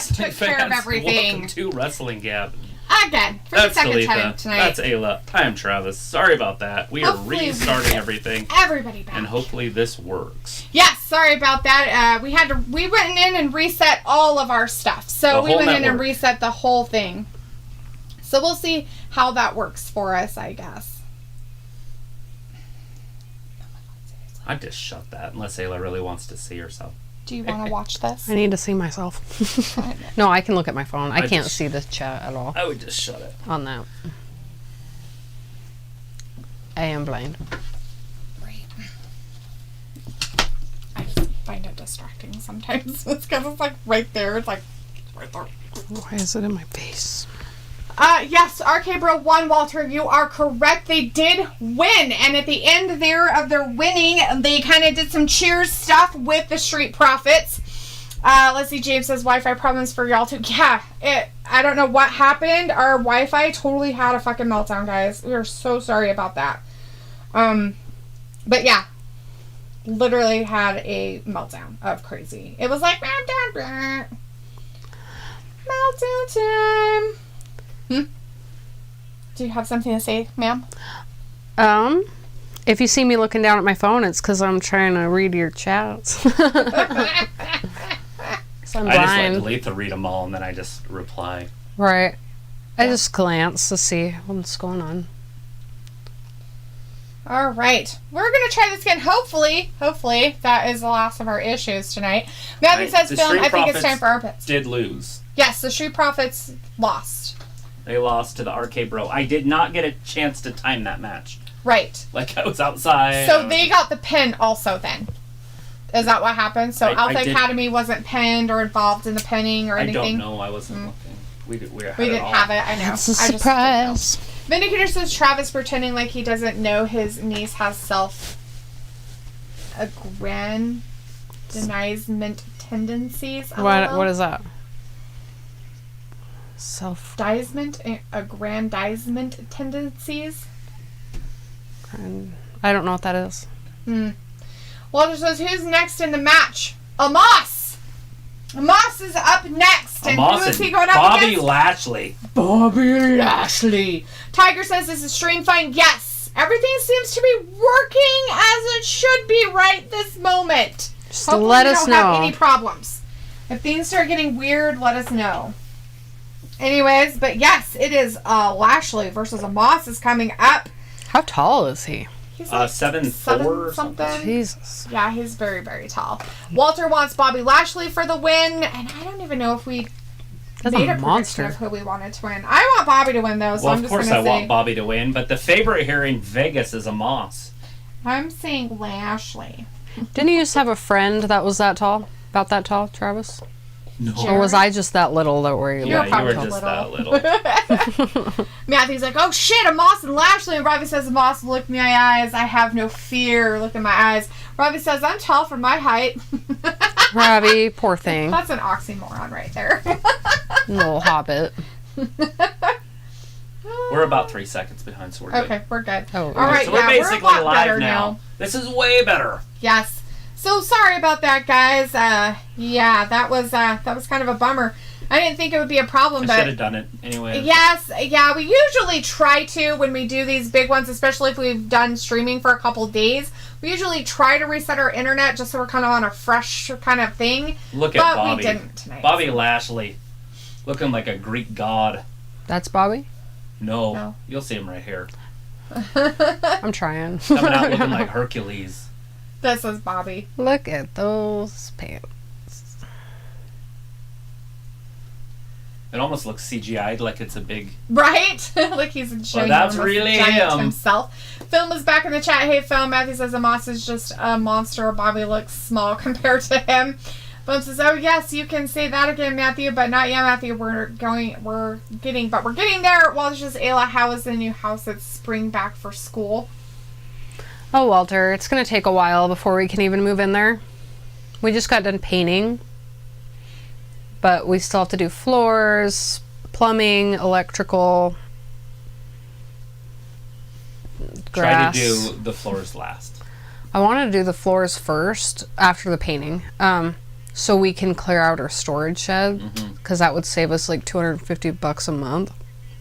took care of everything. Welcome to Wrestling Gab. Again, for the second time tonight. That's Ayla. I'm Travis. Sorry about that. We are restarting everything. Everybody back. And hopefully this works. Yes, sorry about that. We went in and reset all of our stuff. So we went in and reset the whole thing. So we'll see how that works for us, I guess. I'd just shut that unless Ayla really wants to see herself. Do you want to watch this? I need to see myself. No, I can look at my phone. I can't see the chat at all. I would just shut it. On that. I am blind. Right. I just find it distracting sometimes. It's because it's like right there. It's like right there. Why is it in my face? Yes, RK Bro won, Walter. You are correct. They did win. And at the end there of their winning, they kind of did some cheers stuff with the Street Profits. Let's see, James says Wi-Fi problems for y'all too. Yeah, I don't know what happened. Our Wi-Fi totally had a fucking meltdown, guys. We are so sorry about that. But yeah, literally had a meltdown of crazy. It was like, meltdown time. Do you have something to say, ma'am? If you see me looking down at my phone, it's because I'm trying to read your chats. So I'm blind. I just delete to read them all and then I just reply. Right. I just glance to see what's going on. All right. We're going to try this again. Hopefully, that is the last of our issues tonight. Matthew says, Film, I think it's time for our pits. Did lose. Yes, the Street Profits lost. They lost to the RK Bro. I did not get a chance to time that match. Right. Like, I was outside. So they got the pin also then. Is that what happened? So Alpha Academy wasn't pinned or involved in the pinning or anything? I don't know. I wasn't looking. We didn't have it. I know. It's a surprise. Vindicator says Travis pretending like he doesn't know his niece has self-aggrandizement tendencies. What is that? Aggrandizement tendencies. I don't know what that is. Walter says, who's next in the match? Omos! Omos is up next. And who is he going up against? Bobby Lashley. Tiger says, this is stream fine. Yes. Everything seems to be working as it should be right this moment. Just let us know. We don't have any problems. If things start getting weird, let us know. Anyways, but yes, it is Lashley versus Omos is coming up. How tall is he? He's like 7'4" or something. Jesus. Yeah, he's very, very tall. Walter wants Bobby Lashley for the win, and I don't even know if we made a prediction of who we wanted to win. I want Bobby to win, though, so I'm just going to say... Of course I want Bobby to win, but the favorite here in Vegas is Omos. I'm saying Lashley. Didn't you used to have a friend that was that tall? About that tall, Travis? No. Or was I just that little that were you were just that little. Matthew's like, oh shit, Omos and Lashley. And Robbie says, Omos, look in my eyes. I have no fear. Look in my eyes. Robbie says, I'm tall for my height. Robbie, poor thing. That's an oxymoron right there. Little hobbit. We're about 3 seconds behind, so we're good. Okay, we're good. Oh, all right, so we're basically live now. This is way better. Yes. So sorry about that, guys. Yeah, that was kind of a bummer. I didn't think it would be a problem, but I should have done it anyway. Yes, yeah, we usually try to when we do these big ones, especially if we've done streaming for a couple days. We usually try to reset our internet just so we're kind of on a fresh kind of thing. Look at Bobby. But we didn't tonight. Bobby Lashley, looking like a Greek god. That's Bobby? No. You'll see him right here. I'm trying. Coming out looking like Hercules. This is Bobby. Look at those pants. It almost looks CGI'd, like it's a big... Right? Like he's showing that's really him. Himself. Film is back in the chat. Hey, Film. Matthew says Omos is just a monster. Bobby looks small compared to him. Film says, oh, yes, you can say that again, Matthew, but not yet, Matthew. We're getting there. Walter says, Ayla, how is the new house at spring back for school? Oh, Walter, it's going to take a while before we can even move in there. We just got done painting. But we still have to do floors, plumbing, electrical, grass. Try to do the floors last. I wanted to do the floors first, after the painting, so we can clear out our storage shed. because that would save us like $250 a month.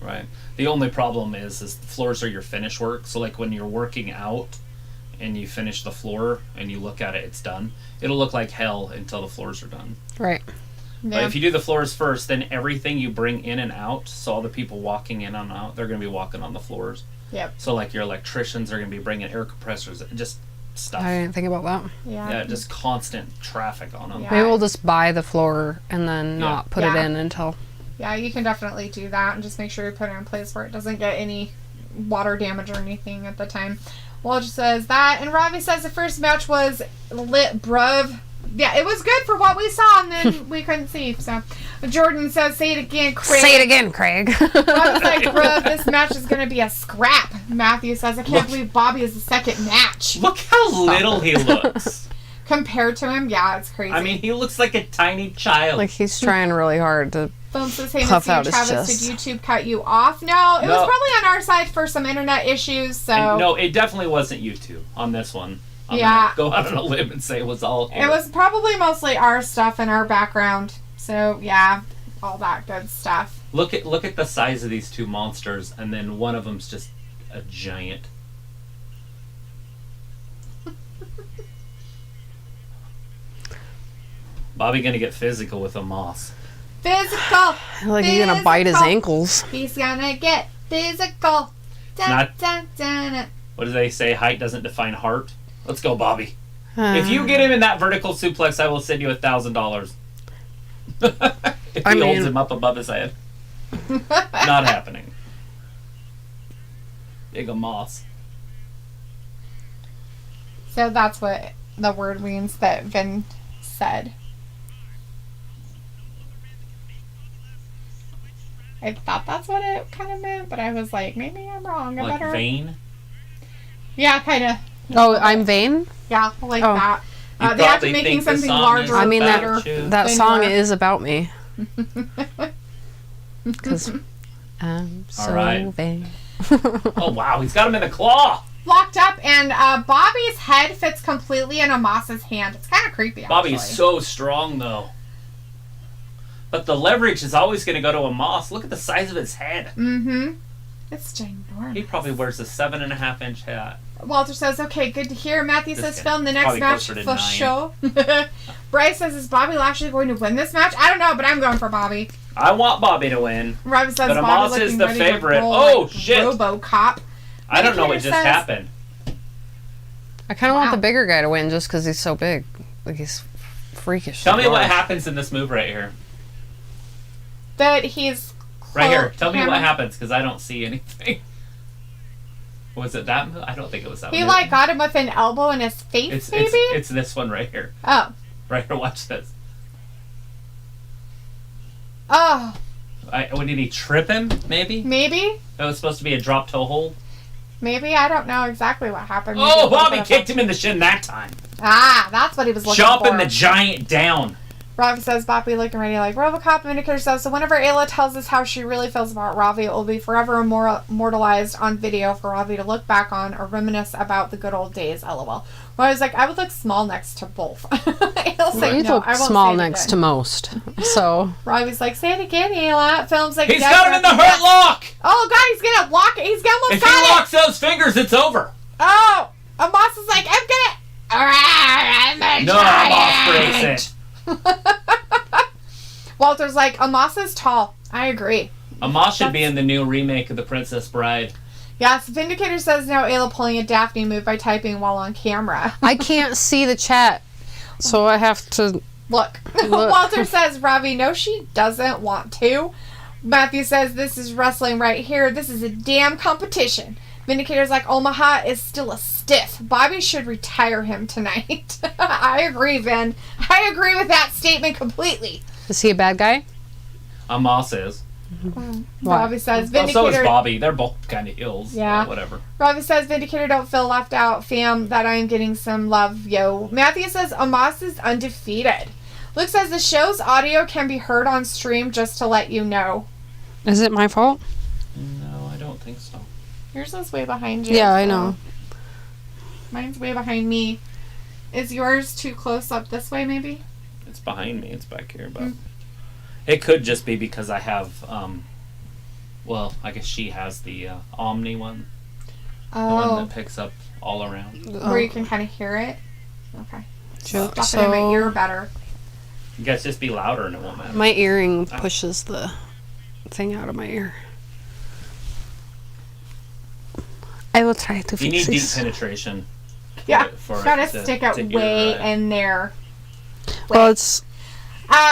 Right. The only problem is the floors are your finish work. So like when you're working out and you finish the floor and you look at it, it's done. It'll look like hell until the floors are done. Right. But Yeah. if you do the floors first, then everything you bring in and out, so all the people walking in and out, they're going to be walking on the floors. Yep. So like your electricians are going to be bringing air compressors, just stuff. I didn't think about that. Yeah, just constant traffic on them. Yeah. Maybe we'll just buy the floor and then not put it Yeah. in until... Yeah, you can definitely do that and just make sure you put it in place where it doesn't get any water damage or anything at the time. Walter says that, and Ravi says the first match was lit, bruv. Yeah, it was good for what we saw, and then we couldn't see. So Jordan says, "Say it again, Craig." Say it again, Craig. Ravi's like, "Bruv, this match is gonna be a scrap." Matthew says, "I can't believe Bobby is the second match." Look how little he looks. Compared to him, yeah, it's crazy. I mean, he looks like a tiny child. Like, he's trying really hard to... Phone says, "Hey, puff Missy, out his Travis, chest. did YouTube cut you off?" No, it was No. probably on our side for some internet issues. So And no, it definitely wasn't you two on this one. I'm Yeah. gonna go out on a limb and say it was all here. it was probably mostly our stuff and our background. So yeah, all that good stuff. Look at the size of these two monsters, and then one of them's just a giant. Bobby gonna get physical with Omos. Physical. Like, he's gonna bite his Physical. ankles. He's gonna get physical. Dun, Not- dun, dun, dun. What do they say? Height doesn't define heart. Let's go, Bobby. Uh, If you get him in that vertical suplex, I will send you $1,000. If I he holds mean- him up above his head. Not happening. Big Omos. So that's what the word means that Vin said. I thought that's what it kind of meant, but I was like, maybe I'm wrong. I Like better. vein. Yeah, kind of. Oh, I'm vain? Yeah, like Oh. that. You They have to probably making think the something song larger. is I mean, about better. you. That Then song you are. is about me. Because I'm so right. vain. Oh wow, he's got him in the claw. Locked up, and Bobby's head fits completely in Omos's hand. It's kind of creepy. Bobby is actually. so strong though. But the leverage is always going to go to Omos. Look at the size of his head. Mm-hmm. It's ginormous. He probably wears a 7.5-inch hat. Walter says, "Okay, good to hear." Matthew This says, guy. "Film the next Probably match closer to for 9. sure." Bryce says, "Is Bobby Lashley going to win this match?" I don't know, but I'm going for Bobby. I want Bobby to win. Raven says, But "Bobby Omos is looking the ready to favorite. roll Oh, like shit. RoboCop. I don't know what Indicator just says- happened. I kind of want Wow. the bigger guy to win just because he's so big. Like, he's freakish. Tell me what large. happens in this move right here. That he's Right here. Tell me him- what happens because I don't see anything. Was it that move? I don't think it was that He move. like got him with an elbow in his face, maybe. It's this one right here. Oh, Right here. Watch this. oh, Did he trip him? Maybe. maybe, That was supposed to be a drop toe hold. maybe. I don't know exactly what happened. Maybe a Oh, little Bobby bit of kicked him in the shin that time. Ah, that's what he was looking Chopping for. the giant down. Ravi says, "Bobby looking ready like RoboCop." Indicator says, "So whenever Ayla tells us how she really feels about Ravi, it will be forever immortalized on video for Ravi to look back on or reminisce about the good old days." LOL. Well, I was like, I would look small next to both. Ayla's like, You no, look I won't small say it next to again. most. So, Ravi's like, "Say it again, Ayla." Film's like, He's "Yes, got him in the yes, hurt lock. Oh God, he's gonna lock it. He's almost If he got it. locks those fingers, it's over. Oh, Omos is like, "I'm gonna." I'm a No, giant. Omos breaks it. Walter's like, "Omos is tall." I agree. Omos should be in the new remake of The Princess Bride. Yes, Vindicator says now Ayla pulling a Daphne move by typing while on camera. I can't see the chat. So I have to... Look. Look. Walter says, "Ravi, no, she doesn't want to." Matthew says, "This is wrestling right here. This is a damn competition." Vindicator's like, "Omaha is still a stiff. Bobby should retire him tonight." I agree, Vin. I agree with that statement completely. Is he a bad guy? Omos is. Bobby says, Well, so is Vindicator. Bobby. They're both kind of heels. Yeah. Whatever. Robbie says, "Vindicator, don't feel left out, fam, that I am getting some love, yo." Matthew says, "Omos is undefeated." Luke says, "The show's audio can be heard on stream, just to let you know." Is it my fault? No, I don't think so. Yours is way behind you. Yeah, I so- know. Mine's way behind me. Is yours too close up this way, maybe? It's behind me. It's back here, but It could just be because I have, well, I guess she has the Omni one. The one that picks up all around. Where you can kind of hear it? Okay. Joke. Stuff it in my ear better. You guys just be louder and it won't matter. My earring pushes the thing out of my ear. I will try to fix You need deep this. penetration. Yeah. For Gotta it to stick it your, way in there. Well, it's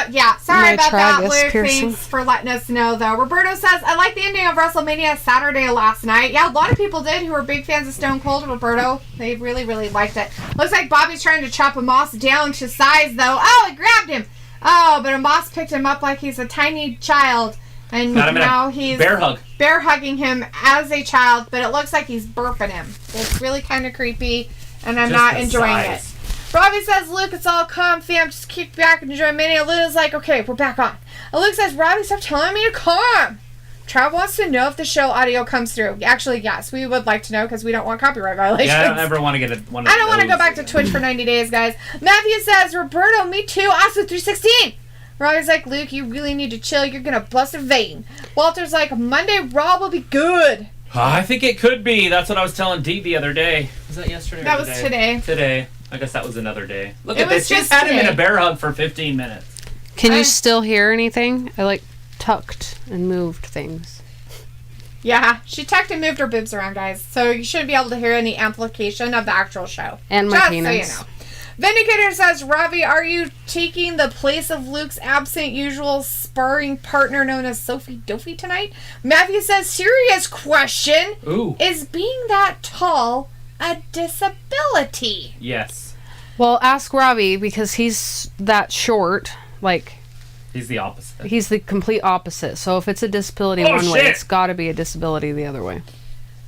Yeah, sorry my about that, tragus Luke. piercing. Thanks for letting us know, though. Roberto says, I like the ending of WrestleMania Saturday last night. Yeah, a lot of people did who were big fans of Stone Cold, Roberto. They really, really liked it. Looks like Bobby's trying to chop Omos down to size, though. Oh, he grabbed him. Oh, but Omos picked him up like he's a tiny child. And now he's bear hug. Bear hugging him as a child, but it looks like he's burping him. It's really kind of creepy, and I'm not enjoying it. Robbie says, Luke, it's all calm, fam. Just kick back and enjoy Mania. Luke's like, okay, we're back on. And Luke says, Robbie, stop telling me to calm. Trav wants to know if the show audio comes through. Actually, yes, we would like to know because we don't want copyright violations. Yeah, I don't ever want to get one of I don't want to go back again. to Twitch for 90 days, guys. Matthew says, Roberto, me too. Also 316. Robbie's like, Luke, you really need to chill. You're going to bust a vein. Walter's like, Monday Raw will be good. I think it could be. That's what I was telling Dee the other day. Was that yesterday or That was today. Today. I guess that was another day. Look It at this. was She's just had him in today. a bear hug for 15 minutes. Can you still hear anything? I tucked and moved things. Yeah, she tucked and moved her boobs around, guys. So you shouldn't be able to hear any amplification of the actual show. And my Just penis. so you know. Vindicator says, Ravi, are you taking the place of Luke's absent usual sparring partner known as Sophie Dopey tonight? Matthew says, serious question. Ooh. Is being that tall a disability? Yes. Well, ask Robbie because he's that short. He's the opposite. He's the complete opposite. So if it's a disability Oh, one way, shit. it's got to be a disability the other way.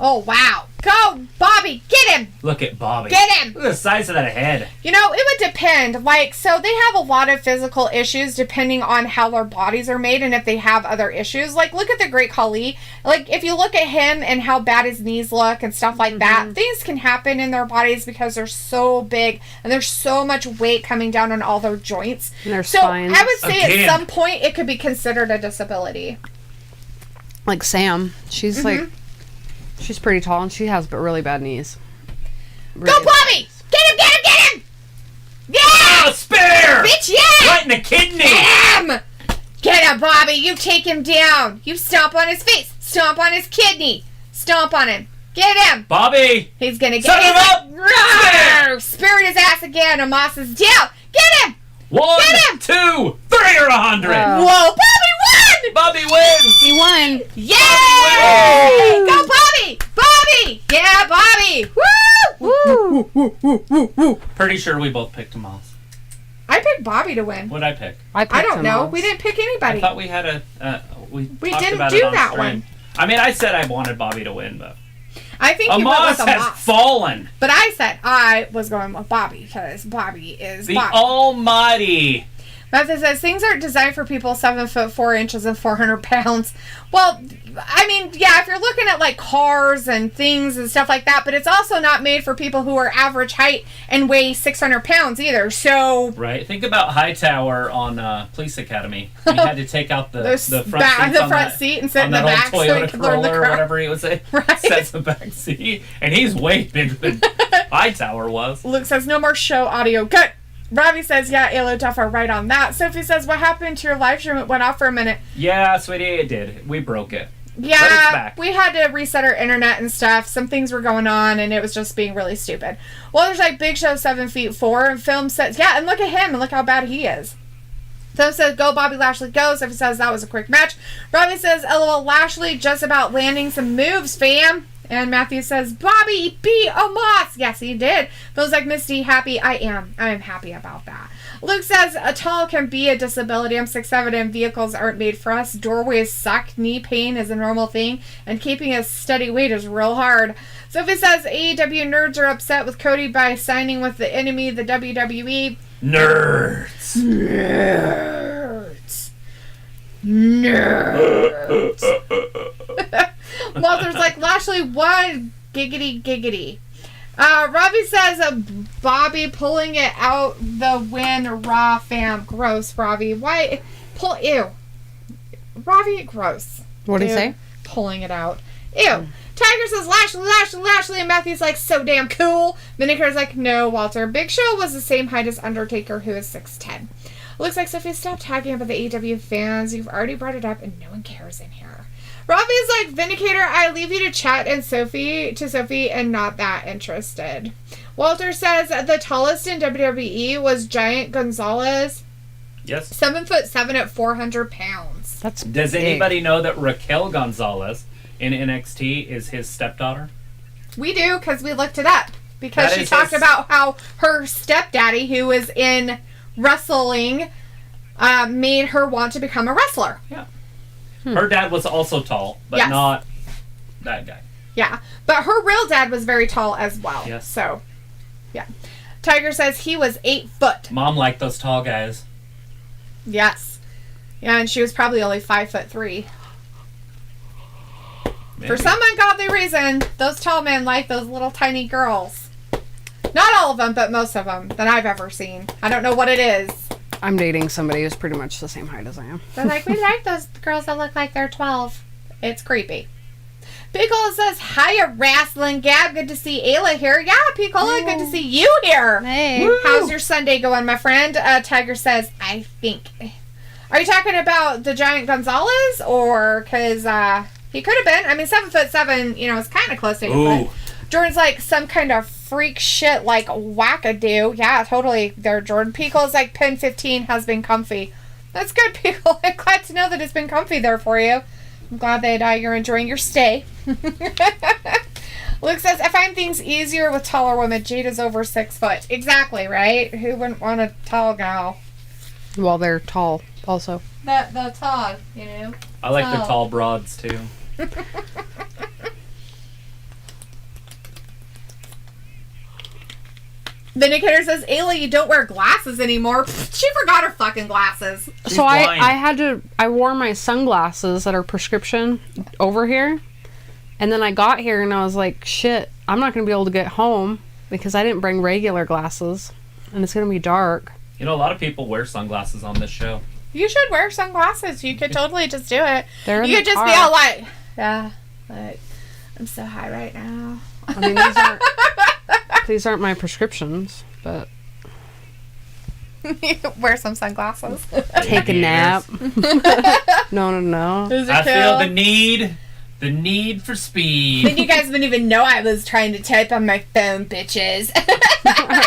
Oh, wow. Go, Bobby. Get him. Look at Bobby. Get him. Look at the size of that head. You know, it would depend. So they have a lot of physical issues depending on how their bodies are made and if they have other issues. Look at the Great Khali. If you look at him and how bad his knees look and stuff like that, things can happen in their bodies because they're so big and there's so much weight coming down on all their joints. And their So spines. I would say Again. at some point it could be considered a disability. Like Sam. She's she's pretty tall and she has really bad knees. Go, Bobby! Get him, get him, get him! Yeah! Oh, spare! Bitch, yeah! Right in the kidney! Get him! Get him, Bobby! You take him down! You stomp on his face! Stomp on his kidney! Stomp on him! Get him! Bobby! He's gonna get Set him up! Roar! Spirit his ass again! Omos is down! Get him! 1, Get him! 2, 3 or 100! Oh. Whoa! Bobby won! Bobby wins! He won. Yay! wins! Go, Bobby! Bobby! Yeah, Bobby! Woo! Pretty sure we both picked him off. I picked Bobby to win. What'd I pick? I picked I don't him know. off. We didn't pick I anybody. thought we had we talked didn't about do it on that stream. one. I mean, I said I wanted Bobby to win, but I think you went Omos with has Omos. fallen. But I said I was going with Bobby because Bobby is The Bobby. Almighty. Matthew says things aren't designed for people 7'4" and 400 pounds. Well, I mean, yeah, if you're looking at cars and things and stuff like that, but it's also not made for people who are average height and weigh 600 pounds either. So Right. Think about Hightower on Police Academy. He had to take out the Those front back- seats the on front that, seat and sit on in the that back old so he Toyota could learn the Corolla or crap. whatever he would say. Right. Sets the back seat, and he's way bigger than Hightower was. Luke says no more show audio. Cut. Robbie says, yeah, Alo Duff are right on that. Sophie says, what happened to your live stream? It went off for a minute. Yeah, sweetie, it did. We broke it. But it's Yeah, back. we had to reset our internet and stuff. Some things were going on, and it was just being really stupid. Well, there's Big Show 7'4", and Film says, yeah, and look at him, and look how bad he is. Film says, go Bobby Lashley, go. Sophie says, that was a quick match. Robbie says, LOL, Lashley just about landing some moves, fam. And Matthew says, Bobby beat Omos. Yes, he did. Feels like Misty happy. I am happy about that. Luke says, a tall can be a disability. I'm 6'7" and vehicles aren't made for us. Doorways suck. Knee pain is a normal thing. And keeping a steady weight is real hard. Sophie says, AEW nerds are upset with Cody by signing with the enemy, the WWE. Nerds. Nerds. Walter's like, Lashley won. Giggity, giggity. Robbie says, Bobby pulling it out the win. Raw fam. Gross, Robbie. Why? Ew. Robbie, gross. What did he Dude, say? Pulling it out. Ew. Tiger says Lashley, and Matthew's like, so damn cool. Miniker's like, no, Walter. Big Show was the same height as Undertaker, who is 6'10". Looks like Sophie stopped talking about the AEW fans. You've already brought it up, and no one cares in here. Robbie's like, Vindicator, I leave you to chat and Sophie, and not that interested. Walter says the tallest in WWE was Giant Gonzalez. Yes. 7'7" at 400 pounds. That's Does big. anybody know that Raquel Gonzalez in NXT is his stepdaughter? We do, because we looked it up. Because That she is talked his- about how her stepdaddy, who was in wrestling, made her want to become a wrestler. Yeah. Her dad was also tall, but Yes. not that guy. Yeah. But her real dad was very tall as well. Yes. So, yeah. Tiger says he was 8 foot. Mom liked those tall guys. Yes. Yeah, and she was probably only 5'3". Maybe. For some ungodly reason, those tall men like those little tiny girls. Not all of them, but most of them that I've ever seen. I don't know what it is. I'm dating somebody who's pretty much the same height as I am. They're like, we like those girls that look like they're 12. It's creepy. Piccolo says, hiya, wrestling Gab. Good to see Ayla here. Yeah, Piccolo, good to see you here. Hey. How's your Sunday going, my friend? Tiger says, I think. Are you talking about the Giant Gonzalez? Or, because he could have been. I mean, 7'7", is kind of close to 8 Ooh. foot. Jordan's like some kind of freak shit, like wackadoo. Yeah, totally. There, Jordan. Pickle's like, pin 15 has been comfy. That's good, Pickle. I'm glad to know that it's been comfy there for you. I'm glad that you're enjoying your stay. Luke says, I find things easier with taller women. Jade is over 6 foot. Exactly, right? Who wouldn't want a tall gal? Well, they're tall also. The tall, I like the Tall. tall broads too. Vindicator says, Ayla, you don't wear glasses anymore. Pfft, she forgot her fucking glasses. She's So blind. I wore my sunglasses that are prescription over here. And then I got here and I was like, shit, I'm not going to be able to get home because I didn't bring regular glasses. And it's going to be dark. You know, a lot of people wear sunglasses on this show. You should wear sunglasses. You could totally just do it. They're in You the could just be car. all like, yeah, like, I'm so high right now. I mean, these aren't my prescriptions, but Wear some sunglasses. take a nap. No. Those are I feel cool. the need for speed. Then you guys wouldn't even know I was trying to type on my phone, bitches.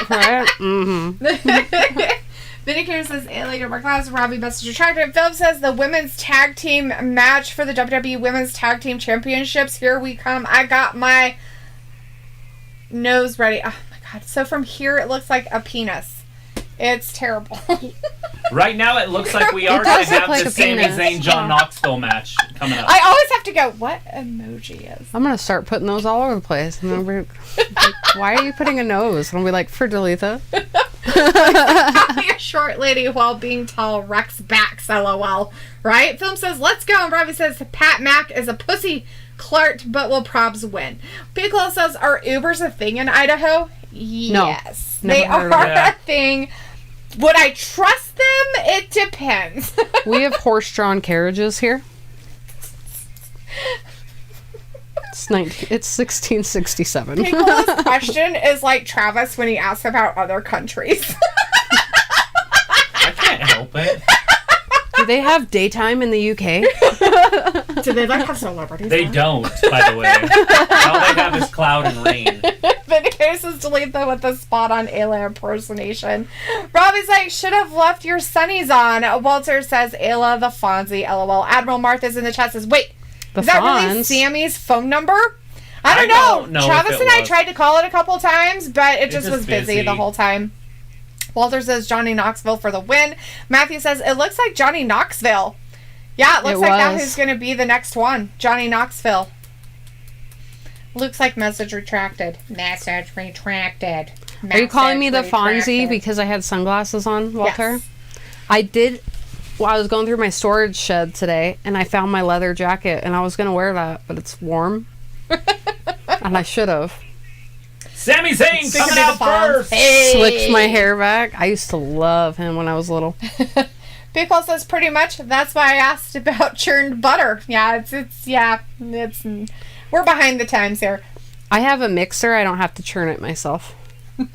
Right? Mm-hmm. Vindicator says, Alien Mark Glass, Robbie Best Attractive. Philip says, the women's tag team match for the WWE Women's Tag Team Championships. Here we come. I got my nose ready. Oh my god. So from here, it looks like a penis. It's terrible. Right now, it looks like we are It going to does look have like the a Sami penis. Zayn John Knoxville match coming up. I always have to go, what emoji is? I'm going to start putting those all over the place. And I'll be like, why are you putting a nose? And I'll be like, for Delita. Be a short lady while being tall. Rex backs, lol. Right? Film says, let's go. And Robbie says, Pat Mac is a pussy Clark, but will probs win. Piccolo says, are Ubers a thing in Idaho? Yes. never They heard are of it. a thing. Would I trust them? It depends. We have horse-drawn carriages here. It's 1667. Piccolo's question is like Travis when he asks about other countries. I can't help it. Do they have daytime in the UK? Do they like have celebrities? They don't, by the way. All they have is cloud and rain. Vindicator says delete them with the spot on Ayla impersonation. Robbie's like, should have left your sunnies on. Walter says, Ayla the Fonzie, lol. Admiral Martha's in the chat says, wait, The is that really Fonz? Sammy's phone number? I don't don't know. know Travis if it and I was. tried to call it a couple times, but it just just was busy busy. the whole time. Walter says Johnny Knoxville for the win. Matthew says, it looks like Johnny Knoxville. Yeah, it looks It like that was. who's going to be the next one. Johnny Knoxville. Looks like message retracted. Message retracted. Are you calling me the Message Fonzie retracted. because I had sunglasses on, Walter? Yes. I did. Well, I was going through my storage shed today, and I found my leather jacket, and I was going to wear that, but it's warm. And I should have. Sami Zayn Think coming of out the Fonz. first. Hey. Slicked my hair back. I used to love him when I was little. Pickle says pretty much. That's why I asked about churned butter. Yeah, it's we're behind the times here. I have a mixer. I don't have to churn it myself. I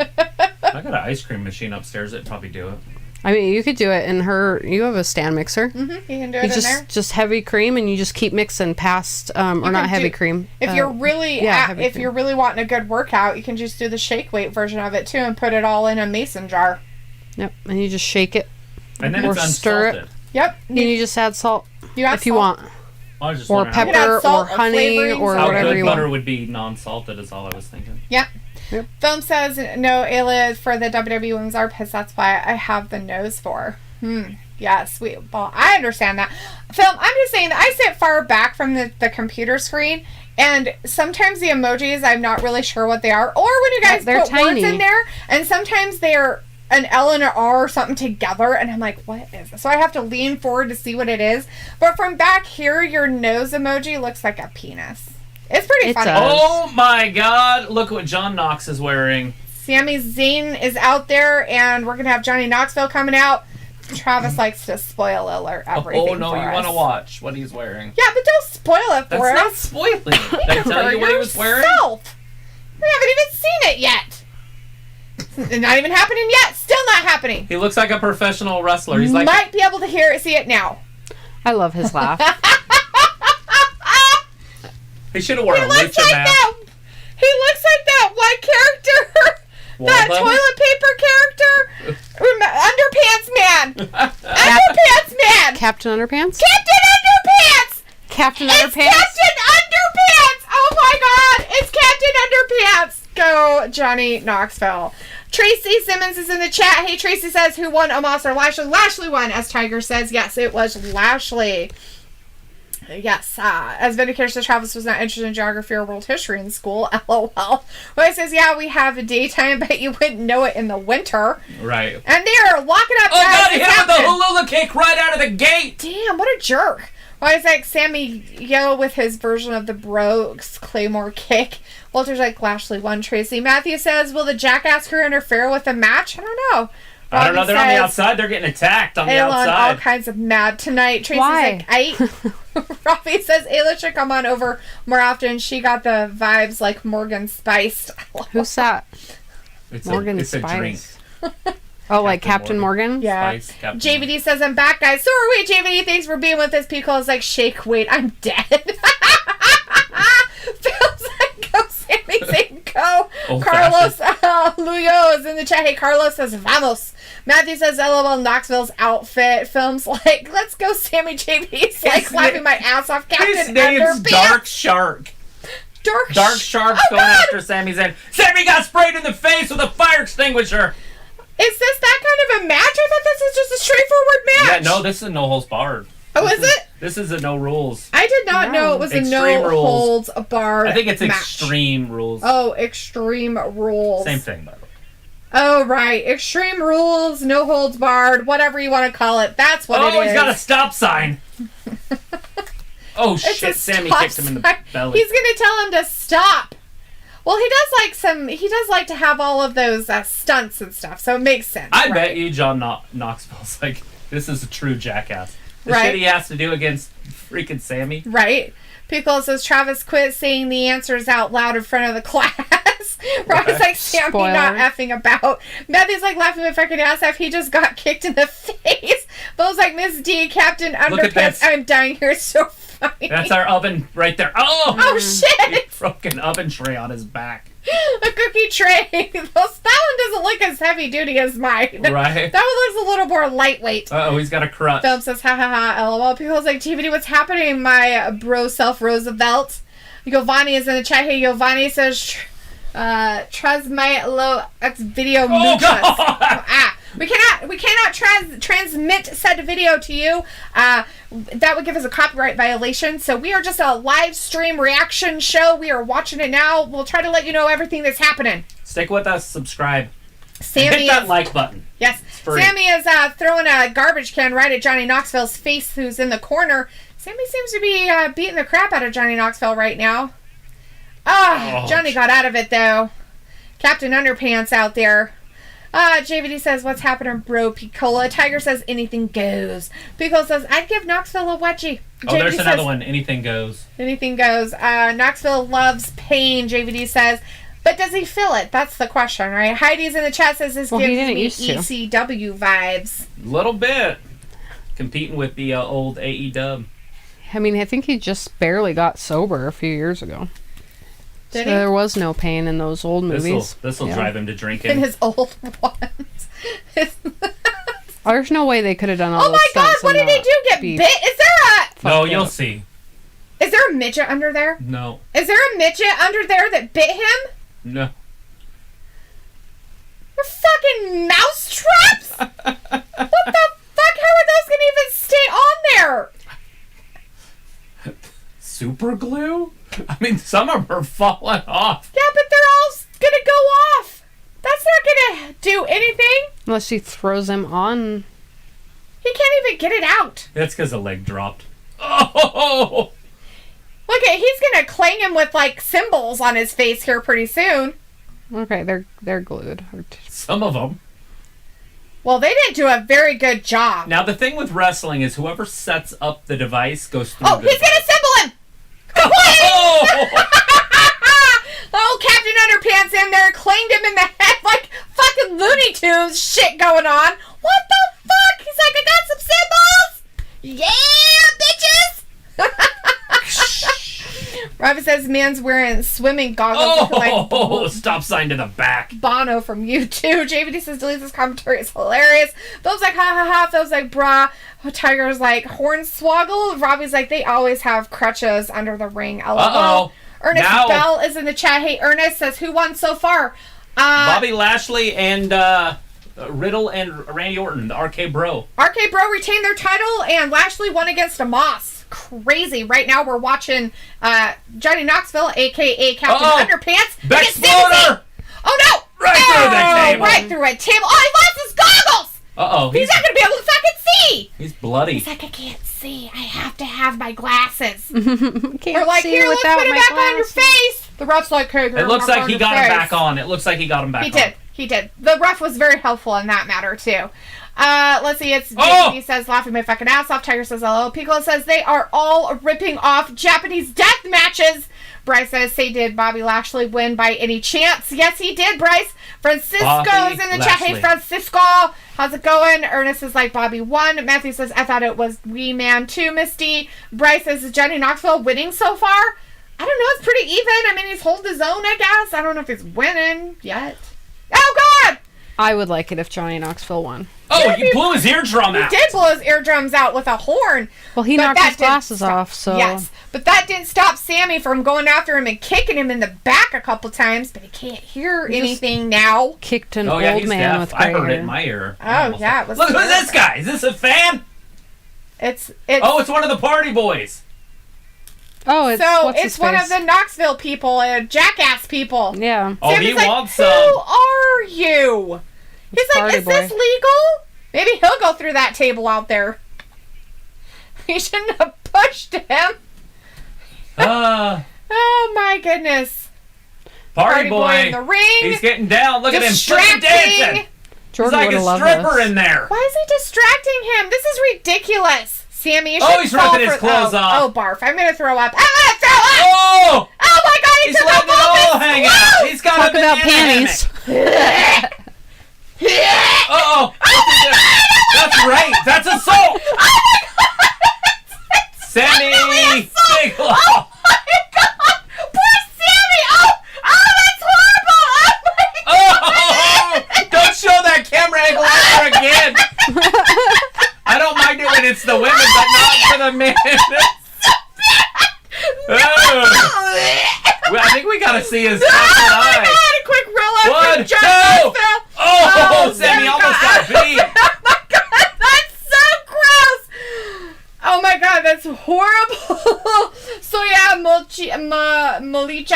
got an ice cream machine upstairs that'd probably do it. I mean, you could do it in her. You have a stand mixer. Mm-hmm. You can do it in there. Just heavy cream, and you just keep mixing past, or not heavy cream. If you're really you're really wanting a good workout, you can just do the shake weight version of it too, and put it all in a mason jar. Yep, and you just shake it. And then it's stir unsalted. it. Yep. And you just add salt if you want, I was just or wondering pepper, salt or or honey, flavorings or or how whatever good you butter want. would be non-salted is all I was thinking. Yep. Yep. Film says no Ayla for the WWE Women's Armpits. That's why I have the nose for. Yes, well, I understand that. Film, I'm just saying that I sit far back from the computer screen, and sometimes the emojis, I'm not really sure what they are. Or when you guys they're put tiny. words in there, and sometimes they're an L and an R or something together, and I'm like, what is this? So I have to lean forward to see what it is. But from back here, your nose emoji looks like a penis. It's pretty funny. Oh my god, look what John Knox is wearing. Sami Zayn is out there, and we're going to have Johnny Knoxville coming out. Travis likes to spoil alert everything. Oh no, for you us. want to watch what he's wearing. Yeah, but don't spoil it for That's us. not spoiling. Did I tell you what he was wearing? Yourself. We haven't even seen it yet. It's not even happening yet. Still not happening. He looks like a professional wrestler. He's like might be able to see it now. I love his laugh. he should have worn a He looks lucha like mask. that. He looks like that one character. That Waldo? toilet paper character. Underpants man. Underpants man. Captain Underpants? Captain Underpants. Captain It's Underpants? Captain Underpants! Oh my god! It's Captain Underpants! Go, Johnny Knoxville. Tracy Simmons is in the chat. Hey, Tracy says, who won, Omos or Lashley? Lashley won, as Tiger says. Yes, it was Lashley. Yes, as Vindicator says, Travis was not interested in geography or world history in school. LOL. Well, he says, yeah, we have a daytime, but you wouldn't know it in the winter. Right. And they're locking up. Oh guys. god, he It's hit with the happening. hula kick right out of the gate! Damn, what a jerk. Why is like Sammy Yo with his version of the Brooks Claymore kick? Walter's like, Lashley won. Tracy Matthews says, will the Jackass crew interfere with the match? I don't know. I don't know, Robbie they're on the says, outside, they're getting attacked on the Ayla all outside. kinds of mad tonight. Tracy's Why? like, Robbie says Ayla should come on over more often. She got the vibes like Morgan Spiced. Who's that? It's Morgan a drink. Spice. Oh, like Captain Morgan? Yeah. Spice, Captain JVD says, I'm back, guys. So are we, JVD. Thanks for being with us. Pico is like, shake weight. I'm dead. Feels like, go, Sammy Zayn, go. Old Carlos Luyo is in the chat. Hey, Carlos says, vamos. Matthew says, LOL, Knoxville's outfit. Films like, let's go, Sammy. JVD's like, His laughing my ass off. His Captain name's Underpants. Dark Shark. Dark Shark's Oh, going God. after Sami Zayn. Sammy got sprayed in the face with a fire extinguisher. Is this that kind of a match? I thought this was just a straightforward match. Yeah, no, this is a no holds barred. Oh, is it? This is a no rules. I did not know it was a Extreme no rules. holds barred. I think it's match. extreme rules. Oh, extreme rules. Same thing, by the way. Oh, right. Extreme rules, no holds barred, whatever you want to call it. That's what it is. Oh, he's got a stop sign. Oh It's shit! a Sammy stop kicked him in the sign. belly. He's gonna tell him to stop. Well, he does like to have all of those stunts and stuff, so it makes sense. I right? bet you John Knoxville's like, this is a true jackass. The Right. shit he has to do against freaking Sammy. Right. Pickle says, Travis, quit saying the answers out loud in front of the class. Robbie's like, Sammy Spoiler. not effing about. Matthew's like, laughing my fucking ass off. He just got kicked in the face. Bo's like, Miss D, Captain Look at Underpants. this. I'm dying here. It's so funny. That's our oven right there. Oh! Oh, He shit. broke an oven tray on his back. A cookie tray. That one doesn't look as heavy duty as mine. Right. That one looks a little more lightweight. Uh-oh, he's got a crutch. Film says, ha ha ha, lol. People's like, TVD, what's happening, my bro self Roosevelt? Giovanni is in the chat. Hey, Giovanni says, transmit low X video Oh, muchas. We cannot transmit said video to you. That would give us a copyright violation. So we are just a live stream reaction show. We are watching it now. We'll try to let you know everything that's happening. Stick with us, subscribe. Sammy Hit that is, like button. yes. free. Sammy is throwing a garbage can right at Johnny Knoxville's face, who's in the corner. Sammy seems to be beating the crap out of Johnny Knoxville right now. Oh. Johnny got out of it though. Captain Underpants out there. JVD says, what's happening, bro? Picola. Tiger says, anything goes. Picola says, I'd give Knoxville a wedgie. Oh, there's another one. Anything goes. Anything goes. Knoxville loves pain, JVD says. But does he feel it? That's the question, right? Heidi's in the chat says, this gives me ECW vibes. A little bit. Competing with the old AE-dub. I mean, I think he just barely got sober a few years ago. Did so he? there was no pain in those old movies. This will drive him to drinking. In his old ones. There's no way they could have done all those my God, stunts what and did he not do? Get be bit? Is there No, fucked you'll up. see. Is there a midget under there? No. Is there a midget under there that bit him? No. They're fucking mouse traps? What the fuck? How are those going to even stay on there? Super glue? I mean, some of them are falling off. Yeah, but they're all going to go off. That's not going to do anything. Unless he throws them on. He can't even get it out. That's because the leg dropped. Oh! Look at, he's going to clang him with like symbols on his face here pretty soon. Okay, they're glued. Some of them. Well, they didn't do a very good job. Now, the thing with wrestling is whoever sets up the device goes through Oh, the he's going to symbol him. Oh! Oh, Captain Underpants in there, clanged him in the head like fucking Looney Tunes shit going on. What the fuck? He's like, I got some symbols. Yeah, bitches. Robin says, man's wearing swimming goggles. Oh, stop sign to the back. Bono from U2. JVD says, delete this commentary. It's hilarious. Phil's like, ha ha ha. Phil's like, brah. Tiger's like, hornswoggle. Robbie's like, they always have crutches under the ring. LOL. Uh-oh. Ernest Now- Bell is in the chat. Hey, Ernest says, who won so far? Bobby Lashley and Riddle and Randy Orton, the RK Bro. RK Bro retained their title, and Lashley won against Omos. Crazy. Right now, we're watching Johnny Knoxville, a.k.a. Captain Underpants. Back against Sami Zayn. exploder! Oh, no! Right through the table. Right through a table. Oh, he lost his goggles! Uh-oh. He's not going to be able to fucking see! He's bloody. He's like, I can't see. I have to have my glasses. Can't We're like, see here, let's without put it my back on your glasses. face. The ref's like, hey, It looks like he got him back on. It looks like he got him back on. He did. He did. The ref was very helpful in that matter, too. Let's see. It's Oh! He says, laughing my fucking ass off. Tiger says, hello. Piccolo says, they are all ripping off Japanese death matches. Bryce says, say, did Bobby Lashley win by any chance? Yes, he did, Bryce. Francisco's Bobby in the chat. Hey, Lashley. Francisco. How's it going? Ernest is like, Bobby won. Matthew says, I thought it was Wee Man too, Misty. Bryce says, is Johnny Knoxville winning so far? I don't know. It's pretty even. I mean, he's holding his own, I guess. I don't know if he's winning yet. Oh, God! I would like it if Johnny Knoxville won. Oh, he blew his eardrum He out. did blow his eardrums out with a horn. Well, he But knocked that his didn't glasses stop- off, so... Yes, but that didn't stop Sami from going after him and kicking him in the back a couple times, but he can't hear anything now. Kicked an Oh, yeah, old he's man deaf. with I gray heard it hair. in my ear. Oh, yeah. It was Look, who's terrible. this guy? Is this a fan? It's Oh, it's one of the party boys. Oh, it's so what's it's his one face? of the Knoxville people, Jackass people. Yeah. Oh, Sami's he like, wants who some. are you? He's like, Party is this boy. legal? Maybe he'll go through that table out there. He shouldn't have pushed him. Oh my goodness. Party boy. in the ring. He's getting down. Look at him. Distracting. Dancing. Jordan He's like would a have loved stripper this. in there. Why is he distracting him? This is ridiculous. Sammy, you should Oh, he's ripping his clothes off. Oh, barf. I'm going to throw up. I'm going to throw up. Oh! Oh, my God. He He's took letting off it all all his hang clothes. out. He's got Talk a about banana panties. hammock. Uh-oh. That's right. That's assault. Sammy. Big Oh, my God. Poor Sammy. Oh, that's horrible. Oh, my God. Oh! Don't show that camera angle ever again. I don't mind it when it's the women, but not for the men. Well, I think we gotta see his Oh, fucking my eyes. God. A quick real up One, from John two. Knoxville. Oh, Sammy almost got beat. Oh my God, that's so gross. Oh my God, that's horrible. So yeah, Malicha's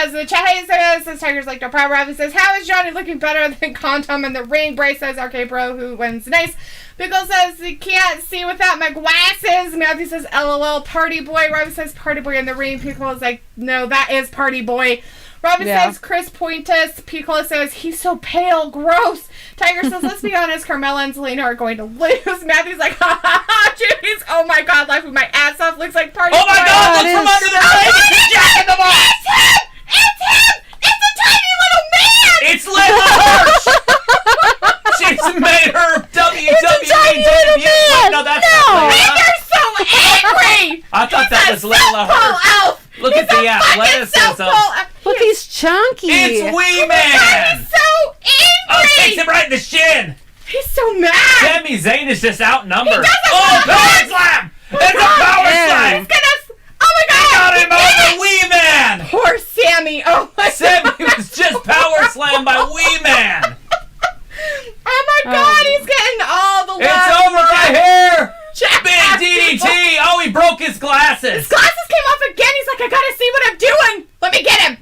in the chat. Hey, says Tiger's like no problem. Ravi says, how is Johnny looking better than Condom in the ring? Bryce says, okay, bro, who wins? Nice. Pickle says, he can't see without my glasses. Matthew says, LOL, party boy. Ravi says, party boy in the ring. Pickle is like, no, that is party boy. Robin says Chris Pointus. Piccolo says he's so pale, gross. Tiger says, let's be honest, Carmella and Zelina are going to lose. Matthew's like, ha ha ha. Jimmy's, oh my god, laughing my ass off. Looks like party. Oh my god, look from under their legs. He's jacking them off. It's him! It's him! It's a tiny little man! It's Lesnar Hirsch! She's made her WWE debut. Wait, no, that's not Layla. You're so angry! I thought that was Layla Hirsch. Look at the athleticism. Look, he's chunky. It's Wee Man. He's so angry! Oh, takes him right in the shin. He's so mad! Sami Zayn is just outnumbered. He doesn't Oh, want power it. slam! It's a power slam! He's gonna... Oh my god! Got him over Wee Man! Poor Sami. Oh my Sami god. was just power slammed by Wee Man! Oh my god, he's getting all the love. It's over right here! Jackass Big DDT! people. Oh, he broke his glasses! His glasses came off again. He's like, I gotta see what I'm doing. Let me get him.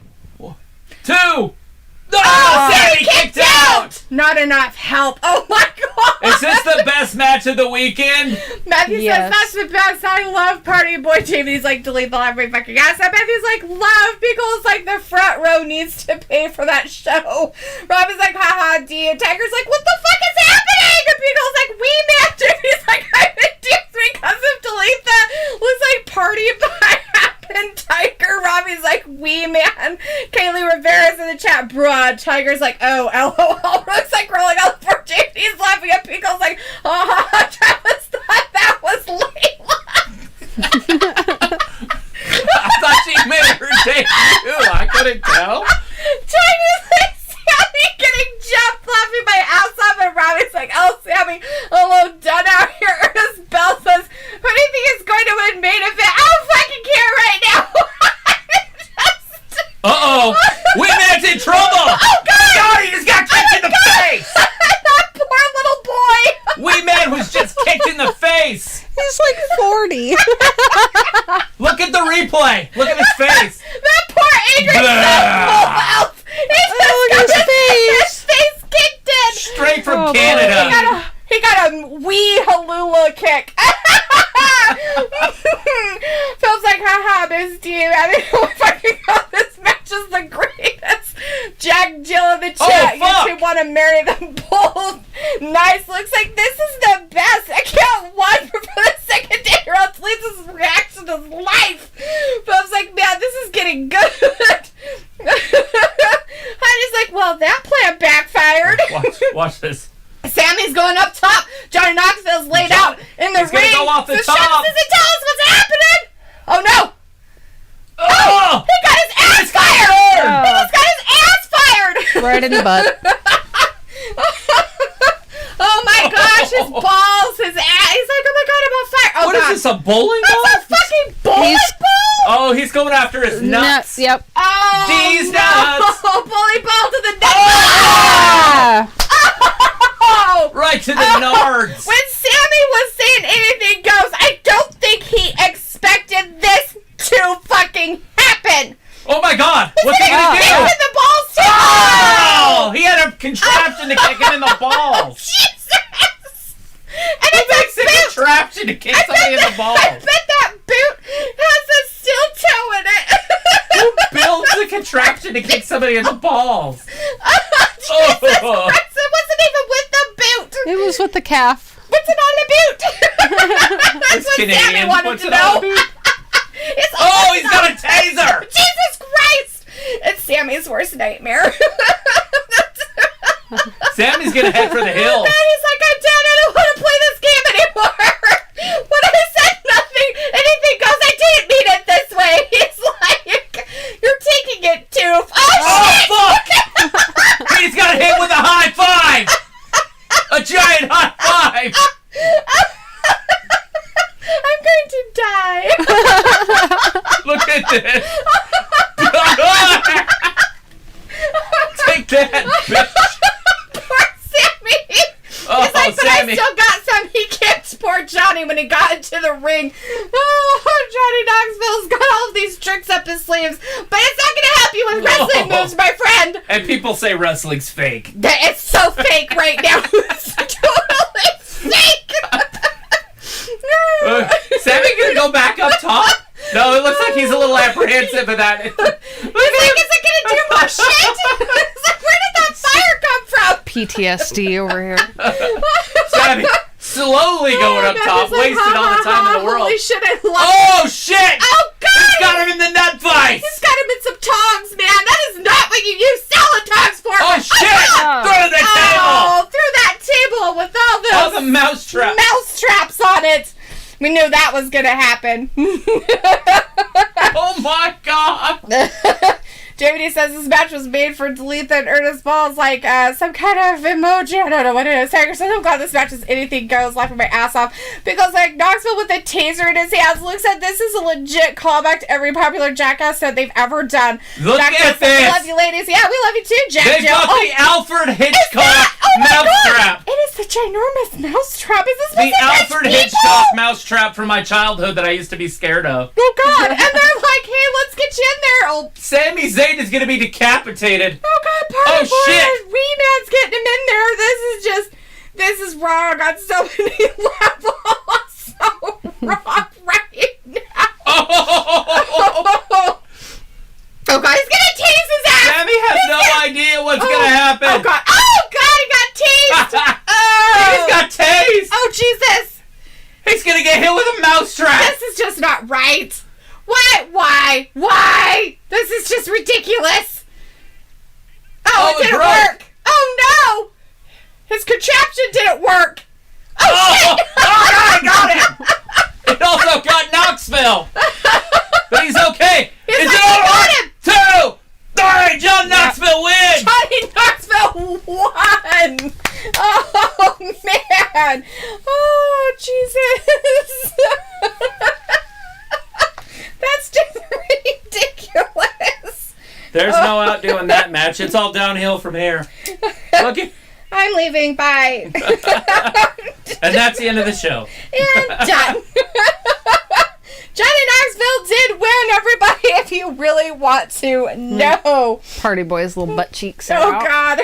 2! No! Oh, Sami kicked out! Not enough help. Oh my god. Is this the best match of the weekend? Matthew Yes. says, that's the best. I love Party Boy Team. He's like, delete the library fucking ass. Matthew's like, love. Pickle's like, the front row needs to pay for that show. Robin's like, haha, D. And Tiger's like, what the fuck is happening? And Pickle's like, we man. He's like, I'm in dupes because of delete that. Looks like Party by Happen. Tiger. Robbie's like, we man. Kaylee Rivera's in the chat, bruh. Tiger's like, oh, LOL. Rook's like, rolling on the floor. He's laughing at Pickle's like, oh, Travis thought that was Layla. I thought she made her debut. I couldn't tell. Tiger's like, Sami getting jumped, laughing my ass off, and Robbie's like, oh, Sami, a little done out here. Ernest Bell says, who do you think is going to win main event? I don't fucking care right now. Uh-oh. Wee Man's in trouble. Oh, God. He just got kicked in the face. That poor little boy. Wee Man was just kicked in the face. He's like 40. Look at the replay. Look at his face. That poor angry Blah. self. He just look got at his his face kicked in. Straight from Oh, boy. Canada. He got a wee halula kick. Phil's like, haha, missed you. I mean, oh fucking god, this match is the greatest. Jack Jill in the chat. fuck. You two want to marry them both. Nice. Looks like this is the best. I can't wait for the second day or else Lisa's reaction is life. Phil's like, man, this is getting good. Honey's like, well, that plan backfired. Watch this. Sammy's going up top. Johnny Knoxville's laid out in the He's ring. gonna go off the so top. Shayna doesn't tell us what's happening. Oh no! Oh! He got his ass fired. fired. He just got his ass fired. Right in the butt. Oh my gosh, his balls, his ass. He's like, oh my god, I'm on fire. Oh What god. is this, a bowling That's ball? a fucking bullet He's- ball. Oh, he's going after his nuts. Yep. Oh These no! nuts. Bully ball to the neck. Ah! Oh! Right to the nards. When Sami was saying anything goes, I don't think he expected this to fucking happen. Oh my god. What's he gonna He's do? in the balls too. Oh! He had a contraption to kick him in the balls. Jesus! And Who it's makes a a boot. contraption to kick somebody in the I balls? bet that boot has a steel toe in it. Who builds a contraption to kick somebody in the balls? Jesus Christ, it wasn't even with the boot. It was with the calf. What's it on the boot? That's This what Sami Canadian wanted puts to it on know. the boot. It's Oh, he's got a taser! Jesus Christ! It's Sammy's worst nightmare. Sammy's gonna head for the hills. And he's like, I'm done. I don't want to play this game anymore. When I said nothing, anything goes. I didn't mean it this way. He's like, you're taking it too. Oh, fuck! He's got hit with a high five! A giant high five! I'm going to die. Look at this! Take that, bitch! Poor Sami. Oh, He's like, but Sami. I still got some. He kicked poor Johnny when he got into the ring. Oh, Johnny Knoxville's got all of these tricks up his sleeves, but it's not going to help you with wrestling No. moves, my friend. And people say wrestling's fake. It's so fake right now. It's totally fake. Sammy gonna go back up top? No, it looks like he's a little apprehensive of that. He's like, is it going to do Oh, shit! It's like, where did that fire come from? PTSD over here. Sami slowly going up top, Matthew's like, wasted all the time in the world. Holy shit, I love Oh, shit! Oh, God! He's got him in the nut vice! He's got him in some tongs, man. That is not what you use salad tongs for. Oh, shit! Through the table! Oh, through that table with all All those the mouse traps. mouse traps on it. We knew that was going to happen. Oh, my God! JVD says this match was made for Delete and Ernest Ball's like some kind of emoji. I don't know what it is. Tiger says, I'm glad this match is anything goes, laughing my ass off. Because like Knoxville with a taser in his hands. Luke said this is a legit callback to every popular Jackass that they've ever done. Look Jackass at says, this! I love you ladies. Yeah, we love you too, Jack. They've got the Alfred Hitchcock mousetrap. It is the ginormous mousetrap. Is this The Alfred Hitchcock mousetrap from my childhood that I used to be scared of. Oh God! And they're like, hey, let's get you in there. Oh, Sami Zayn is going to be decapitated. oh God! Party Oh, shit. Reman's getting him in there. This is wrong on so many levels. So wrong right now. Oh, Oh God! He's gonna tease his ass. Sami has no idea what's going to happen. Oh God! Oh God! He got teased. He's got tased. Oh Jesus! He's going to get hit with a mousetrap. This is just not right. What? Why? This is just ridiculous. Oh, it didn't broke. work. Oh no! His contraption didn't work. Oh shit! I got him. It also got Knoxville. But he's okay. He's Is like, it I over? got him. 2, 3, John Knoxville wins. Johnny Knoxville won. Oh man. Oh Jesus. That's just ridiculous. There's no outdoing that match. It's all downhill from here. Look at, I'm leaving. Bye. and that's the end of the show. And done. Johnny Knoxville did win, everybody, if you really want to know. Party boy's little butt cheeks are Oh, out. God.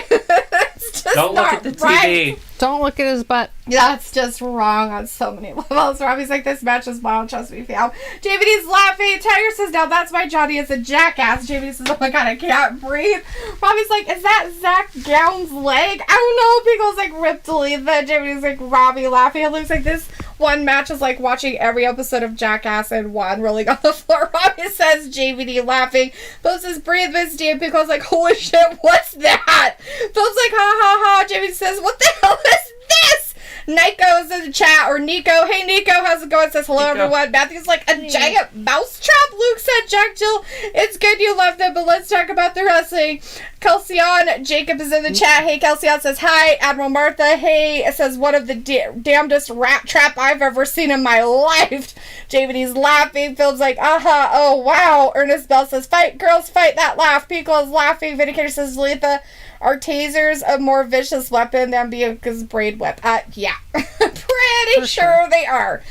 It's just Don't look not at the right. TV. Don't look at his butt. That's just wrong on so many levels. Robbie's like, this match is wild, trust me, fam. JVD's laughing. Tiger says, now that's why Johnny is a jackass. JVD says, oh my God, I can't breathe. Robbie's like, is that Zach Gown's leg? I don't know. People's like, rip delete that. JVD's like, Robbie laughing. It looks like this one match is like watching every episode of Jackass and one rolling on the floor. Robbie says, JVD laughing. Phil says, breathe, Miss D. And Pickle's like, holy shit, what's that? Phil's like, ha ha ha. JVD says, what the hell is this? Nico's in the chat, or Nico. Hey, Nico, how's it going? Says, hello, Nico. everyone. Matthew's like, a giant mousetrap? Luke said, Jack Jill, it's good you love them, but let's talk about the wrestling. Kelseon Jacob is in the chat. Hey, Kelseon says, hi. Admiral Martha, hey. It says, one of the damnedest rat trap I've ever seen in my life. JVD's laughing. Phil's like, uh-huh, oh, wow. Ernest Bell says, fight, girls, fight that laugh. Pico is laughing. Vindicator says, Letha, are tasers a more vicious weapon than Bianca's braid whip? Yeah. Pretty sure they are.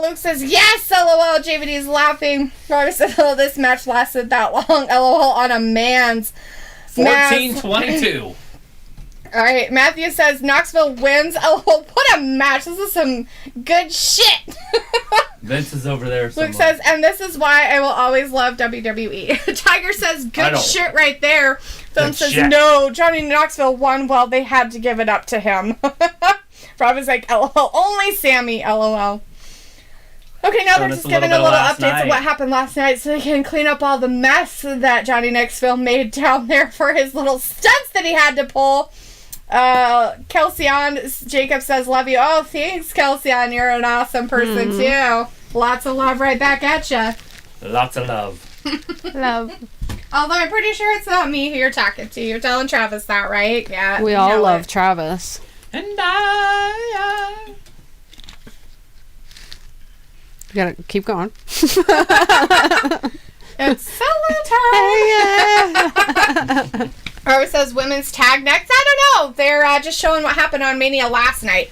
Luke says, yes, LOL. JVD's laughing. Robbie said, oh, this match lasted that long. LOL on a man's. 14-22. Alright, Matthew says, Knoxville wins. LOL, what a match. This is some good shit. Vince is over there somewhere. Luke says, and this is why I will always love WWE. Tiger says, good shit right there. Phil Good says, shit. no, Johnny Knoxville won. Well, they had to give it up to him. Rob like, LOL, only Sami, LOL. Okay, now they're just giving a little updates of what happened last night so they can clean up all the mess that Johnny Knoxville made down there for his little stunts that he had to pull. Kelseon Jacob says, love you. Oh, thanks, Kelseon. You're an awesome person, too. Lots of love right back at ya. Lots of love. Love. Although I'm pretty sure it's not me who you're talking to. You're telling Travis that, right? Yeah. We all love Travis. And I... You gotta keep going. It's solo time. Or it says women's tag next. I don't know. They're just showing what happened on Mania last night.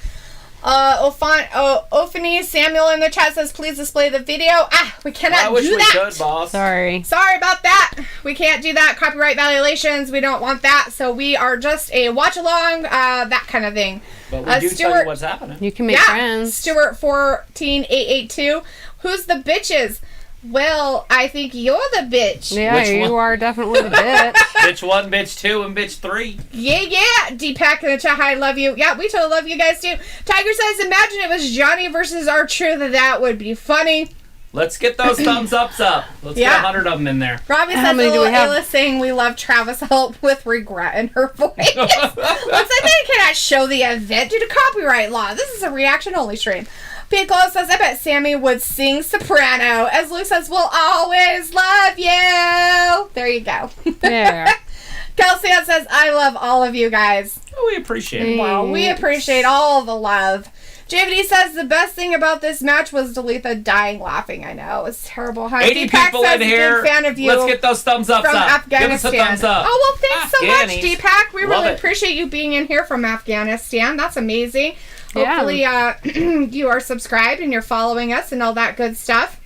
Ophany Samuel in the chat says, please display the video. We cannot I wish do we that. could, boss. Sorry. Sorry about that. We can't do that. Copyright violations. We don't want that. So we are just a watch along, that kind of thing. But we do tell you what's happening. You can make friends. Stuart14882. Who's the bitches? Well, I think you're the bitch. Yeah, Which you one? are definitely the bitch. Bitch 1, bitch 2, and bitch 3. Yeah. Deepak in the chat, hi, love you. Yeah, we totally love you guys too. Tiger says, imagine it was Johnny versus R-Truth. That would be funny. Let's get those thumbs ups up. Let's get 100 of them in there. Robbie How says, many do we have? Ayla saying we love Travis help with regret in her voice. Looks like they cannot show the event due to copyright law. This is a reaction only stream. Piccolo says, I bet Sami would sing soprano. As Luke says, we'll always love you. There you go. Yeah. Kelsey says, I love all of you guys. Oh, we appreciate it. Wow, we appreciate all the love. JVD says the best thing about this match was Delitha dying laughing. I know, it's terrible. Huh? 80 Deepak people says in he's a here. big fan of you Let's get those thumbs ups from up. Give us Afghanistan. a thumbs up. Oh, well, thanks so much, Afghanis. Deepak. We Love really it. appreciate you being in here from Afghanistan. That's amazing. Yeah. Hopefully, you are subscribed and you're following us and all that good stuff.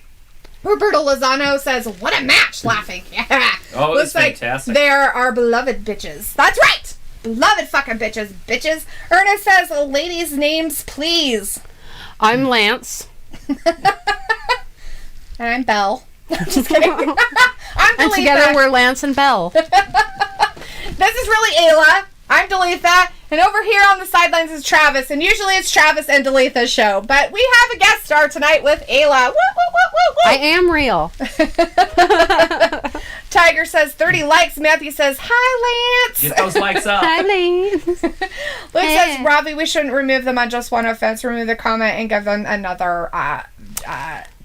Roberto Lozano says, what a match, laughing. Yeah. Oh, it was Looks like fantastic. they're our beloved bitches. That's right. Beloved fucking bitches. Ernest says, ladies' names, please. I'm Lance. And I'm Belle. Just kidding. I'm And Delitha. together we're Lance and Belle. This is really Ayla. I'm Delitha. And over here on the sidelines is Travis. And usually it's Travis and Delitha's show. But we have a guest star tonight with Ayla. Woo, woo, woo, woo, woo. I am real. Tiger says 30 likes. Matthew says, hi, Lance. Get those likes up. Hi, Lance. Luke says, Robbie, we shouldn't remove them on just one offense. Remove the comment and give them another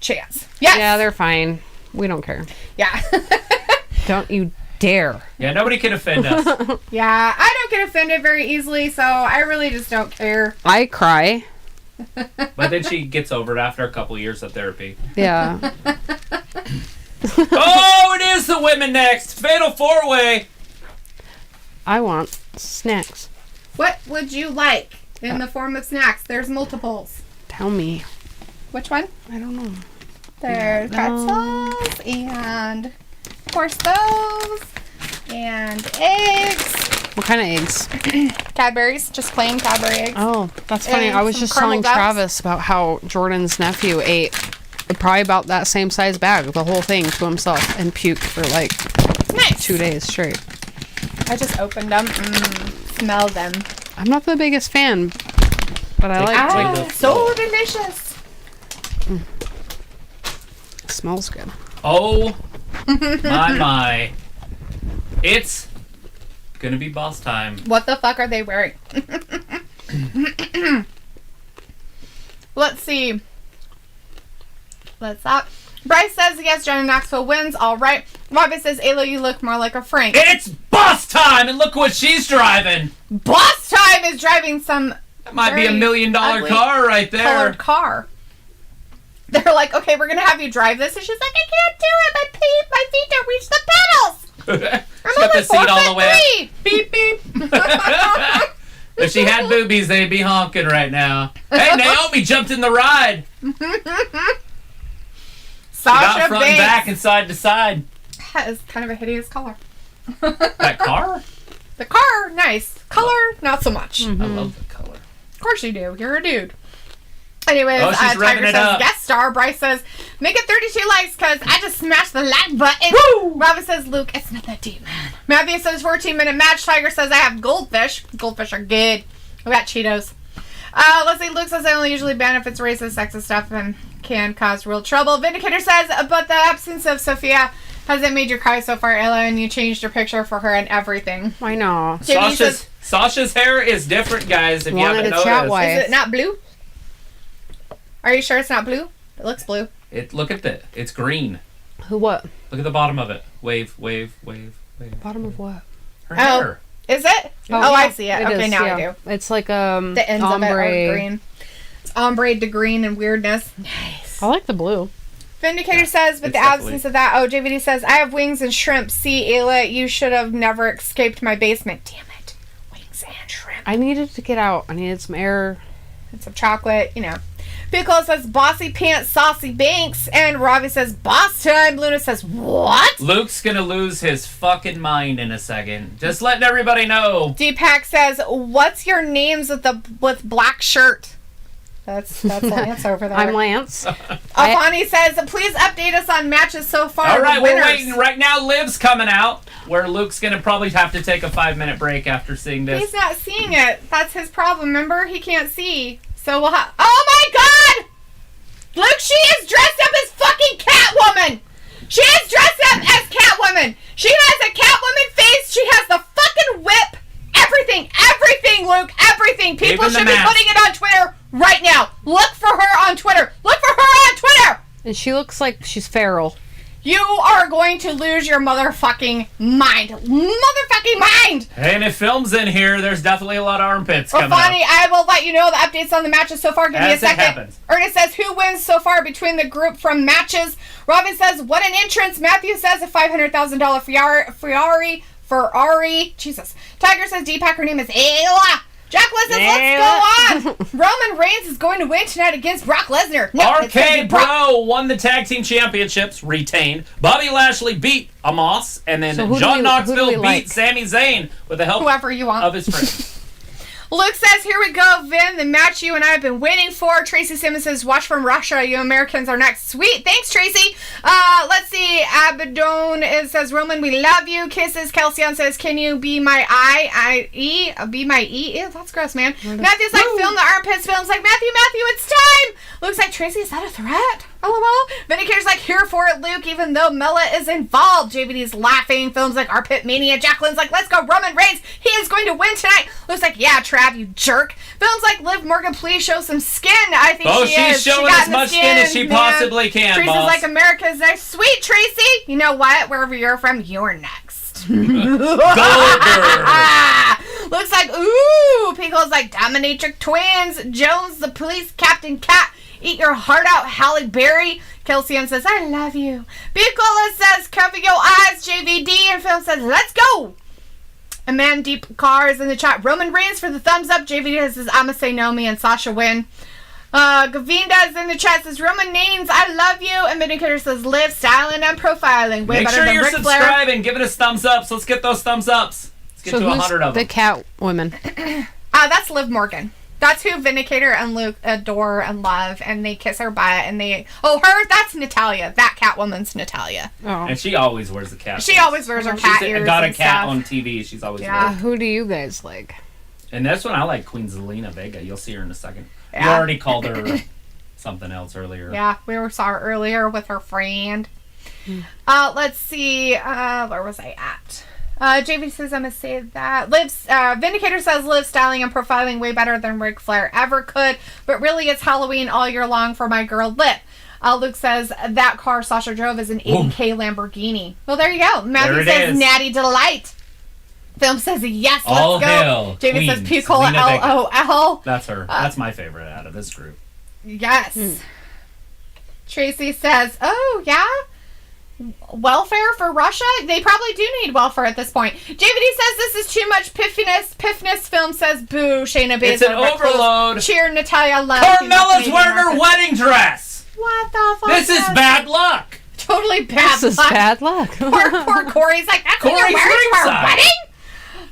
chance. Yes. Yeah, they're fine. We don't care. Yeah. Don't you dare. Yeah, nobody can offend us. Yeah, I don't get offended very easily, so I really just don't care. I cry. But then she gets over it after a couple years of therapy. Yeah. Oh, it is the women next. Fatal 4-way. I want snacks. What would you like in the form of snacks? There's multiples. Tell me. Which one? I don't know. There's pretzels and, of course, those and eggs. What kind of eggs? Cadbury's, just plain Cadbury eggs. Oh, that's funny. And I was some just caramel telling ducks. Travis about how Jordan's nephew ate probably about that same size bag, the whole thing to himself, and puked for like Nice. 2 days straight. I just opened them. Smell them. I'm not the biggest fan, but I like Take it. the- So delicious. It smells good. Oh, my. It's gonna be boss time. What the fuck are they wearing? Let's see. What's up? Bryce says, yes, Johnny Knoxville wins. All right. Robbie says, Ayla, you look more like a Frank. It's boss time, and look what she's driving. Boss Time is driving some That might be $1 very million ugly car right there. colored car. They're like, okay, we're going to have you drive this. And she's like, I can't do it. My feet don't reach the pedals. I'm She's got only the seat all the way up. 4'3". Beep, beep. If she had boobies, they'd be honking right now. Hey, Naomi jumped in the ride. She got Sasha front and Banks. back and side to side. That is kind of a hideous color. That car? The car, nice. Color, not so much. I love the color. Of course you do. You're a dude. Anyways, Oh, she's revving Tiger it says, up. guest star. Bryce says, make it 32 likes because I just smashed the like button. Woo! Robin says, Luke, it's not that deep, man. Matthew says, 14-minute match. Tiger says, I have goldfish. Goldfish are good. We got Cheetos. Let's see. Luke says, I only usually ban if it's racist, sexist stuff and can cause real trouble. Vindicator says, but the absence of Sophia hasn't made you cry so far, Ella, and you changed your picture for her and everything. I know. JD says, Sasha's hair is different, guys, if you Wanted haven't to chat noticed. why. is it not blue? Are you sure it's not blue? It looks blue. Look at that. It's green. Who what? Look at the bottom of it. Wave, wave, wave, wave. Bottom of what? Her Oh. hair. Is it? Oh, I see it. Okay, is, now yeah. I do. It's like The ends of it ombre. are green. It's ombre to green and weirdness. Nice. I like the blue. Vindicator says, but it's the absence definitely- of that. Oh, JVD says, I have wings and shrimp. See, Ayla, you should have never escaped my basement. Damn it. Wings and shrimp. I needed to get out. I needed some air. And some chocolate, you know. Piccolo says, bossy pants, saucy banks. And Robbie says, boss time. Luna says, what? Luke's gonna lose his fucking mind in a second. Just letting everybody know. Deepak says, what's your names with black shirt? That's Lance over there. I'm Lance. Afani says, please update us on matches so far. All right, we're winners. waiting. Right now, Liv's coming out, where Luke's going to probably have to take a 5-minute break after seeing this. He's not seeing it. That's his problem, remember? He can't see. So we'll have... Oh my god! Luke, she is dressed up as fucking Catwoman! She is dressed up as Catwoman! She has a Catwoman face, she has the fucking whip! Everything, Luke, everything! People Even the should be mask. putting it on Twitter right now! Look for her on Twitter! Look for her on Twitter! And she looks like she's feral. You are going to lose your motherfucking mind. Motherfucking mind! And if film's in here, there's definitely a lot of armpits coming Funny, up. I will let you know the updates on the matches so far. Give me a As it second. happens. Ernest says, who wins so far between the group from matches? Robin says, what an entrance. Matthew says, a $500,000 Ferrari. Jesus. Tiger says, Deepak, her name is Ayla. Jacqueline says, let's go on. Roman Reigns is going to win tonight against Brock Lesnar. No, it's gonna be RK Brock. Bro won the tag team championships, retained. Bobby Lashley beat Omos, and then So who do John we Knoxville beat like? Sami Zayn with the help Whoever you want. of his friends. Luke says, here we go, Vin, the match you and I have been waiting for. Tracy Simmons says, watch from Russia. You Americans are next. Sweet. Thanks, Tracy. Let's see. Abadone says, Roman, we love you. Kisses. Kelsian says, can you be my be my E? Ew, that's gross, man. Matthew's like, film the armpits. Film's like, Matthew, it's time. Luke's like, Tracy, is that a threat? LOL. Vindicator's like, here for it, Luke, even though Mella is involved. JVD's laughing. Film's like, Armpit Mania. Jacqueline's like, let's go, Roman Reigns. He is going to win tonight. Luke's like, yeah, Trav, you jerk. Film's like, Liv Morgan, please show some skin. I think she is. She's showing got as the much skin as she man. possibly can, Tracy's boss. like, America's next. Sweet, Tracy. You know what? Wherever you're from, you're next. Goldberg. Looks like, ooh. Pico's like, Dominatrix Twins. Jones, the police captain Cat. Eat your heart out, Halle Berry. Kelsian says, I love you. Picola says, cover your eyes, JVD. And Phil says, let's go. A man deep cars in the chat. Roman Reigns for the thumbs up. JVD says, I'ma say Naomi and Sasha win. Govinda's in the chat says, Roman Reigns, I love you. And Vindicator says, live styling and profiling. Way Make better sure than you're Ric Flair. subscribing, giving us thumbs ups. Let's get those thumbs ups. Let's get to 100 of them. The cat women? That's Liv Morgan. That's who Vindicator and Luke adore and love, and they kiss her butt, and they... Oh, her? That's Natalya. That Catwoman's Natalya. Oh. And she always wears the cat. She always wears her cat She's ears got a and cat stuff. on TV. She's always Yeah. wearing. Who do you guys like? And this one, I like Queen Zelina Vega. You'll see her in a second. You Yeah. already called her something else earlier. Yeah, we saw her earlier with her friend. Let's see. Where was I at? JV says, I'm going to say that. Vindicator says, live styling and profiling way better than Ric Flair ever could. But really, it's Halloween all year long for my girl, Liv. Luke says, that car Sasha drove is an 80K Lamborghini. Well, there you go. Matthew There it says, is. Natty Delight. Film says, yes, let's All go. hail JV says, Queen Picola Zelina Vega. LOL. That's her. That's my favorite out of this group. Yes. Tracy says, oh, yeah? Welfare for Russia? They probably do need welfare at this point. JVD says this is too much piffiness. Piffiness Film says, boo, Shayna Baszler. It's an overload. Cheer, Natalya, love. Carmella's wearing her wedding dress. What the fuck? This is bad luck. Totally bad This is luck. bad luck. Poor Corey's like, that's what you're Corey's wearing to our ringside. wedding?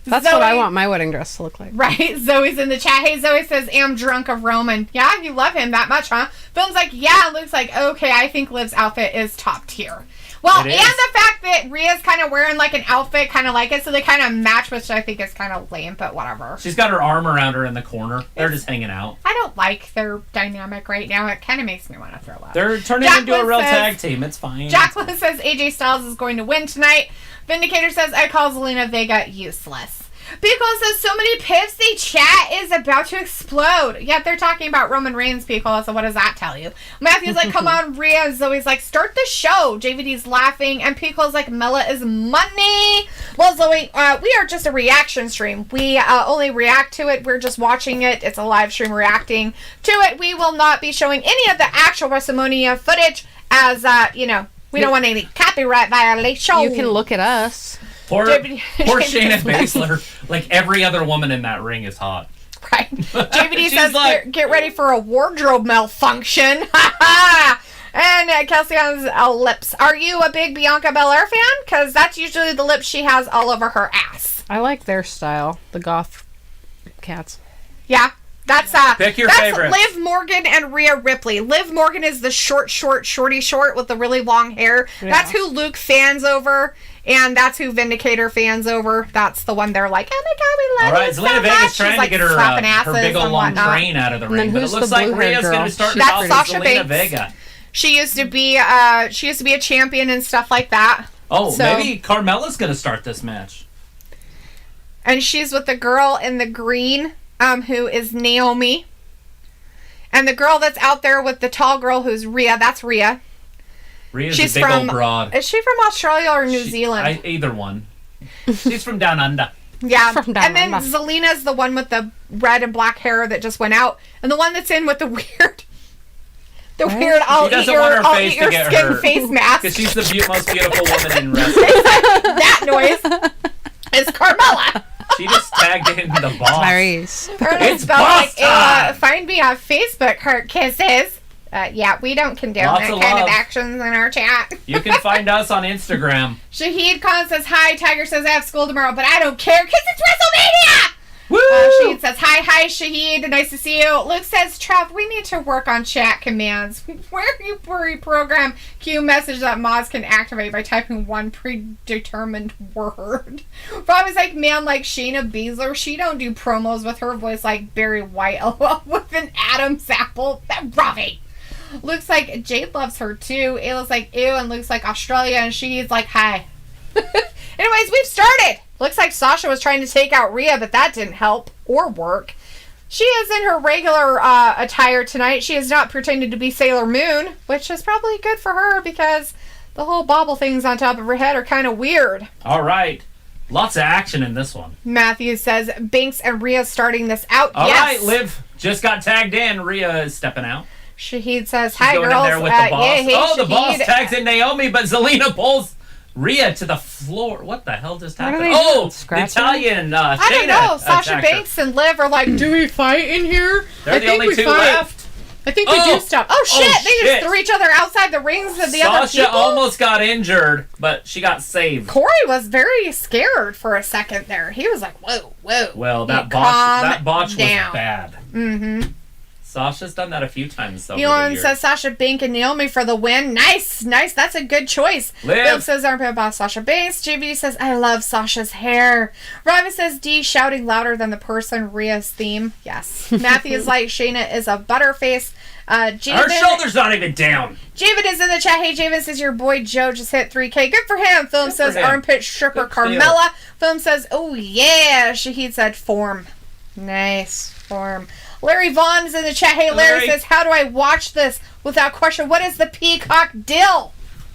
That's what I want my wedding dress to look like. Right, Zoe's in the chat. Hey, Zoe says, am drunk of Roman. Yeah, you love him that much, huh? Film's like, yeah. Luke's like, okay, I think Liv's outfit is top tier. Well, and It is. the fact that Rhea's kind of wearing like an outfit kind of like it, so they kind of match, which I think is kind of lame, but whatever. She's got her arm around her in the corner. They're just hanging out. I don't like their dynamic right now. It kind of makes me want to throw up. They're turning into a Jacqueline real says- tag team. It's fine. Jacqueline says AJ Styles is going to win tonight. Vindicator says, I call Zelina Vega useless. Pico says, so many piffs, the chat is about to explode. Yet they're talking about Roman Reigns, Pico, so what does that tell you? Matthew's like, come on, Rhea. And Zoe's like, start the show. JVD's laughing, and Pico's like, Mella is money. Well, Zoe, we are just a reaction stream. We only react to it. We're just watching it. It's a live stream reacting to it. We will not be showing any of the actual WrestleMania footage as, we don't want any copyright violation. You can look at us. Poor JVD Shayna Baszler. Like every other woman in that ring is hot. Right. JVD She's says, like- get ready for a wardrobe malfunction. And Kelsian's lips. Are you a big Bianca Belair fan? Because that's usually the lips she has all over her ass. I like their style, the goth cats. Yeah. That's Pick your that's favorites. Liv Morgan and Rhea Ripley. Liv Morgan is the shorty short with the really long hair. Yeah. That's who Luke fans over, and that's who Vindicator fans over. That's the one they're like, oh my god, we All love right, you so Zelina much. Vega's She's, trying like, to get her slapping her asses big old and long whatnot. train out of the And then ring, but it who's looks the like blue-haired Rhea's going girl? to start She's off That's with Sasha Zelina Banks. Vega. She used to be a champion and stuff like that. Oh, So- maybe Carmella's going to start this match. And she's with the girl in the green, who is Naomi. And the girl that's out there with the tall girl who's Rhea, that's Rhea. Rhea's She's a big from- old broad. Is she from Australia or New Zealand? Either one. She's from down under. Yeah. From down And then under. Zelina's the one with the red and black hair that just went out. And the one that's in with the weird... The What? weird, I'll doesn't eat your, want her I'll face eat to your get skin hurt. face mask. Because she's the most beautiful woman in wrestling. That noise is Carmella. She just tagged in the boss. Clarice. It's Ernest boss time! find me on Facebook, Heart Kisses. Yeah, we don't condone Lots that of kind love. of actions in our chat. You can find us on Instagram. Shahid Khan says, hi. Tiger says, I have school tomorrow, but I don't care because it's WrestleMania! Woo! Shahid says, hi, Shahid. Nice to see you. Luke says, Trev, we need to work on chat commands. Where you program Q message that Moz can activate by typing one predetermined word. Rob is like, man, like Shayna Baszler, she don't do promos with her voice like Barry White with an Adam's apple. That Robbie. Luke's like, Jade loves her too. Ayla's like, ew, and Luke's like, Australia, and she's like, hi. Anyways, we've started. Looks like Sasha was trying to take out Rhea, but that didn't help or work. She is in her regular attire tonight. She is not pretending to be Sailor Moon, which is probably good for her because the whole bobble things on top of her head are kind of weird. All right. Lots of action in this one. Matthew says Banks and Rhea starting this out. All Yes. right, Liv just got tagged in. Rhea is stepping out. Shahid says, She's hi, going girls. in there with the boss. Yeah, hey, oh, the boss Shahid. tags in Naomi, but Zelina pulls Rhea to the floor. What the hell just What are happened? they Oh, doing? Scratching? Natalya and I don't Shayna know. Sasha attacked her. Banks and Liv are like, do we fight in here? They're the only two left. I think we do stuff. Oh, shit. They shit. just threw each other outside the rings of the other Sasha people. almost got injured, but she got saved. Corey was very scared for a second there. He was like, whoa, whoa. Well, that Calm botch down. was bad. Mm-hmm. Sasha's done that a few times over the Elon years. says Sasha Banks and Naomi for the win. Nice. That's a good choice. Liv. Bill says armpit boss Sasha Banks. JB says I love Sasha's hair. Robin says D shouting louder than the person Rhea's theme. Yes. Matthew is like Shayna is a butterface. Her Javen, shoulder's not even down. Javen is in the chat. Hey, Javen says your boy Joe just hit 3K. Good for him. Film Good says for him. armpit stripper Good deal. Carmella. Film says, oh yeah. Shahid said form. Nice form. Larry Vaughn is in the chat. Hey, Larry Larry. says, how do I watch this without question? What is the Peacock deal?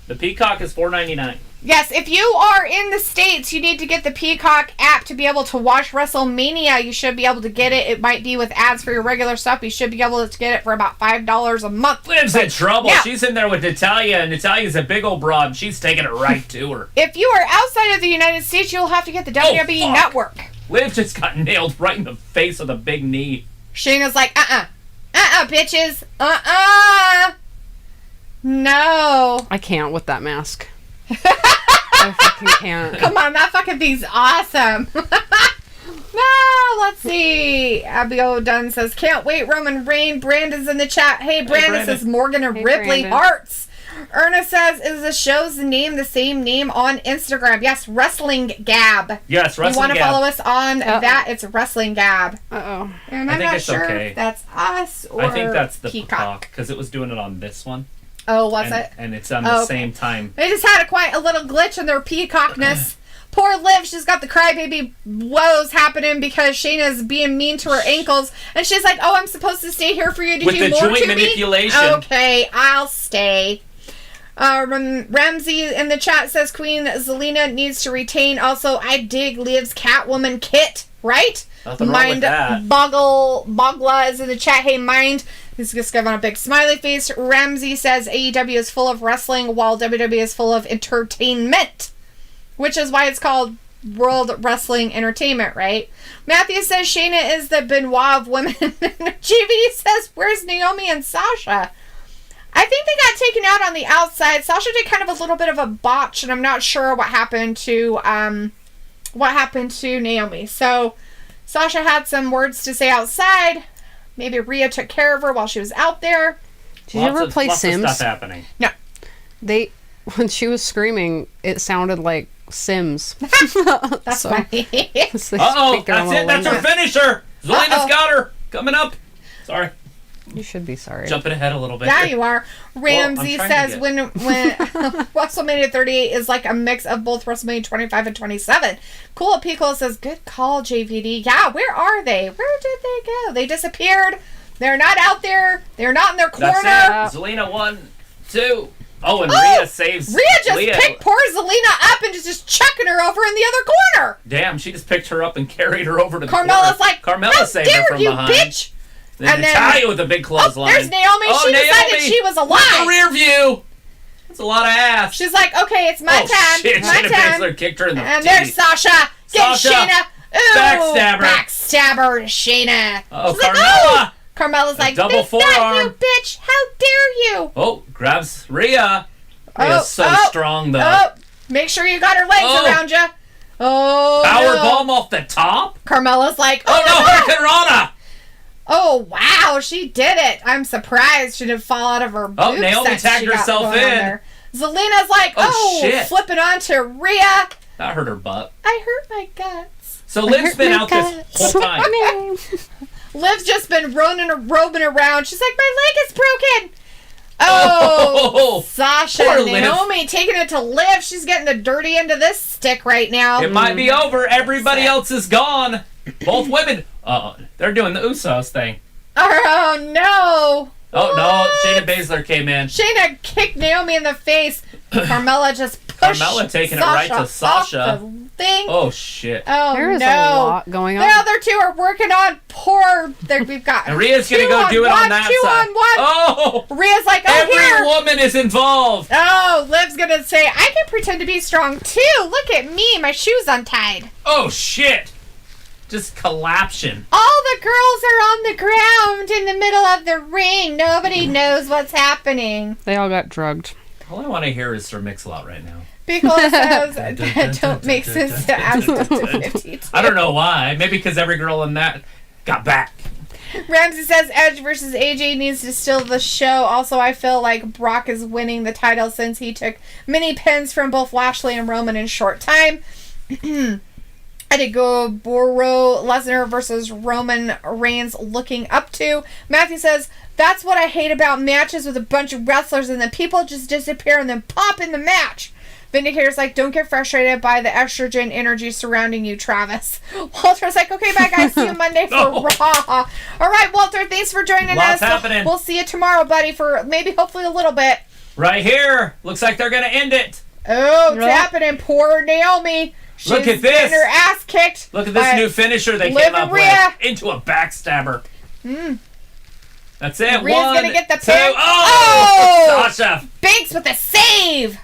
The Peacock is $4.99. Yes, if you are in the States, you need to get the Peacock app to be able to watch WrestleMania. You should be able to get it. It might be with ads for your regular stuff. You should be able to get it for about $5 a month. Liv's in trouble. Yeah. She's in there with Natalya, and Natalya's a big old broad. She's taking it right to her. If you are outside of the United States, you'll have to get the WWE fuck. Network. Liv just got nailed right in the face with a big knee. Shayna's like, bitches. No. I can't with that mask. I fucking can't. Come on, that fucking thing's awesome. No, let's see. Abigail Dunn says, can't wait, Roman Reigns. Brandon's in the chat. Hey, Brandon, Brandon. says Morgan and Hey, Ripley Brandon. Hearts. Erna says, is the show's name the same name on Instagram? Yes, Wrestling Gab. Yes, You Wrestling want to Gab. follow us on Uh-oh. that? It's Wrestling Gab. Uh-oh. And I I'm think not it's sure okay. if that's us or I think that's the Peacock. because it was doing it on this one. Oh, was and, it? And it's on Oh, the okay. same time. They just had quite a little glitch in their peacockness. Poor Liv, she's got the crybaby woes happening because Shayna's being mean to her ankles. And she's like, oh, I'm supposed to stay here for you to With do the more joint to manipulation. me? Okay, I'll stay. Ramsey in the chat says Queen Zelina needs to retain. Also, I dig Liv's Catwoman kit, right? Nothing wrong with that. Bogla is in the chat. Hey, Mind. He's just giving a big smiley face. Ramsey says AEW is full of wrestling while WWE is full of entertainment. Which is why it's called World Wrestling Entertainment, right? Matthew says Shayna is the Benoit of women. GV says, where's Naomi and Sasha? I think they got taken out on the outside. Sasha did kind of a little bit of a botch, and I'm not sure what happened to Naomi. So Sasha had some words to say outside, Maybe Rhea took care of her while she was out there. Did you ever play Sims? Lots of stuff happening. No. When she was screaming, it sounded like Sims. That's funny. Uh-oh, that's it. That's her finisher. Zelina's got her. Coming up. Sorry. You should be sorry. Jumping ahead a little bit. Yeah, you are. Ramsey Well, says when WrestleMania 38 is like a mix of both WrestleMania 25 and 27. Cool Pico says, good call, JVD. Yeah, where are they? Where did they go? They disappeared. They're not out there. They're not in their corner. That's it. Zelina 1, 2. Oh, and Rhea saves. Rhea just picked poor Zelina up and is just chucking her over in the other corner. Damn, she just picked her up and carried her over to the Carmella's corner. like, Carmella how saved her dare from you, behind. bitch? Then Natalya with a big clothesline. There's Naomi. She decided she was alive. The rear view. That's a lot of ass. She's like, okay, it's my time. Shit. My Shayna time. Baszler kicked her in the And teeth. there's Sasha. Get Sasha. Shayna. Ooh, Backstabber. Backstabber to Shayna. Oh, She's Carmella. Like, oh. Carmella's like, double "It's not forearm. you, bitch. How dare you?" Oh, grabs Rhea. Rhea's so strong, though. Oh, make sure you got her legs around you. Oh, Power no. bomb off the top? Carmella's like, Oh, no, Hurricane Rana. Oh, wow, she did it. I'm surprised she didn't fall out of her boots. Oh, Naomi tagged herself in. Zelina's like, shit. flipping onto Rhea. That hurt her butt. I hurt my guts. So Liv's been out this whole time. Liv's just been roaming around. She's like, my leg is broken. Oh, Sasha and Naomi taking it to Liv. She's getting the dirty end of this stick right now. It might be over. Everybody else is gone. Both women. They're doing the Usos thing. Oh, no. Oh, no. Shayna Baszler came in. Shayna kicked Naomi in the face. Carmella just pushed Carmella taking it right to Sasha. Off the thing. Oh, shit. Oh, There is no. a lot going on. The other two are working on poor. We've got. And Rhea's going to go do it on that side. 2-on-1. Oh. Rhea's like, oh, Every here. woman is involved. Oh, Liv's going to say, I can pretend to be strong too. Look at me. My shoe's untied. Oh, shit. Just collapsing. All the girls are on the ground in the middle of the ring. Nobody knows what's happening. They all got drugged. All I want to hear is Sir Mix-a-Lot right now. Because that don't make sense to ask them to 52. I don't know why. Maybe because every girl in that got back. Ramsey says Edge versus AJ needs to steal the show. Also, I feel like Brock is winning the title since he took many pins from both Lashley and Roman in short time. I did go Boro Lesnar versus Roman Reigns looking up to. Matthew says, that's what I hate about matches with a bunch of wrestlers and then people just disappear and then pop in the match. Vindicator's like, don't get frustrated by the estrogen energy surrounding you, Travis. Walter's like, okay, bye guys, see you Monday for Raw. All right, Walter, thanks for joining us. Lots happening. We'll see you tomorrow, buddy, for maybe hopefully a little bit. Right here. Looks like they're going to end it. Oh, it's happening. Poor Naomi. She's Look at this. getting her ass kicked. Look at this new finisher they Liv came and up Rhea. with. Into a backstabber. That's it. Rhea's 1, gonna get the 2. pin. Oh! Sasha. Banks with a save.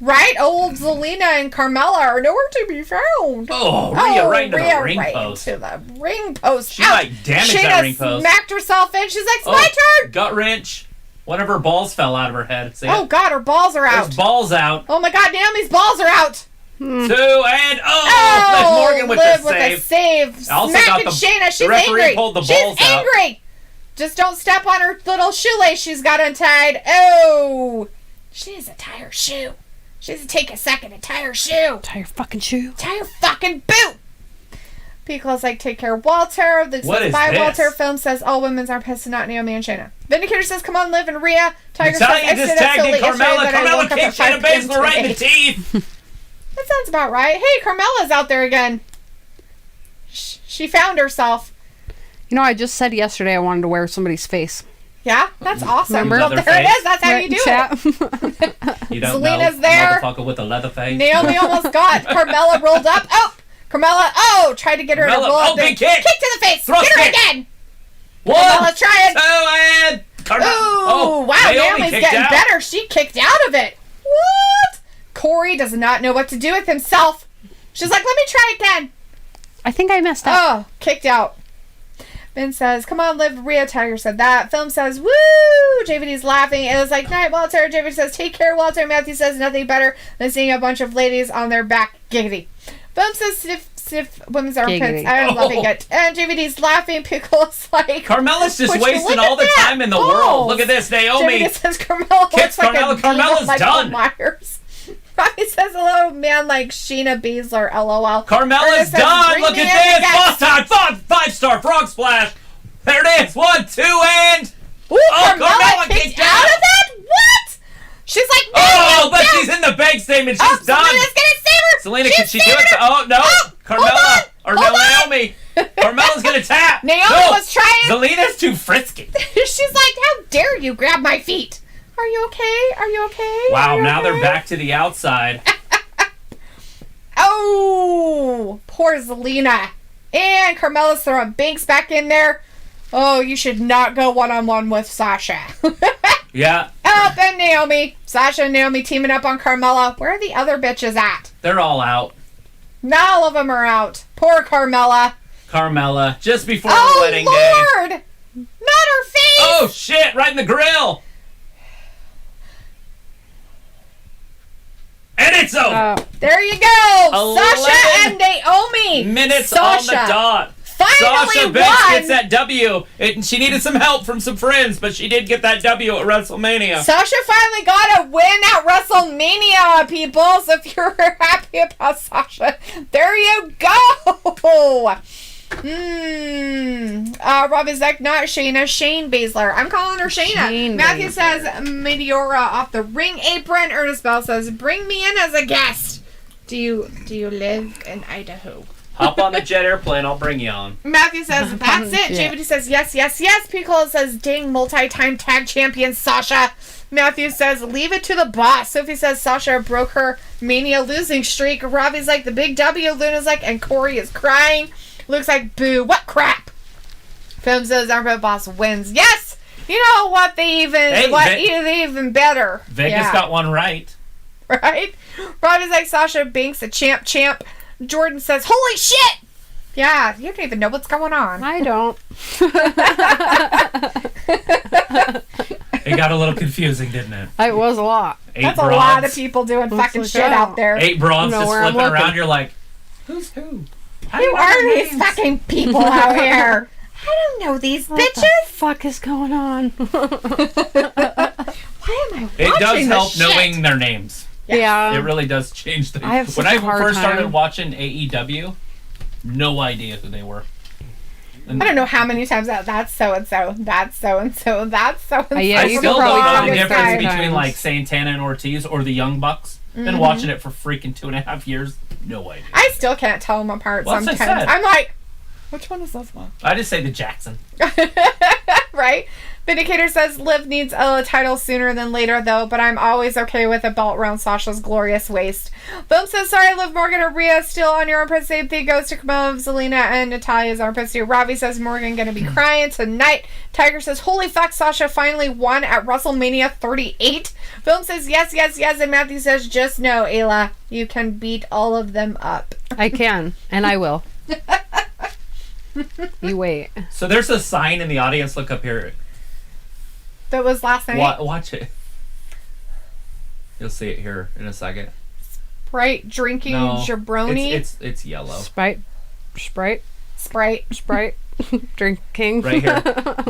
Right? Old Zelina and Carmella are nowhere to be found. Oh, Rhea right into the ring right post. into the ring post. She like damaged that ring post. Smacked herself in. She's like, it's my turn. Gut wrench. One of her balls fell out of her head. See Oh, it? God, her balls are out. There's balls out. Oh, my God, Naomi's balls are out. 2 and Liv Morgan with Liv the with save. a save. Also Smacking got the- Shayna. She's the referee angry. pulled the She's balls out. angry. Just don't step on her little shoelace she's got untied. Oh. She needs to tie her shoe. She needs to take a second to tie her shoe. Tie your fucking shoe. Tie her fucking boot. Pico's like, take care of Walter. The What is By this? Walter film says all women's are pissed, not Naomi and Shayna. Vindicator says, come on, Liv and Rhea. Tiger says, Natalya just tagged in Carmella. Carmella kicked Shayna Baszler right in the teeth. That sounds about right. Hey, Carmella's out there again. She found herself. You know, I just said yesterday I wanted to wear somebody's face. Yeah, that's awesome. Remember? Well, there it Leatherface. is. That's how you do it. You don't Zelina's know. there. Motherfucker with a leather face. Naomi almost got Carmella rolled up. Oh, Carmella. Tried to get her to Carmella, roll up. big kick. Kick to the face. Thrust Get her kick. again. 1, Carmella's trying. 2 and Ooh, wow, Naomi's getting better. She kicked out of it. What? Corey does not know what to do with himself. She's like, let me try again. I think I messed up. Oh, kicked out. Ben says, come on, Liv. Rhea Tiger said that. Film says, woo! JVD's laughing. It was like, night, Walter. JVD says, take care, Walter. Matthew says, nothing better than seeing a bunch of ladies on their back. Film says, stiff women's armpits. Giggity. I'm loving it. And JVD's laughing. Pickle's like... Carmella's just Would you wasting look all at the that? time in the Balls. world. Look at this, Naomi. JVD says Carmella Kicks looks like Carmella. a diva Carmella's like done. Myers. Robbie says hello, man, like Shayna Baszler, LOL. Carmella's Ernest says, done. "Bring Look me at in the this. guest." Boss time. Five-star frog splash. There it is. 1, 2, and... Ooh, Carmella Carmella kicked kicked out out. of that? What? She's like, Oh, but she's in the bank statement. She's done. Zelina's gonna save her. Selena, She's can she do saving it? her. Oh, no. Carmella. Or hold on. Naomi. Carmella's going to tap. Naomi No. was trying. Zelina's too frisky. She's like, how dare you grab my feet? Are you okay? Are you okay? Wow, Are you now okay? they're back to the outside. Oh, poor Zelina. And Carmella's throwing Banks back in there. Oh, you should not go one-on-one with Sasha. Yeah, Oh, and Naomi. Sasha and Naomi teaming up on Carmella. Where are the other bitches at? they're all out. Not all of them are out. Poor Carmella. Carmella, just before Oh, the wedding day. Lord! Not her face! Oh, shit, right in the grill. And it's over. There you go! 11 Sasha and Naomi! Minutes on the Sasha dot. finally Sasha Banks won! gets that W. She needed some help from some friends, but she did get that W at WrestleMania. Sasha finally got a win at WrestleMania, people. So if you're happy about Sasha, there you go. Robbie's like, not Shayna, Shane Baszler. I'm calling her Shayna. Shane Matthew Baszler. says, Meteora off the ring apron. Ernest Bell says, bring me in as a guest. Do you live in Idaho? Hop on the jet airplane. I'll bring you on. Matthew says, that's it. Yeah. JVD says, yes, yes, yes. Piccolo says, dang, multi-time tag champion Sasha. Matthew says, leave it to the boss. Sophie says, Sasha broke her Mania losing streak. Robbie's like, the big W. Luna's like, and Corey is crying. Looks like, boo, what crap. Film says, Armpit Boss wins. Yes! You know what, they even better. Vegas got one right. Right? Robbie's like, Sasha Banks, a champ. Jordan says, holy shit! Yeah, you don't even know what's going on. I don't. It got a little confusing, didn't it? It was a lot. That's a lot of people doing fucking like shit that. out there. 8 bronze Know just where I'm flipping around. looking. You're like, who's who? How do Who you know are their these names? fucking people out here? I don't know these What the bitches. fuck is going on? Why am I watching It does this help shit? knowing their names. Yeah. It really does change things. I have When such I a hard first started time. watching AEW, no idea who they were. And I don't know how many times that's so and so, that's so and so, that's so and so. Yeah, I you still could don't probably know the tell me difference five between times. like Santana and Ortiz or the Young Bucks. Been watching it for freaking 2.5 years. No idea. I still can't tell them apart Well, that's what I sometimes. said. I'm like, which one is this one? I just say the Jackson. Right? Vindicator says Liv needs a title sooner than later, though, but I'm always okay with a belt around Sasha's glorious waist. Boom says, sorry, Liv Morgan or Rhea still on your armpit. Same thing goes to Carmella, Zelina, and Natalya's armpits too. Ravi says Morgan gonna be crying tonight. Tiger says, holy fuck, Sasha finally won at WrestleMania 38. Boom says, yes, yes, yes, and Matthew says, just know, Ayla, you can beat all of them up. I can, and I will. You wait. So there's a sign in the audience. Look up here. That was last night. Watch it. You'll see it here in a second. Right? Drinking jabroni. It's yellow. Sprite. Sprite. Drinking. Right here.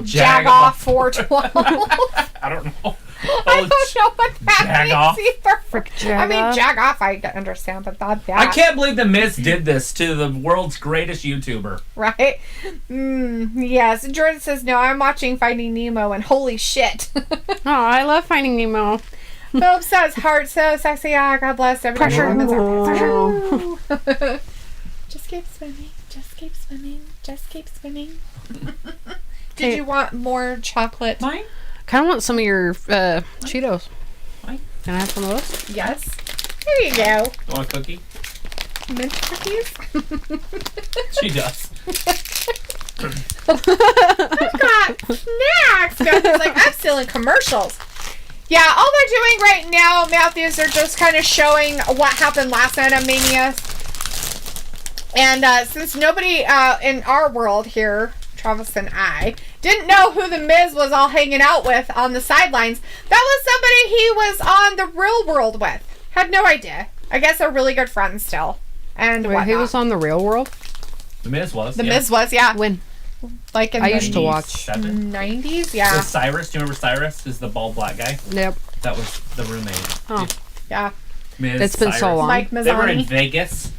Jag off 412. I don't know. I don't know what that Jag means off. either. Frick I jag mean, off. jag off, I understand, but that. I can't believe the Miz did this to the world's greatest YouTuber. Right? Yes. Jordan says, no, I'm watching Finding Nemo, and holy shit. Oh, I love Finding Nemo. Philip says, heart so sexy. Ah, God bless every Pressure. woman's Oh. Pressure. Just keep swimming. Just keep swimming. Just keep swimming. Did Hey. you want more chocolate? Mine? Kind of want some of your Cheetos. Mine? Can I have some of those? Yes. There you go. You want a cookie? Mint cookies? She does. I've got snacks. Matthew's like, I'm still in commercials. Yeah, all they're doing right now, Matthews, they're just kind of showing what happened last night on Mania. And since nobody in our world here, Travis and I, didn't know who the Miz was all hanging out with on the sidelines, that was somebody he was on the real world with. Had no idea. I guess they're really good friends still. and Wait, he was on The Real World? The Miz was. The Miz was, yeah. When? Like in I the used to watch. 90s, yeah. With Cyrus, do you remember Cyrus? Is the bald black guy? Yep. That was the roommate. Oh. Yeah. Miz, It's been so Cyrus. long. Mike They were in Mazzani. Vegas.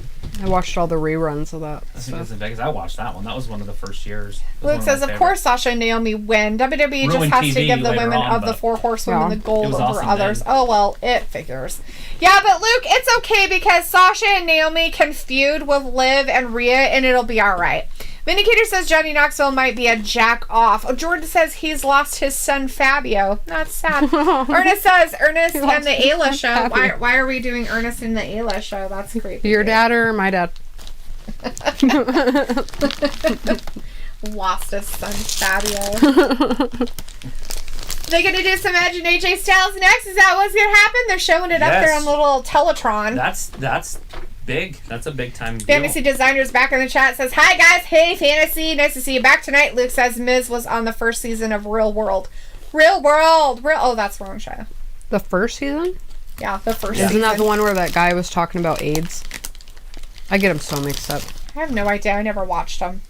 I watched all the reruns of that I think it stuff. was in Vegas. I watched that one. That was one of the first years. It was Luke one says, my of course, favorites. Sasha and Naomi win. WWE just Ruined has to TV give the later women on, of the but 4 horsewomen Yeah. the gold It was over awesome others. then. Oh, well, it figures. Yeah, but Luke, it's okay because Sasha and Naomi can feud with Liv and Rhea, and it'll be all right. Vindicator says Johnny Knoxville might be a jack off. Jordan says he's lost his son Fabio. That's sad. Ernest says Ernest and the Ayla show. Why are we doing Ernest and the Ayla show? That's creepy. Your dad or my dad? Lost his son Fabio. They gonna do some Imagine AJ Styles next? Is that what's gonna happen? They're showing it up there Yes. on the little Teletron. That's big. That's a big time deal. Fantasy Designers back in the chat says, hi guys, hey Fantasy, nice to see you back tonight. Luke says Miz was on the first season of Real World. Oh, that's wrong show. The first season? Yeah, the first Isn't season. that the one where that guy was talking about AIDS? I get them so mixed up. I have no idea. I never watched them.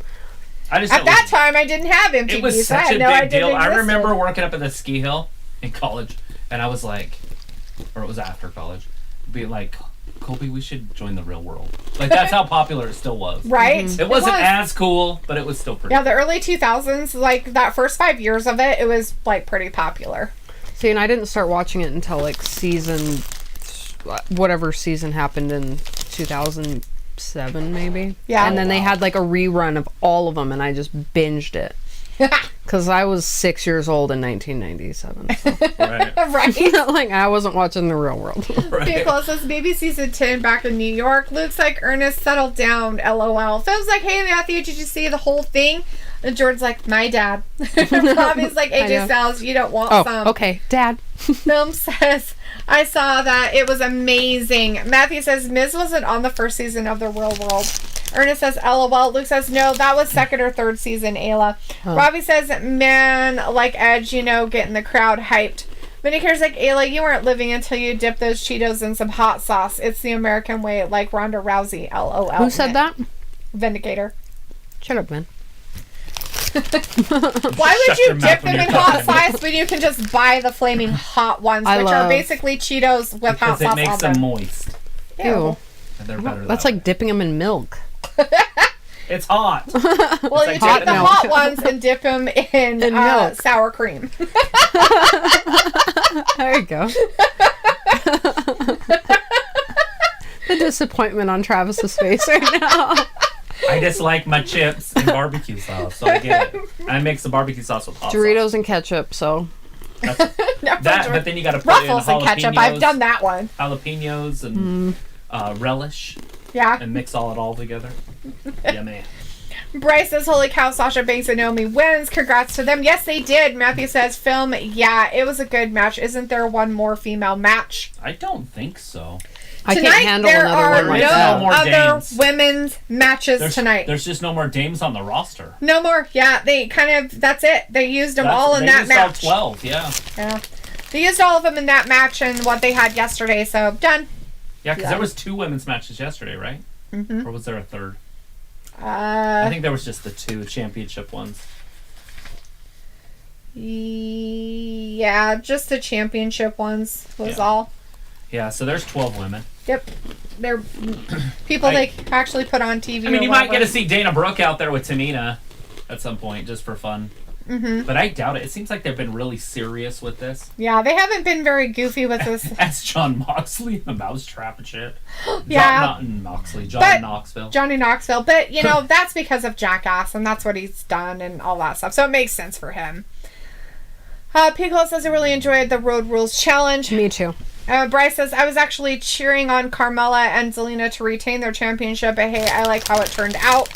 I just At that time, I didn't have MTV, it was so I such had a no big idea deal. they I existed. remember working up at the ski hill in college, and I was like, or it was after college, being like, Colby, we should join the Real World. Like, that's how popular it still was. Right? Mm-hmm. It wasn't was. as cool, but it was still pretty Yeah, the early 2000s, like that first 5 years of it, it was like pretty popular. See, and I didn't start watching it until like season, whatever season happened in 2007, maybe. Yeah. And then they Wow. had like a rerun of all of them, and I just binged it because I was 6 years old in 1997. So. Right. Right? Like I wasn't watching The Real World. Right. People says maybe season 10 back in New York. Looks like Ernest settled down. LOL. Phil's like, hey Matthew, did you see the whole thing? And George's like, my dad. Bobby's like, I AJ know. Styles, you don't want Oh, some. okay, Dad. Film says, I saw that. It was amazing. Matthew says, Miz wasn't on the first season of The Real World. Ernest says, LOL. Luke says, no, that was second or third season, Ayla. Robbie says, man, like Edge, getting the crowd hyped. Vindicator's like, Ayla, you weren't living until you dipped those Cheetos in some hot sauce. It's the American way, like Ronda Rousey, LOL. Who said that? Vindicator. Shut up, man. Why would Shut you your mouth dip when them in you're hot talking. sauce when you can just buy the flaming hot ones, I which are love- basically Cheetos with hot Because it sauce makes on them them. moist. Ew. And they're better That's that like way. dipping them in milk. It's hot. Well, you like take hot the milk. hot ones and dip them in milk. sour cream. There you go. The disappointment on Travis's face right now. I just like my chips and barbecue sauce, so I get it. And I mix the barbecue sauce with hot Doritos and ketchup, so. No, That, but then you got to put Ruffles in and ketchup. I've done that one. jalapenos and relish, Yeah. and mix all together. Yummy. Bryce says, holy cow, Sasha Banks and Naomi wins. Congrats to them. Yes, they did. Matthew says, film, yeah, it was a good match. Isn't there one more female match? I don't think so. I Tonight, can't handle there another are one no myself. more other dames. women's matches tonight. There's just no more dames on the roster. No more. Yeah, they kind of, that's it. They used them all in they that used match. all 12, yeah. Yeah. They used all of them in that match and what they had yesterday, so done. Yeah, because Yeah. there was 2 women's matches yesterday, right? Mm-hmm. Or was there a third? I Uh, think there was just the 2 championship ones. yeah, just the championship ones was Yeah. all. Yeah, so there's 12 women. Yep. They're people they actually put on TV. I mean, or you might get whatever. to see Dana Brooke out there with Tamina at some point, just for fun. Mm-hmm. But I doubt it. It seems like they've been really serious with this. Yeah, they haven't been very goofy with this. As John Moxley in the mousetrap and shit. Yeah. Not Moxley, John But- Knoxville. Johnny Knoxville, but that's because of Jackass and that's what he's done and all that stuff. So it makes sense for him. Piccolo says I really enjoyed the Road Rules Challenge. Me too. Bryce says I was actually cheering on Carmella and Zelina to retain their championship, but hey, I like how it turned out.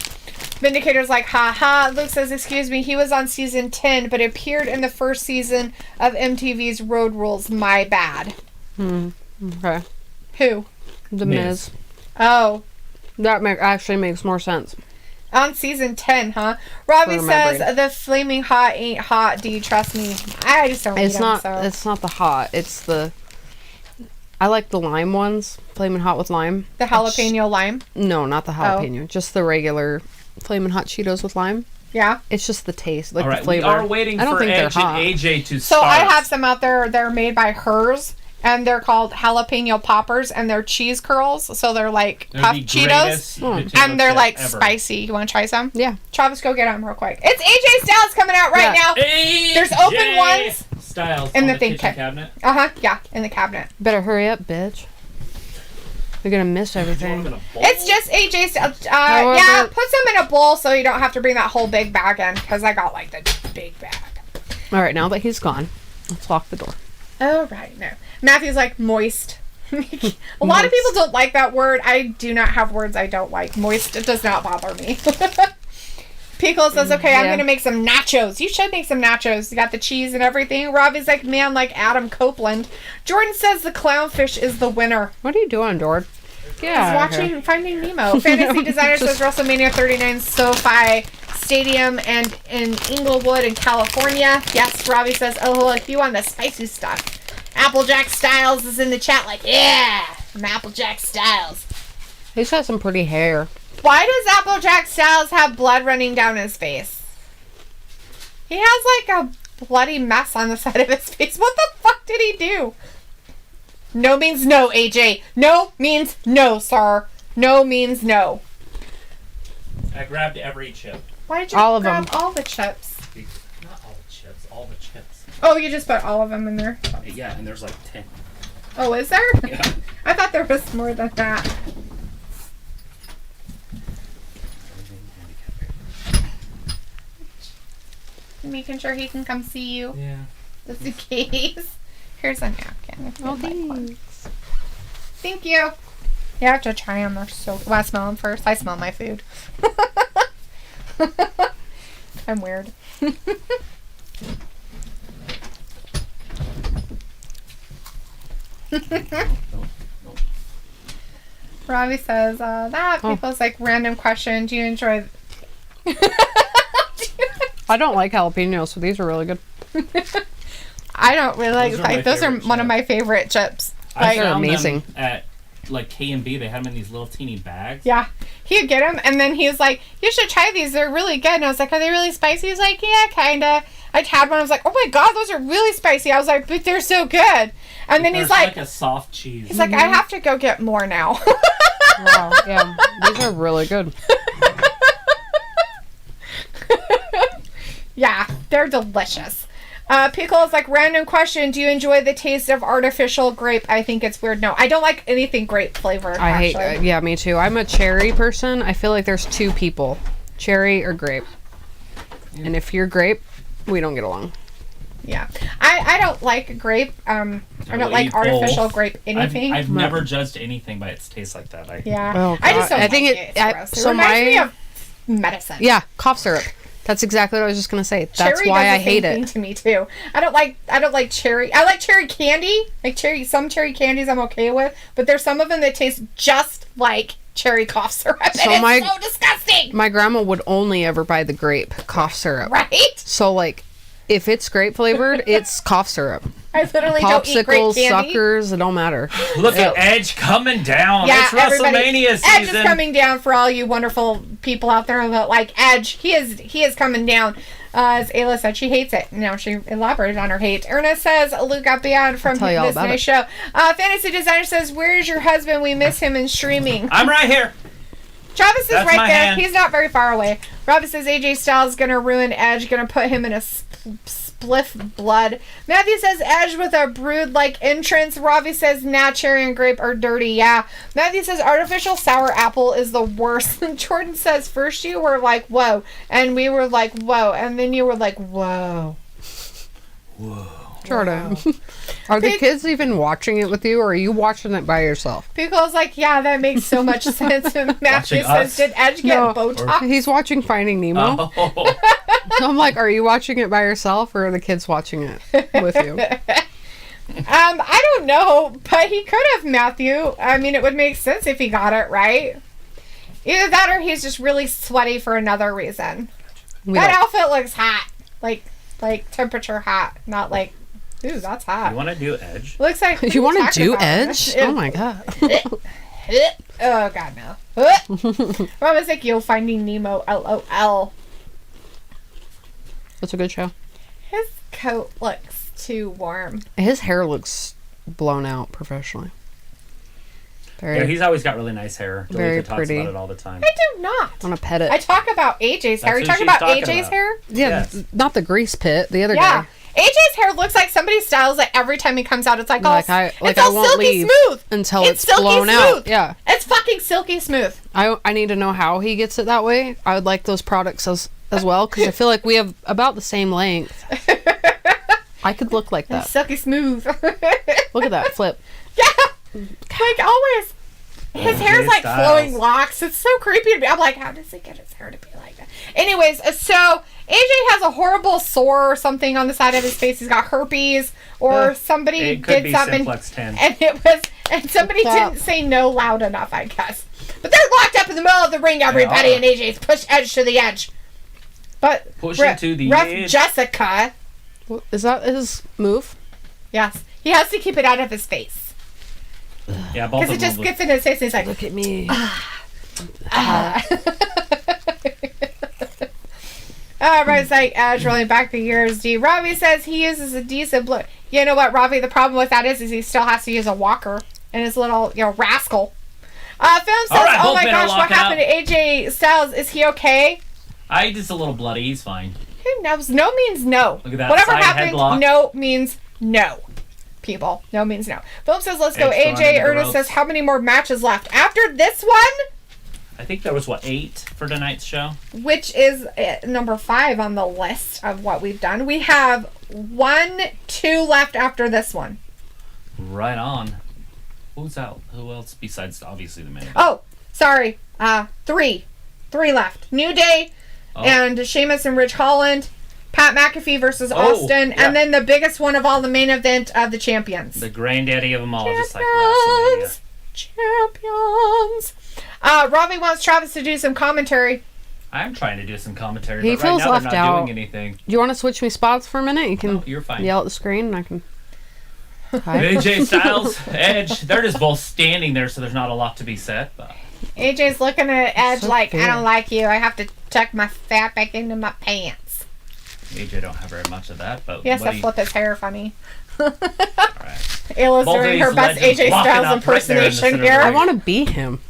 Vindicator's like, ha ha. Luke says, excuse me, he was on season 10, but appeared in the first season of MTV's Road Rules. My bad. Okay. Who? The Miz. Miz. Oh, That actually makes more sense. on season 10, huh? Robbie For my says the flaming hot ain't hot. Do you trust me? I just don't. It's eat 'em, not. so. It's not the hot. It's the. I like the lime ones. Flamin' Hot with lime. The jalapeno lime? No, not the jalapeno. Just the regular Flamin' Hot Cheetos with lime. Yeah. It's just the taste, like All right, the flavor. we are waiting I don't for think they're Edge and hot. AJ to So start. I have some out there. They're made by Hers, and they're called jalapeno poppers, and they're cheese curls. So they're like They're puffed the Cheetos, greatest potato and they're chip like ever. spicy. You want to try some? Yeah. Travis, go get them real quick. It's AJ Styles coming out right Yeah. now. AJ There's open ones. Styles in on the the thing kitchen ca- cabinet. Yeah, in the cabinet. Better hurry up, bitch. You're gonna miss everything. It's just AJ Styles. However- Yeah, put some in a bowl so you don't have to bring that whole big bag in, because I got like the big bag. All right, now that he's gone, let's lock the door. Oh, right, no. Matthew's like moist. A lot of people don't like that word. I do not have words I don't like. Moist, it does not bother me. Pickle says, okay, I'm Yeah. going to make some nachos. You should make some nachos. You got the cheese and everything. Robbie's like, man, like Adam Copeland. Jordan says the clownfish is the winner. What are you doing, Dord? He's Yeah. watching Finding Nemo. Fantasy Designer says WrestleMania 39 SoFi Stadium and in Inglewood in California. Yes, Robbie says, oh, look, you want the spicy stuff. Applejack Styles is in the chat like, yeah, I'm Applejack Styles. He's got some pretty hair. Why does Applejack Styles have blood running down his face? He has like a bloody mess on the side of his face. What the fuck did he do? No means no, AJ. No means no, sir. No means no. I grabbed every chip. Why did you All of grab them. all the chips? Not all the chips, all the chips. Oh, you just put all of them in there? Yeah, and there's like 10. Oh, is there? Yeah. I thought there was more than that. Making sure he can come see you. Yeah. Just in case. Here's a napkin. If Oh, you'd like one. thanks. Thank you. You have to try them. They're so. Well, I smell them first. I smell my food. I'm weird. Robbie says that people's like random question. Do you enjoy? I don't like jalapenos, so these are really good. I don't really like. Those are my Like those are favorite one of chips. my favorite chips. I Like, They're found amazing. them at like K&B. They had them in these little teeny bags. yeah, he'd get them, and then he was like, "You should try these. They're really good." And I was like, "Are they really spicy?" He's like, "Yeah, kinda." I had one. I was like, "Oh my god, those are really spicy." I was like, "But they're so good." And then he's There's like, a soft cheese. "He's like, I have to go get more now." Wow, yeah, these are really good. Yeah, they're delicious. Pickle is like, random question. Do you enjoy the taste of artificial grape? I think it's weird. No, I don't like anything grape flavored. I actually. hate. Yeah, me too. I'm a cherry person. I feel like there's two people, cherry or grape. And if you're grape, we don't get along. Yeah, I don't like grape. I don't will like eat artificial both. grape anything. I've never judged anything by its taste like that. Yeah, Oh, I just God. don't. I think like it- It's I- gross. so it reminds me my- of medicine. Yeah, cough syrup. That's exactly what I was just gonna say. That's Cherry why does I the hate same thing it. to me too. I don't like cherry. I like cherry candy. Like cherry. Some cherry candies I'm okay with, but there's some of them that taste just like cherry cough syrup. And So it's so disgusting. My grandma would only ever buy the grape cough syrup. Right? So like, if it's grape flavored, it's cough syrup. I literally don't eat grape Popsicles, candy. suckers, it don't matter. Look at Edge coming down. Yeah, it's everybody. WrestleMania Edge is season. coming down for all you wonderful people out there that like Edge. He is coming down. As Ayla said, she hates it. Now she elaborated on her hate. Erna says, Luke got beyond from tell you all this about nice show. Fantasy Designer says, where is your husband? We miss him in streaming. I'm right here. Travis is That's right my there. hand. He's not very far away. Robbie says AJ Styles is going to ruin Edge, going to put him in a spliff blood. Matthew says Edge with a brood-like entrance. Robbie says nah, cherry and grape are dirty. Yeah. Matthew says artificial sour apple is the worst. Jordan says first you were like, whoa. And we were like, whoa. And then you were like, whoa. Jordan, are the kids even watching it with you, or are you watching it by yourself? Pickle's like, yeah, that makes so much sense. And Matthew Watching says, us? did Edge get No. Botox? He's watching Finding Nemo. Oh. So I'm like, are you watching it by yourself, or are the kids watching it with you? I don't know, but he could have, Matthew. I mean, it would make sense if he got it right. Either that or he's just really sweaty for another reason. We That don't- outfit looks hot. Like temperature hot, not like Ooh, that's You hot. want to do Edge? Looks like You want to do Edge? Oh my god. Oh god, no. Roman's like, yo, Finding Nemo, LOL. That's a good show. His coat looks too warm. His hair looks blown out professionally. Very, Yeah, he's always got really nice hair. Very Jalika talks pretty. about it all the time. I do not. want to pet it. I talk about AJ's hair. That's You who talking she's about talking AJ's about. hair? Yeah, Yes. not the grease pit. The other Yeah. guy. AJ's hair looks like somebody styles it every time he comes out. It's like all, Like I it's all won't silky leave smooth. until it's silky blown smooth. out. Yeah. It's fucking silky smooth. I need to know how he gets it that way. I would like those products as well because I feel like we have about the same length. I could look like that. Silky smooth. Look at that flip. Yeah. Like always. His hair's like Styles. flowing locks. It's so creepy to me. I'm like, how does he get his hair to be like that? Anyways, so AJ has a horrible sore or something on the side of his face. He's got herpes or somebody It could did be something. Simplex 10. And somebody didn't say no loud enough, I guess. But they're locked up in the middle of the ring, everybody, They are. and AJ's pushed Edge to the edge. But Pushing to the Ref edge. Jessica, Is that his move? yes, he has to keep it out of his face. Yeah, both Because of it them. just gets in his face and he's like, Look at me. Everybody's like, Edge rolling back the years. D. Robbie says he uses a decent blow. You know what, Robbie? The problem with that is he still has to use a walker and his little, rascal. Film says, All right, oh both my men are gosh, what locking happened to AJ Styles? Is he okay? Just a little bloody. He's fine. Who knows? No means no. Look at that Whatever side happened, headlock. no means no. People, no means no. Philip says, let's go. Edge throwing AJ under the Ernest ropes. says, how many more matches left? After this one, I think there was, 8 for tonight's show? which is number 5 on the list of what we've done, we have 1, 2 left after this one. Right on. Who's out? Who else besides, obviously, the main? Oh, sorry. 3. 3 left. New Day and Sheamus and Ridge Holland. Pat McAfee versus Austin. yeah. And then the biggest one of all, the main event of the champions. The granddaddy of them all, just like WrestleMania. Champions. Robbie wants Travis to do some commentary. I'm trying to do some commentary, He but right feels now left they're not out. doing anything. Do you want to switch me spots for a minute? You can No, you're fine. yell at the screen and I can. Hi. AJ Styles, Edge, they're just both standing there, so there's not a lot to be said. But AJ's looking at Edge So like, I fair. don't like you. I have to tuck my fat back into my pants. AJ don't have very much of that. But He has what to flip his hair funny. All right. Ayla's Both of doing these her best legends AJ locking Styles up right there in the impersonation center of the here. I ring. want to be him.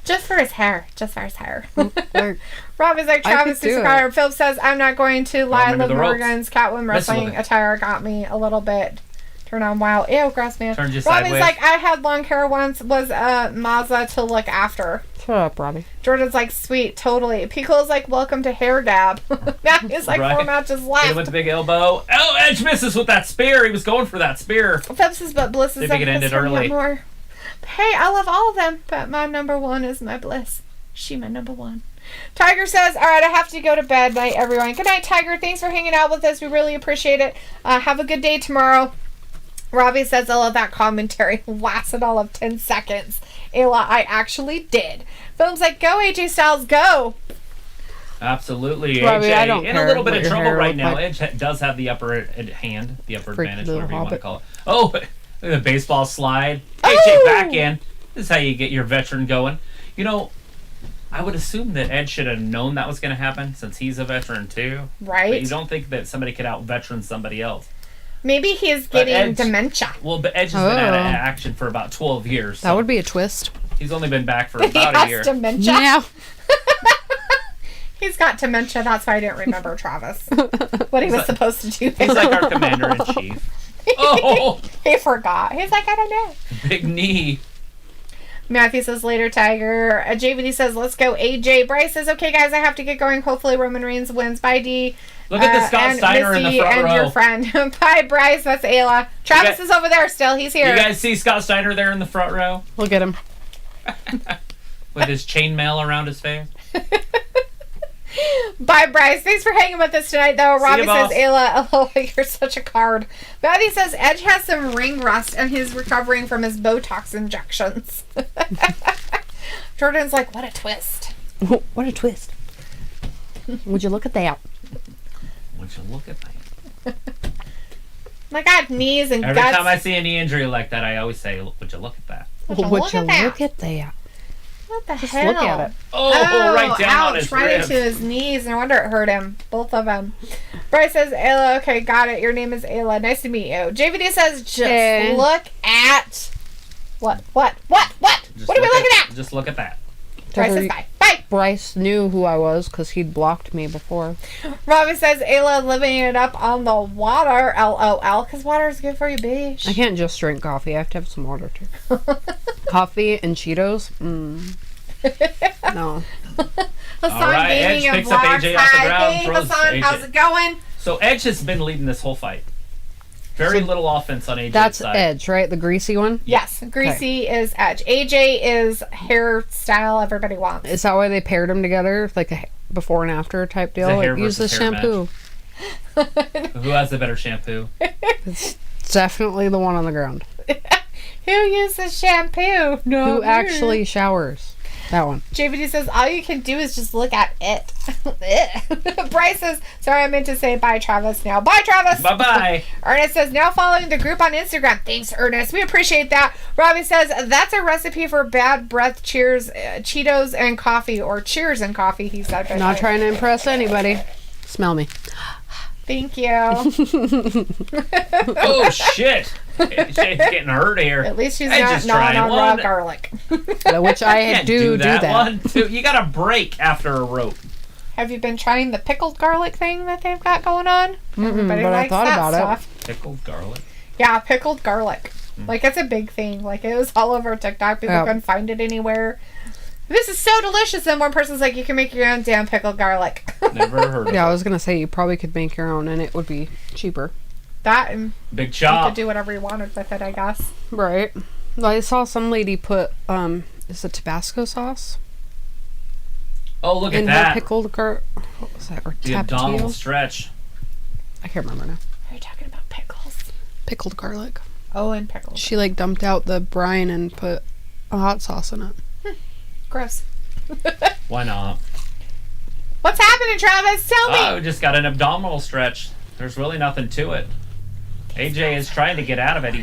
Just for his hair. Just for his hair. Like, Rob is like, I Travis could do Discard. Philip says, I'm not going to lie. into Liv the ropes. Morgan's Catwoman wrestling it. attire got me a little bit turned on wild. Ew, gross man. Turned you Robbie's sideways. like, I had long hair once, was Mazza to look after. shut up, Robbie. Jordan's like, sweet, totally. Pico's like, welcome to Hair Dab. Now he's like, 4 Right. matches Hit left. him with the big elbow. Oh, Edge misses with that spear. He was going for that spear. Philip says, but Bliss is Maybe it ended early. more. Hey, I love all of them, but my number 1 is my Bliss. She my number 1. Tiger says, all right, I have to go to bed. Night, everyone. Good night, Tiger. Thanks for hanging out with us. We really appreciate it. Have a good day tomorrow. Robbie says, I love that commentary. Lasted all of 10 seconds. Ayla, I actually did. Film's like, go, AJ Styles, go. Absolutely. Robbie, AJ I don't in care a little bit what of your trouble hair right look now. like. Edge does have the upper hand, the upper Freaky advantage, little whatever you want to hobbit. call it. Oh, look at the baseball slide. Oh! AJ back in. This is how you get your veteran going. You know, I would assume that Edge should have known that was going to happen since he's a veteran too. Right? But you don't think that somebody could out-veteran somebody else. Maybe he's But getting Edge- dementia. Well, but Edge has been out of Oh. action for about 12 years. That So would be a twist. he's only been back for He about a has year. dementia. Yeah. He's got dementia. That's why I didn't remember Travis. What he was supposed to do. He's like our commander-in-chief. Oh, He forgot. He's like, I don't know. big knee. Matthew says later, Tiger. JVD says, let's go, AJ. Bryce says, okay, guys, I have to get going. Hopefully Roman Reigns wins. Bye, D. Look at the Scott and Steiner in the Missy front and row. your friend. Bye, Bryce. That's Ayla. Travis got- is over there still. He's here. You guys see Scott Steiner there in the front row Look at him. with his chainmail around his face? Bye, Bryce. Thanks for hanging with us tonight, though. See Robbie ya, says, Ayla, oh, you're such a card. Matthew says, Edge has some ring rust and he's recovering from his Botox injections. Jordan's like, what a twist. What a twist. Would you look at that? Would you look at that? My God, knees and Every guts. time I see a knee injury like that, I always say, would you look at that? Would you look at that? What the Just hell? look at it. Oh, right down on his right ribs. into his knees. No wonder it hurt him. Both of them. Bryce says, Ayla, okay, got it. Your name is Ayla. Nice to meet you. JVD says, just look at... What? What are we looking at? Just look at that. Bryce says, bye. Bye. Bryce knew who I was because he'd blocked me before. Robin says, Ayla living it up on the water. LOL. Because water is good for you, bitch. I can't just drink coffee. I have to have some water too. Coffee and Cheetos? No. Hassan All right, Gaming Edge and picks up Vlogs. AJ off the ground, Hey, throws Hassan, AJ. how's it going? So Edge has been leading this whole fight. Very little offense on AJ's That's side. Edge, right? The greasy one? Yes, Greasy is Edge. AJ is hairstyle everybody wants. Is that why they paired them together? Like a before and after type deal? It's a hair Like, use this versus hair shampoo. Who has the better shampoo? It's definitely the one on the ground. Who uses shampoo? No. Who actually showers? That one. JVD says, all you can do is just look at it. Bryce says, sorry, I meant to say bye, Travis, now. Bye, Travis. Bye-bye. Ernest says, now following the group on Instagram. Thanks, Ernest. We appreciate that. Robbie says, that's a recipe for bad breath. Cheers, Cheetos and coffee. Or cheers and coffee, he said. Not trying to impress anybody. Smell me. Thank you. Oh, shit. Shane's getting hurt here. At least she's Hey, not just gnawing trying on one. raw garlic. Which I Can't do that. one. Too. You got to break after a rope. Have you been trying the pickled garlic thing that they've got going on? Everybody but I likes thought that about it. stuff. Pickled garlic. Yeah, pickled garlic. Like, it's a big thing. Like, it was all over TikTok. People couldn't find it anywhere. This is so delicious. And one person's like, you can make your own damn pickled garlic. Never heard of Yeah, I it. was going to say you probably could make your own and it would be cheaper. That, and Big you chop. could do whatever you wanted with it, I guess. Right. Well, I saw some lady put, is it Tabasco sauce? Oh, look at In her that. pickled what was that? Or The abdominal tapatio? stretch. I can't remember now. Are you talking about pickles? Pickled garlic. Oh, and pickles. She like dumped out the brine and put a hot sauce in it. Gross. Why not? What's happening, Travis? Tell me. Oh, just got an abdominal stretch. There's really nothing to it. AJ is trying to get out of it.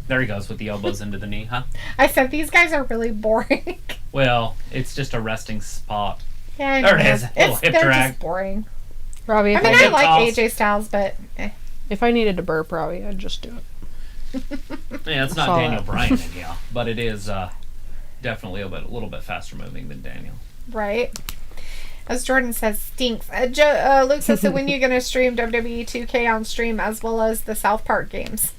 There he goes with the elbows into the knee, huh? I said these guys are really boring. Well, it's just a resting spot. Yeah, I There it know. is. Little hip They're drag. just boring. Robbie, I if mean, I, I hip like toss. AJ Styles, but if I needed to burp, Robbie, I'd just do it. Yeah, it's not Saw Daniel that. Bryan, yeah, but it is definitely a little bit faster moving than Daniel. right. As Jordan says, stinks. Luke says, so when are you going to stream WWE 2K on stream as well as the South Park games?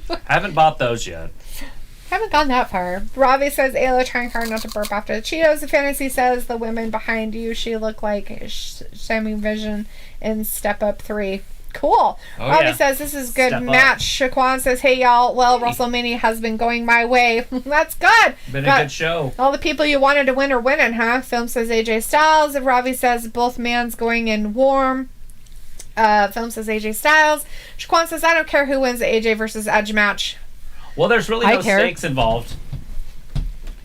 I haven't bought those yet. Haven't gone that far. Robbie says, Ayla trying hard not to burp after the Cheetos. The Fantasy says, the women behind you, she looked like Sami Vision in Step Up 3. Cool. Oh, Robbie yeah. says, this is good Step up. match. Shaquan says, hey, y'all. Well, WrestleMania has been going my way. That's good. Been Got- a good show. All the people you wanted to win are winning, huh? Film says AJ Styles. Robbie says both man's going in warm. Film says AJ Styles. Shaquan says, I don't care who wins the AJ versus Edge match. Well, there's really I no care. stakes involved.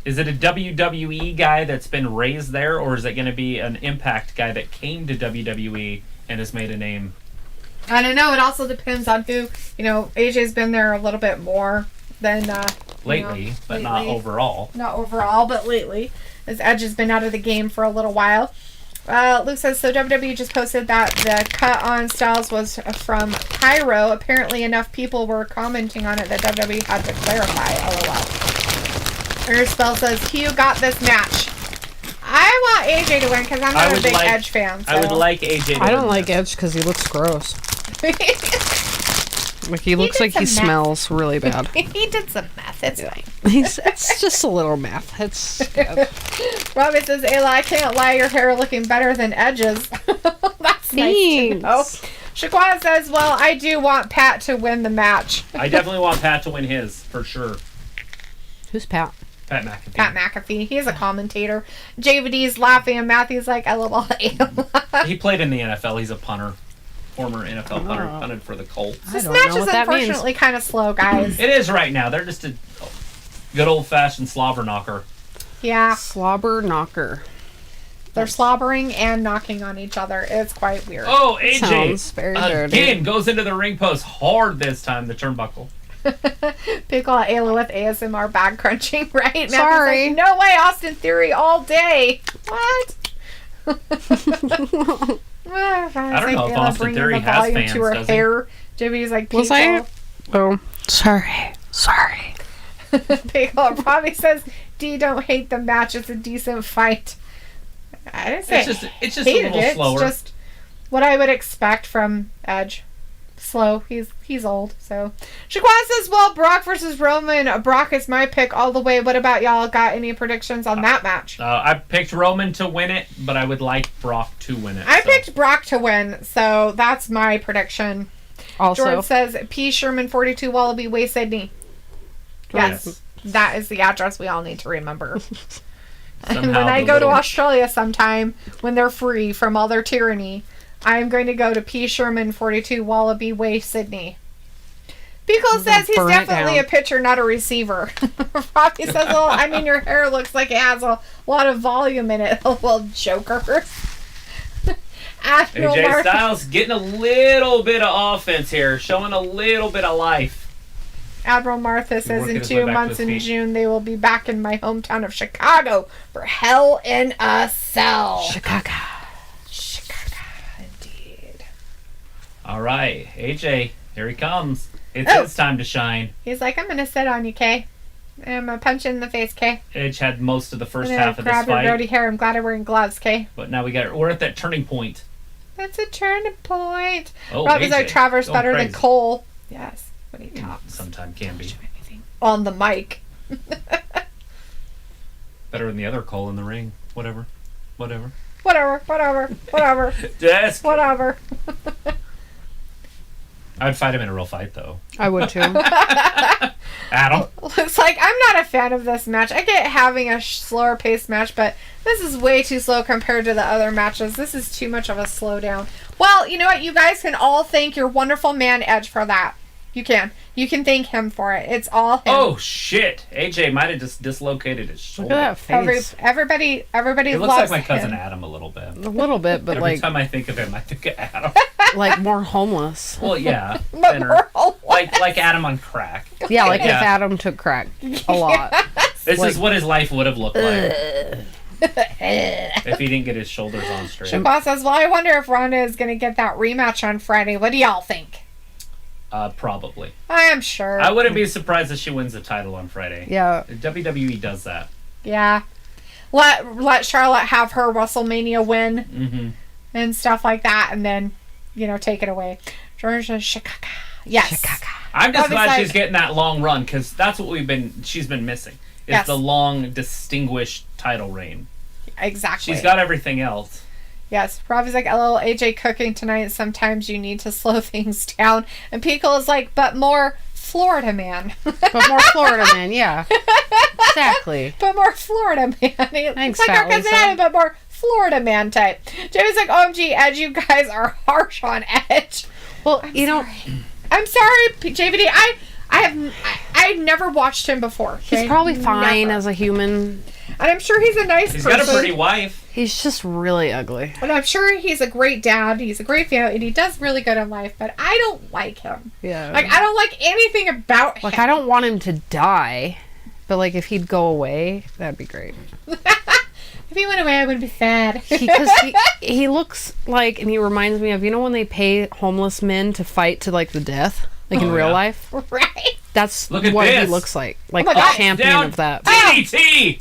Is it a WWE guy that's been raised there, or is it going to be an Impact guy that came to WWE and has made a name? I don't know. It also depends on who. You know, AJ's been there a little bit more than Lately, but not lately. overall. Not overall, but lately, as Edge has been out of the game for a little while. Luke says, so WWE just posted that the cut on Styles was from Pyro. Apparently enough people were commenting on it that WWE had to clarify. LOL. Ernest Spell says, Hugh got this match. I want AJ to win because I'm not a big Edge fan. So. I would like AJ to I don't win like this. Edge because he looks gross. Like he looks did like he some meth. smells really bad. He did some meth. It's fine. It's just a little meth. It's good. Robbie says, Ayla, I can't lie, your hair looking better than Edge's. That's nice to know. Thanks. Shaquana says, well, I do want Pat to win the match. I definitely want Pat to win his, for sure. Who's Pat? Pat McAfee. Pat McAfee. He is a commentator. JVD's laughing and Matthew's like, LOL. He played in the NFL. He's a punter. Former NFL punter. Punted for the Colts. This don't match know is what that means. unfortunately kind of slow, guys. It is right now. They're just a good old-fashioned slobber knocker. Yeah. Slobber knocker. They're slobbering and knocking on each other. It's quite weird. Oh, AJ Sounds very dirty. again goes into the ring post hard this time, the turnbuckle. Pickle Ayla with ASMR bag crunching, right? Matthew's Sorry. like, no way, Austin Theory all day. What? I don't know if Austin Theory has fans, to her does he? hair. Jimmy's like, Was Pickle. Oh, sorry. Pickle probably says, D, don't hate the match. It's a decent fight. I didn't say It's just a hated little it. slower. It's just what I would expect from Edge. Slow. He's old. So Shaquan says, well, Brock versus Roman. Brock is my pick all the way. What about y'all? Got any predictions on that match? I picked Roman to win it, but I would like Brock to win it. I picked Brock to win, so that's my prediction. Also, George says P. Sherman 42 Wallaby Way, Sydney. Yes. That is the address we all need to remember. And when I go to Australia sometime, when they're free from all their tyranny, I'm going to go to P. Sherman 42 Wallaby Way, Sydney. Pickle says he's burn it definitely down. a pitcher, not a receiver. Robbie says, well, I mean, your hair looks like it has a lot of volume in it. Well, joker. Admiral AJ Mark- Styles getting a little bit of offense here, showing a little bit of life. Admiral Martha says working in his way 2 back to months his in feet. June they will be back in my hometown of Chicago for Hell in a Cell. Chicago. Chicago, indeed. All right, AJ, here he comes. It's Oh. his time to shine. He's like, I'm going to sit on you, Kay. I'm going to punch you in the face, Kay. Edge had most of the I'm first going half to of this grab your fight, dirty hair. I'm glad I'm wearing gloves, Kay. but now we're at that turning point. That's a turning point. Oh, Rob is AJ, like, Travers going better than crazy. Cole. Yes, when he talks. Sometimes can be On the mic. better than the other Cole in the ring. Whatever. Whatever. Just Whatever. I'd fight him in a real fight, though. I would too. Adam. Looks like I'm not a fan of this match. I get having a slower paced match, but this is way too slow compared to the other matches. This is too much of a slowdown. Well, you know what? You guys can all thank your wonderful man Edge for that. You can. You can thank him for it. It's all him. Oh shit! AJ might have just dislocated his shoulder. Look at that face. Everybody He looks loves like my cousin him. Adam a little bit. A little bit, but Every like time I think of him, I think of Adam. like more homeless. Well, yeah, But thinner. we're all like Adam on crack. Yeah, like Yeah. if Adam took crack a lot. This Like- is what his life would have looked like if he didn't get his shoulders on straight. Shabbat says, well, I wonder if Ronda is going to get that rematch on Friday. What do y'all think? Probably. I am sure. I wouldn't be surprised if she wins the title on Friday. Yeah. WWE does that. Yeah. Let Charlotte have her WrestleMania win Mm-hmm. and stuff like that, and then, take it away. Georgia, Chicago. Yes. Chicago. I'm just Bobby's glad like- she's getting that long run because that's what she's been missing. Is Yes. the long, distinguished title reign. Exactly. She's got everything else. Yes. Robbie's like, LL AJ cooking tonight. Sometimes you need to slow things down. And Pico is like, but more Florida man. But more Florida man, yeah. Exactly. But more Florida man. Thanks, It's like our Fat cousin Lisa. Adam, but more Florida man type. Jamie's like, OMG, Edge, you guys are harsh on Edge. Well, I'm sorry, JVD. I've never watched him before. he's okay? probably fine Never. as a human. And I'm sure he's a nice He's person. got a pretty wife. He's just really ugly. And I'm sure he's a great dad. He's a great family, and he does really good in life. But I don't like him. Yeah. Like, I don't like anything about him. Like, I don't want him to die, but like if he'd go away, that'd be great. If he went away, I would be sad. Because he looks like, and he reminds me of, when they pay homeless men to fight to like the death, like in Oh, real yeah. life. Right? That's Look at what this. he looks like my a God. champion Down of that. DDT!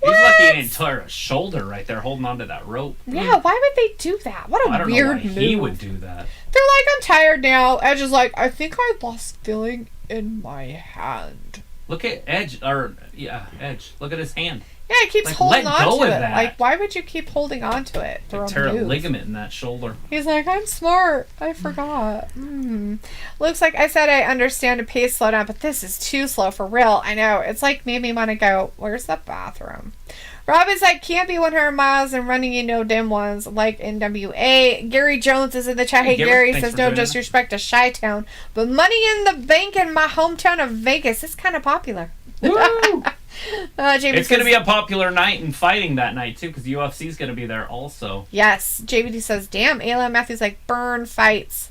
He's lucky he didn't tear a shoulder right there holding onto that rope. Yeah, why would they do that? What a I don't know weird why move. he would do that. They're like, I'm tired now. Edge is like, I think I lost feeling in my hand. Look at Edge. Edge. Look at his hand. Yeah, he keeps Like, holding let on go to of it. that. Like, why would you keep holding on to it for Like, a tear a move? ligament in that shoulder. He's like, I'm smart. I forgot. Looks like I said I understand a pace slowdown, but this is too slow for real. I know. It's like made me want to go, where's the bathroom? Rob is like, can't be 100 miles and running dim ones like NWA. Gary Jones is in the chat. Hey, Gary thanks says, for no joining disrespect to Chi-Town, but Money in the Bank in my hometown of Vegas is kind of popular. Woo! JBD It's going to be a popular night and fighting that night, too, because UFC's going to be there also. Yes. JBD says, damn, Ayla and Matthew's like, burn fights.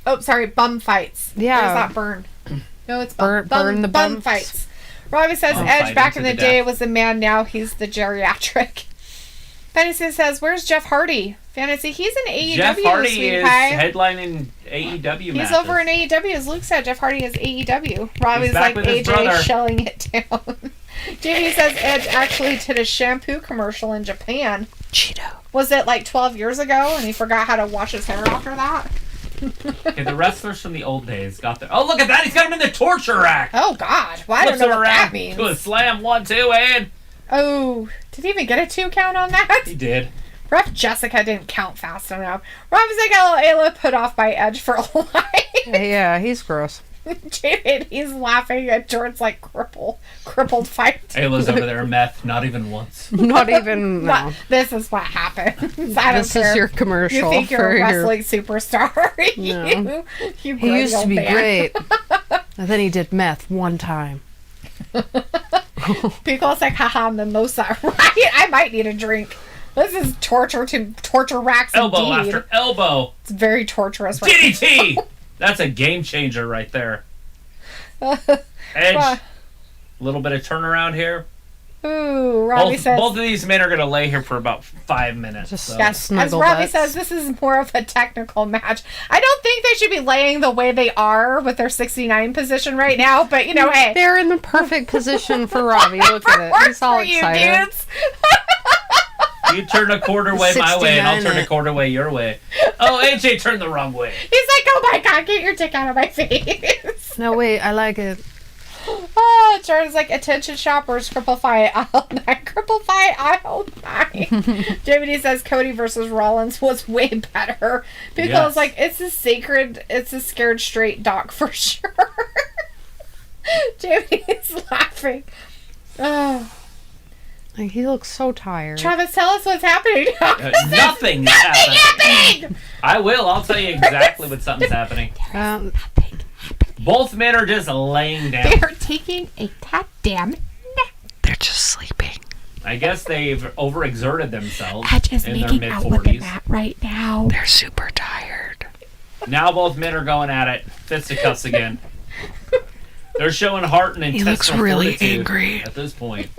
Oh, sorry, bum fights. Yeah. Or is that burn? No, it's bum. Burn the bum bumps. fights. Robbie says, Bum Edge fighting back to in the the day death. was a man, now he's the geriatric. Fantasy says, where's Jeff Hardy? Fantasy, he's in AEW, Jeff Hardy sweet is pie. headlining AEW He's matches. over in AEW, as Luke said. Jeff Hardy is AEW. Robbie's back like with his AJ brother. shelling it down. Jamie says Edge actually did a shampoo commercial in Japan. Cheeto. Was it like 12 years ago and he forgot how to wash his hair after that? Okay, the wrestlers from the old days got there. Oh, look at that! He's got him in the torture rack. Oh, God. Well, I don't Flips know him what around that means. to a slam, 1, 2, and Oh, did he even get a 2 count on that? he did. Ref Jessica didn't count fast enough. Robbie's like, oh, Ayla put off by Edge for a lie. Yeah, he's gross. David, he's laughing at George's like crippled fight. Ayla's over there, meth, not even once. Not even, no. But this is what happens. I don't This care. is your commercial. You think you're for a your- wrestling superstar. No. you He grody used to old be man. great. And then he did meth one time. Pico's like, haha, mimosa. Right? I might need a drink. This is torture racks Elbow indeed. after elbow. It's very torturous. Right DDT! That's a game changer right there. Edge, a little bit of turnaround here. Ooh, Robbie says. Both of these men are going to lay here for about 5 minutes. Just so. Yes, as snuggle Robbie butts. says, this is more of a technical match. I don't think they should be laying the way they are with their 69 position right now, but you know, hey. They're in the perfect position for Robbie. Look at it. Works He's all for you, excited. dudes. You turn a quarter way my way, and I'll 69 turn a quarter way your way. Oh, AJ turned the wrong way. He's like, oh my God, get your dick out of my face. No, wait, I like it. Oh, Jordan's like, attention shoppers, cripple fight aisle 9. Cripple fight aisle 9. JBD says Cody versus Rollins was way better. Because Yes. like, it's a scared straight doc for sure. JBD's laughing. Oh. Like, he looks so tired. Travis, tell us what's happening. Nothing is happening. I will. I'll tell you exactly what something's happening. Both men are just laying down. They're taking a goddamn nap. They're just sleeping. I guess they've overexerted themselves Edge is in their making mid out with the 40s. mat right now. They're super tired. Now both men are going at it. Fisticuffs again. They're showing heart and He intestinal looks really fortitude angry. at this point.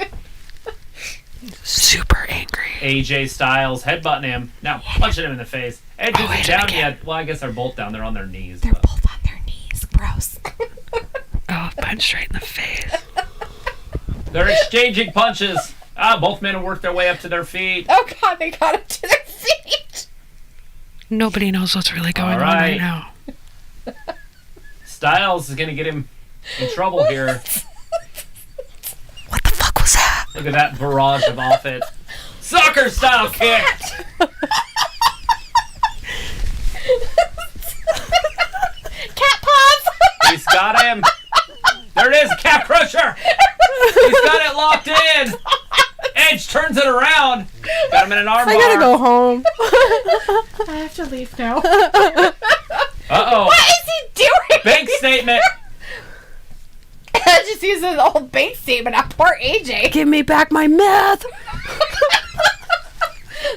Super angry. AJ Styles headbutting him. Now punching him in the face. Edge Oh, isn't hit him down again. yet. Well, I guess they're both down. They're on their knees. They're but- both on their knees. Gross. Oh, punch right in the face. They're exchanging punches. Both men have worked their way up to their feet. Oh God, they got up to their feet. Nobody knows what's really going on right now. Styles is going to get him in trouble here. What the fuck was that? Look at that barrage of offense. Soccer style kick. Cat paws. He's got him. There it is, calf crusher. He's got it locked in. Edge turns it around. Got him in an armbar. I gotta go home. I have to leave now. Uh-oh. What is he doing? Bank statement. I just used the old bank statement on poor AJ. Give me back my meth.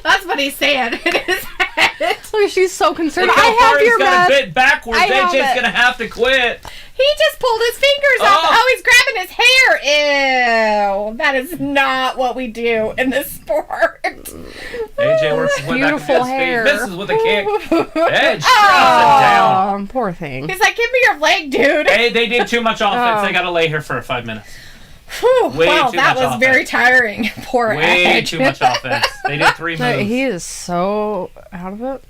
That's what he's saying in his head. Look, she's so concerned. Look I how far have he's your got meth. it bit backwards. I have AJ's it. going to have to quit. He just pulled his fingers off. Oh. Oh, he's grabbing his hair. Ew. That is not what we do in this sport. AJ works his way back Beautiful to his hair. feet. Misses with a kick. Edge drops it down. Oh, poor thing. He's like, give me your leg, dude. Hey, they did too much offense. Oh. They got to lay here for 5 minutes. Whew, way wow, too that much was offense. very tiring. Poor Way Edge. too much offense. They did 3 No, moves. he is so out of it.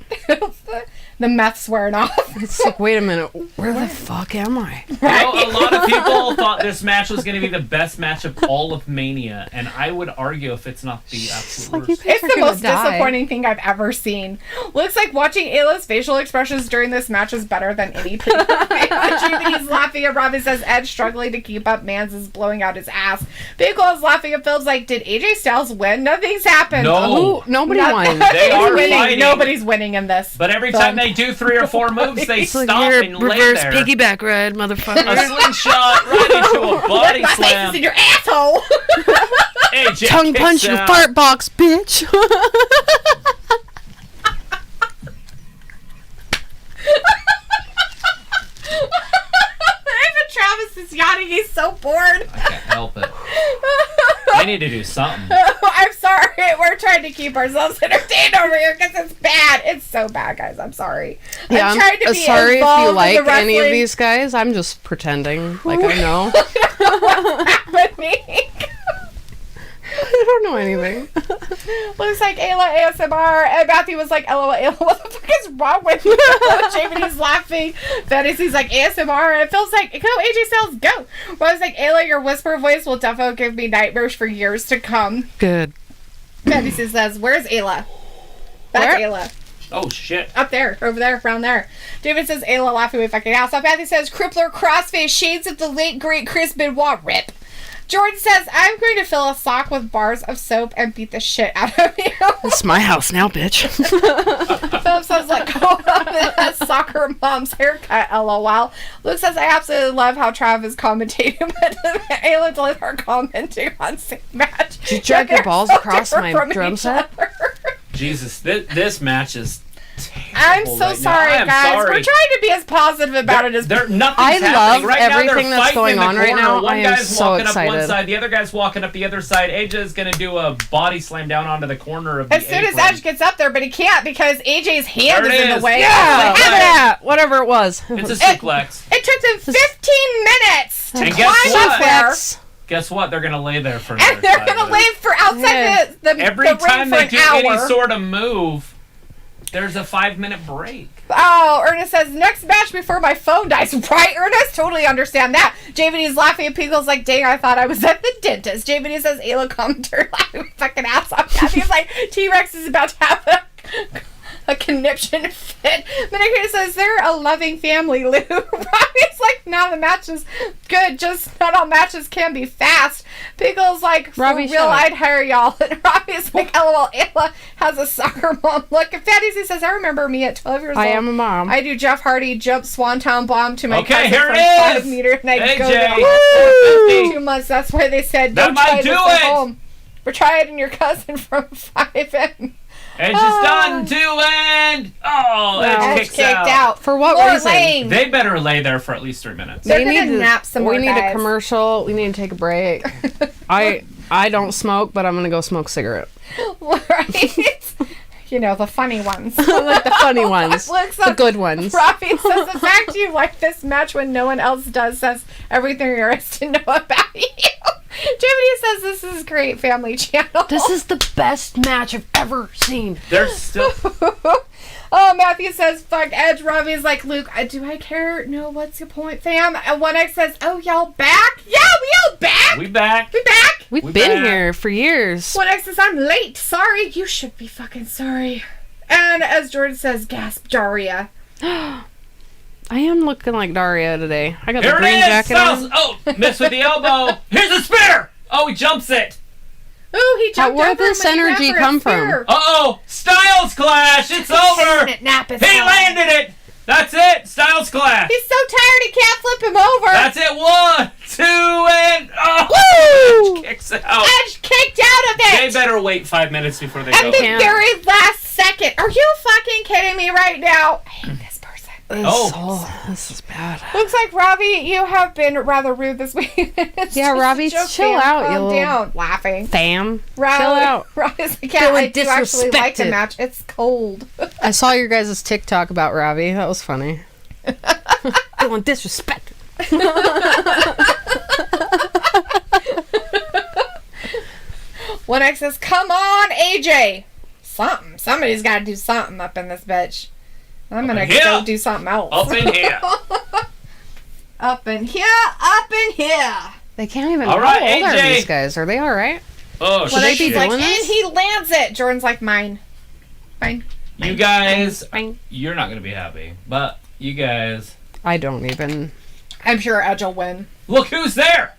The meth's wearing off. It's like, wait a minute, where the fuck am I? You know, a lot of people thought this match was going to be the best match of all of Mania, and I would argue if it's not the It's absolute like you worst. guys It's are the gonna most die. disappointing thing I've ever seen. Looks like watching Ayla's facial expressions during this match is better than any pay-per-view. He's laughing at Robbie says Edge struggling to keep up. Mans is blowing out his ass. Vehicle is laughing at Phil's like, did AJ Styles win? Nothing's happened. No. Ooh, nobody won. They are winning. fighting. Nobody's winning in this. But every time they they do 3 or 4 moves, they It's like, stop here, and lay reverse there. piggyback ride, motherfucker. A slingshot right into a body My face slam. is in your asshole. AJ Tongue kicks punch your out. fart box, bitch. Even Travis is yawning. He's so bored. I can't help it. I need to do something. I'm sorry. We're trying to keep ourselves entertained over here because it's bad. It's so bad, guys. I'm sorry. Yeah, I'm trying to be sorry if involved you in like the any of wrestling. these guys. I'm just pretending like I know. happening. I don't know anything. Looks like Ayla ASMR, and Matthew was like, LOL, Ayla, what the fuck is wrong with you? Jamie's laughing. Fantasy's like ASMR, and it feels like, go, AJ Styles, go. But I was like, Ayla, your whisper voice will definitely give me nightmares for years to come. Good. Fantasy says, where's Ayla? That's Where? Ayla. Oh, shit. Up there, over there, around there. David says, Ayla laughing with fucking ass off. Matthew says, Crippler, crossface, shades of the late, great Chris Benoit, rip. Jordan says, I'm going to fill a sock with bars of soap and beat the shit out of you. It's my house now, bitch. Philip says, let go of that soccer mom's haircut, lol. Luke says, I absolutely love how Trav is commentating, but Ayla and her commenting on same match. Did you drag your balls across my drum set? Jesus, this match is terrible. I'm so right sorry, now. I am guys. sorry. We're trying to be as positive about it as Nothing's I happening. love Right now, they're everything that's fighting going in the on right corner. now. One I am guy's so walking up one excited. side, the other guy's walking up the other side. AJ is going to do a body slam down onto the corner of the As soon as apron. Edge gets up there, but he can't because AJ's hand There is it in is. the way. Yeah, Look look at at that. that. Whatever it was. It's a suplex. It took them 15 minutes to And guess climb what? up there. Guess what? They're going to lay there for another And they're 5 going to minutes. live for outside the Every ring time for they an do hour. any sort of move, there's a 5-minute break. Oh, Ernest says, next match before my phone dies. Right, Ernest? Totally understand that. JVD's laughing at Pickle's like, dang, I thought I was at the dentist. JVD says, Ayla commenter laughing fucking ass off. He's like, T-Rex is about to have a conniption fit. Medicare says, they're a loving family, Lou. Robbie's like, no, the match is good. Just not all matches can be fast. Pickle's like, for Robbie, real, shut up. I'd hire y'all. And Robbie's like, LOL, Ayla has a soccer mom look. And Fantasy says, I remember me at 12 years old. I am a mom. I do Jeff Hardy jump swanton bomb to my Okay, cousin here from it 5 is. meters, and I AJ. go there Woo! for 2 months. That's why they said That don't might try do this at it. home. But try it in your cousin from 5 and Edge is done. 2 and Edge Edge kicks kicked out. out. For what More reason? lame. They better lay there for at least 3 minutes. They're gonna nap some more, We need guys. a commercial. We need to take a break. I don't smoke, but I'm gonna go smoke a cigarette. Right? You know, the funny ones. Like the funny ones, Looks the up- good ones. Robbie says, the fact you like this match when no one else does says everything there is to know about you. Jiminy says this is great family channel. This is the best match I've ever seen. They're still. Oh, Matthew says, fuck Edge. Robbie's like, Luke, do I care? No, what's your point, fam? And 1X says, oh, y'all back? Yeah, we all back. We back. We back. We've We're been back. here for years. 1X says, I'm late. Sorry. You should be fucking sorry. And as Jordan says, gasp, Daria. I am looking like Daria today. I got Here the it green is. jacket Styles. on. Oh, missed with the elbow. Here's a spear. Oh, he jumps it. Ooh, he jumped Where'd over him this when he ran energy for a come from? spear. Uh-oh. Styles clash. It's over. Nap is He on. landed it. That's it. Styles clash. He's so tired he can't flip him over. That's it. 1, 2, and oh! Edge kicks out. Edge kicked out of They it. better wait 5 minutes before they At go. the can't. very last second. Are you fucking kidding me right now? I hate this person. This is bad. Looks like Robbie, you have been rather rude this week. It's Yeah, just a Robbie, joke, chill man. out, you Calm little- down. Laughing. Fam, Robbie, chill out. Robbie's like, yeah, Feeling I do actually like the disrespected. match. It's cold. I saw your guys' TikTok about Robbie. That was funny. Feeling disrespected. 1X says, come on, AJ. Something. Somebody's got to do something up in this bitch. I'm going to in here. go do something else. Up in here. Up in here. Up in here. They can't even. All right, how old are AJ. these guys? Are they all right? Oh, Should they be shit. like, doing and this? he lands it. Jordan's like, mine. Mine. You guys, Fine. you're not going to be happy. But you guys, I don't even. I'm sure Edge will win. look who's there.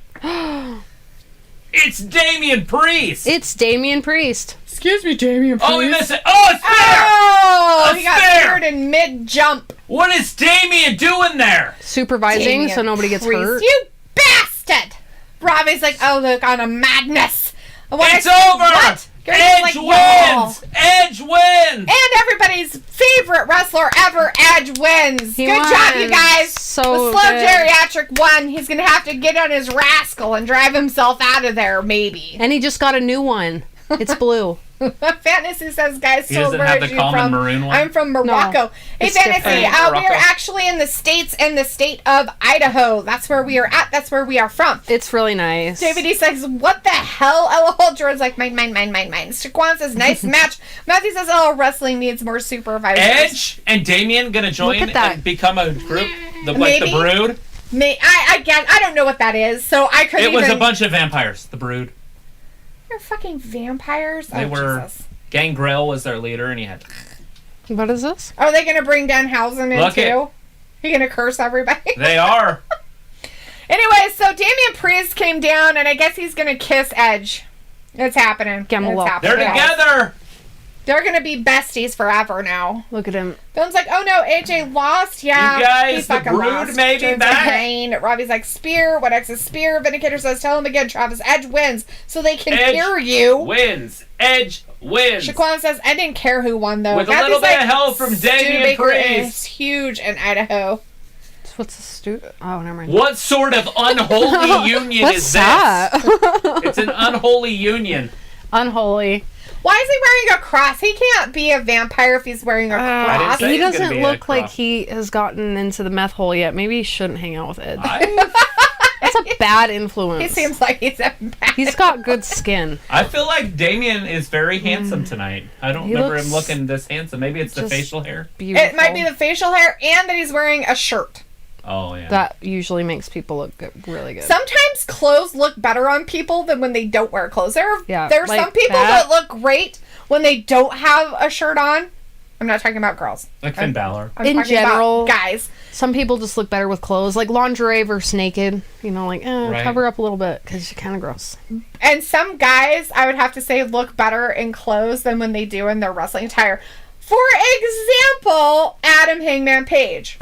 It's Damian Priest. It's Damian Priest. Excuse me, Damian. Oh, he missed it. Oh, it's there. Oh, A he got spear. speared in mid-jump. What is Damian doing there? Supervising so nobody gets hurt. You bastard! Robbie's like, oh, look, on a madness. It's over! What? Edge wins! Edge wins! And everybody's favorite wrestler ever, Edge wins. Good job, you guys. So the slow good. geriatric won. He's going to have to get on his rascal and drive himself out of there, maybe. And he just got a new one. It's blue. Fantasy says, guys, He so doesn't where have is the you common from? maroon one? I'm from Morocco. No, Hey, it's Fantasy, different. we're actually in the States, in the state of Idaho. That's where we are at. That's where we are from. It's really nice. JVD says, what the hell? LOL. Jordan's like, mine. Shaquan says, nice match. Matthew says, oh, wrestling needs more supervisors. Edge and Damian gonna join Look at that. and become a group? Like Maybe. the Brood? I don't know what that is, so I couldn't It was even... a bunch of vampires, the Brood. They're fucking vampires? They were... Jesus. Gangrel was their leader, and he had... What is this? Are they going to bring Danhausen in Look too? it. Are you going to curse everybody? They are. Anyway, so Damian Priest came down, and I guess he's going to kiss Edge. It's happening. Gamma It's happening. They're together! They're going to be besties forever now. Look at him. Phil's like, oh no, AJ lost. Yeah. You guys, he the fucking Brood lost. may be Jordan's back. like, Pain. Robbie's like, Spear. What X is Spear? Vindicator says, tell him again, Travis. Edge wins so they can Edge hear you. Wins. Edge wins. Shaquan says, I didn't care who won though. With a little bit of help from Damian Priest. Is huge in Idaho. What's the Oh, never mind. What sort of unholy union What's is that? this? It's an unholy union. Unholy. Why is he wearing a cross? He can't be a vampire if he's wearing a I didn't cross. say He he's gonna doesn't be a look like cross. he has gotten into the meth hole yet. Maybe he shouldn't hang out with Ed. I That's a bad influence. He seems like he's a bad. He's got good skin. feel like Damian is very handsome tonight. I don't He remember him looks looking this handsome. Maybe it's the just facial hair. Beautiful. It might be the facial hair and that he's wearing a shirt. Oh, yeah. That usually makes people look good, really good. Sometimes clothes look better on people than when they don't wear clothes. There are like some people that look great when they don't have a shirt on. I'm not talking about girls. Like Finn Balor. I'm In talking about general, guys. Some people just look better with clothes, like lingerie versus naked. You know, like Right. cover up a little bit because you're kind of gross. And some guys, I would have to say, look better in clothes than when they do in their wrestling attire. For example, Adam Hangman Page.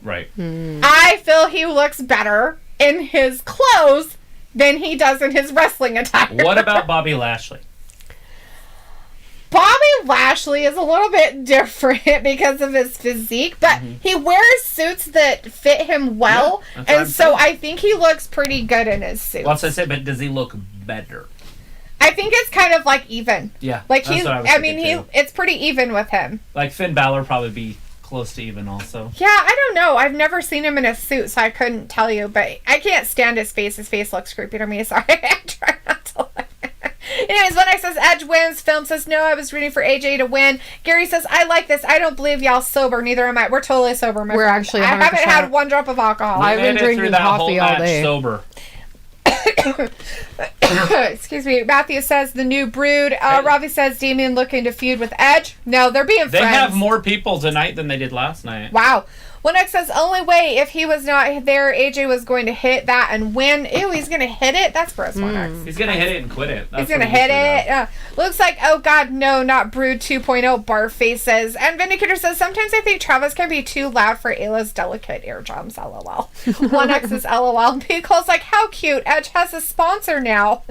Right. I feel he looks better in his clothes than he does in his wrestling attire. What about Bobby Lashley? Bobby Lashley is a little bit different because of his physique, but he wears suits that fit him well, Yeah, that's what I'm and so saying. I think he looks pretty good in his suits. Well, I say, but does he look better? I think it's kind of like even. Yeah. Like that's he's, what was I mean, thinking, too. it's pretty even with him. Like Finn Balor probably be close to even also. Yeah, I don't know. I've never seen him in a suit, so I couldn't tell you, but I can't stand his face. His face looks creepy to me. Sorry, I try not to look. Anyways, when I says Edge wins, Film says no, I was rooting for AJ to win. Gary says, I like this. I don't believe y'all sober. Neither am I. We're totally sober, my We're friend. actually I 100%. haven't had one drop of alcohol. I've We been made it through drinking that whole coffee all match day. sober. Excuse me. Matthew says the new brood. Ravi says Damian looking to feud with Edge. No, they're being They friends. have more people tonight than they did last night. Wow. One X says, only way if he was not there, AJ was going to hit that and win. Ew, he's going to hit it? That's gross, One X. He's gonna hit it and quit it. That's He's going to what he hit usually it. does. Looks like, oh God, no, not Brood 2.0, Barface says. And Vindicator says, sometimes I think Travis can be too loud for Ayla's delicate eardrums, lol. 1X is lol. Picole's like, how cute. Edge has a sponsor now.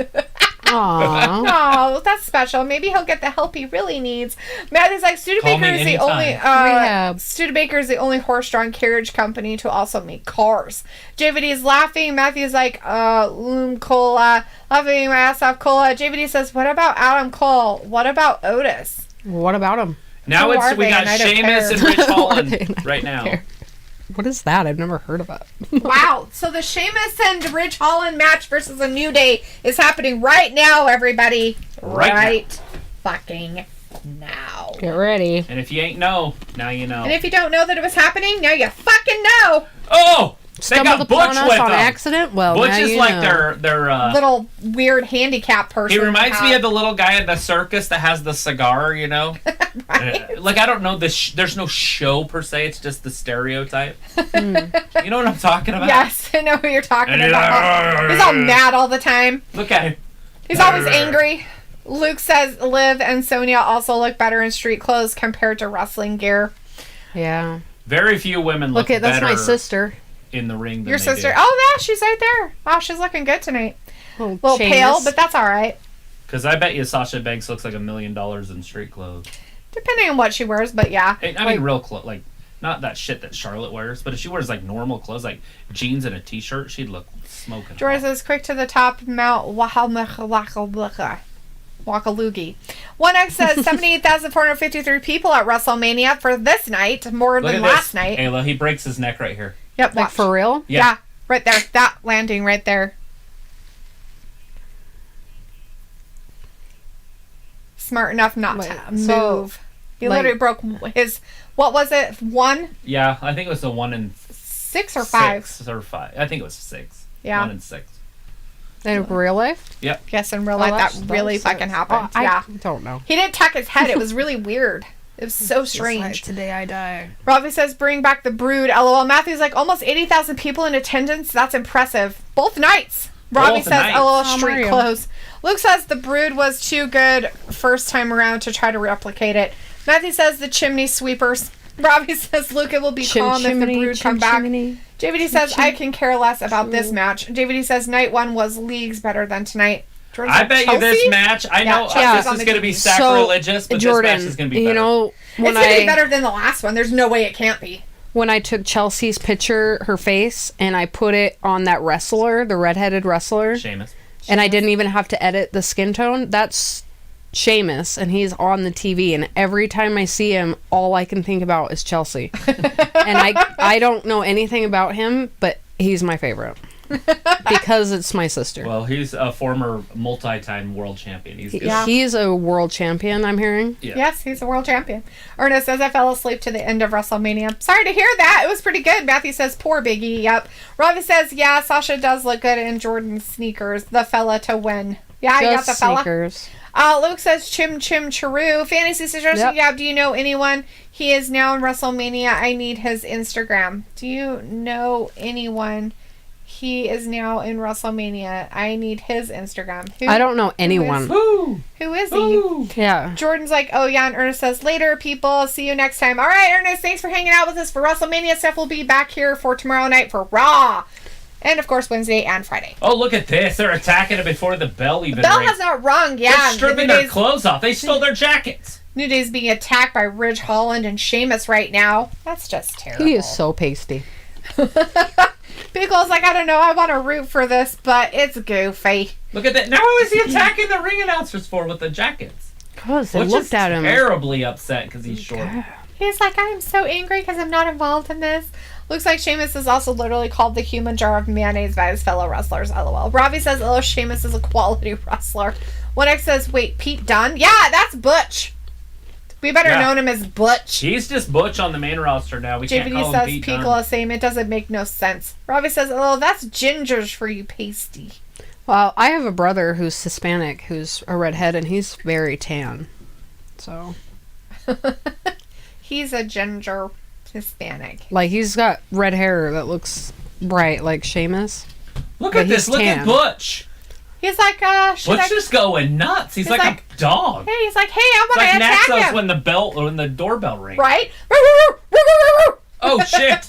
Aww. Oh, that's special. Maybe he'll get the help he really needs. Matthew's like, Call me Studebaker is the anytime. only Rehab. Studebaker is the only horse-drawn carriage company to also make cars. JVD is laughing. Matthew's like, Cola, laughing my ass off, Cola. JVD says, what about Adam Cole? What about Otis? What about him? Now Who are we they? got And I don't Sheamus care. and Rich Who are they? Holland And I right don't now. care. What is that? I've never heard of it. Wow. So the Sheamus and Rich Holland match versus a New Day is happening right now, everybody. Right fucking now. Get ready. And if you ain't know, now you know. And if you don't know that it was happening, now you fucking know. Oh! They Stumbled got Butch upon us with on them. accident? Well, Butch now is you like know. their Little weird handicap person. he reminds me of the little guy at the circus that has the cigar, you know? Like, I don't know, there's no show per se, it's just the stereotype. You know what I'm talking about? Yes, I know who you're talking And he's about. like, He's all mad all the time. Look at him. He's always angry. Luke says Liv and Sonya also look better in street clothes compared to wrestling gear. Yeah. Very few women look Look at that's better my sister. in the ring than Your they sister. do. Oh, yeah, she's right there. Wow, she's looking good tonight. A little Sheamus. pale, but that's all right. Because I bet you Sasha Banks looks like $1 million in street clothes. Depending on what she wears, but yeah. I mean, real clothes. Like, not that shit that Charlotte wears, but if she wears, like, normal clothes, like jeans and a t-shirt, she'd look smoking George hot. says, quick to the top, Mount Wakalugi. 1X says 78,453 people at WrestleMania for this night, more Look than at last this. night. Ayla, he breaks his neck right here. Yep, Like watch. for real? Yeah, right there. That landing right there. Smart enough not Wait, to so, move. He like- literally broke his, what was it, 1, Yeah, I think it was the 1 in 6 or 5? 6 or 5. I think it was 6. Yeah. 1 in 6. In real life? Yes, in real life, that really fucking happened. I Yeah. don't know. He didn't tuck his head. It was really weird. It was so strange. Today I die. Robbie says, bring back the brood. LOL. Matthew's like, almost 80,000 people in attendance. That's impressive. Both nights. Robbie Both says, nights. LOL, Oh, street Mario. clothes. Luke says, the brood was too good first time around to try to replicate it. Matthew says, the chimney sweepers. Robbie says, Luke, it will be calm if the brood come back. JVD says, I can care less about this match. JVD says, night 1 was leagues better than tonight. Jordan I said, bet you Chelsea? this match, I know Chelsea's on this the is going to be TV. sacrilegious, but Jordan, this match is going to be better. you know, It's when going to be I better than the last one. There's no way it can't be. when I took Chelsea's picture, her face, and I put it on that wrestler, the redheaded wrestler, Sheamus. and I didn't even have to edit the skin tone. That's Sheamus, and he's on the TV, and every time I see him, all I can think about is Chelsea. And I don't know anything about him, but he's my favorite because it's my sister. Well, he's a former multi-time world champion. He's good. Yeah. He's a world champion, I'm hearing. Yeah. Yes, he's a world champion. Ernest says, I fell asleep to the end of WrestleMania. Sorry to hear that. It was pretty good. Matthew says, poor Biggie. Yep. Robbie says, yeah, Sasha does look good in Jordan's sneakers. The fella to win. Yeah, I got the Just fella. sneakers. Luke says, chim chim charu. Fantasy suggestion. Yep. Yeah, do you know anyone? He is now in WrestleMania. I need his Instagram. Do you know anyone? He is now in WrestleMania. I need his Instagram. I don't know anyone. Woo! Who is he? Woo! Yeah. Jordan's like, oh yeah, and Ernest says, later, people. See you next time. All right, Ernest, thanks for hanging out with us for WrestleMania stuff. We'll be back here for tomorrow night for Raw. And, of course, Wednesday and Friday. Oh, look at this. They're attacking it before the bell even Bell rings. has not rung, yeah. They're stripping New their Day's, clothes off. They stole their jackets. New Day's being attacked by Ridge Holland and Sheamus right now. That's just terrible. He is so pasty. Pickle's like, I don't know, I want to root for this, but it's goofy. Look at that. Now who is he attacking the ring announcers for with the jackets? Because they Which looked is at him. terribly upset because he's short. He's like, I'm so angry because I'm not involved in this. Looks like Sheamus is also literally called the human jar of mayonnaise by his fellow wrestlers. LOL. Robbie says, oh, Sheamus is a quality wrestler. 1X says, wait, Pete Dunne? Yeah, that's Butch. We better Yeah. known him as Butch. He's just Butch on the main roster now. We can't JVD call him says, Pete Pickle Dunne. is saying it doesn't make no sense. Robbie says, oh, that's gingers for you, pasty. Well, I have a brother who's Hispanic, who's a redhead, and he's very tan. So, He's a ginger Hispanic. like, he's got red hair that looks bright, like Sheamus. Look But at this. he's Look at tan. Butch. He's like, should Butch I... just going nuts. He's He's like like, a dog. Hey, he's like, hey, I It's want like to attack Naxos him. when the doorbell rings. Right? Oh shit!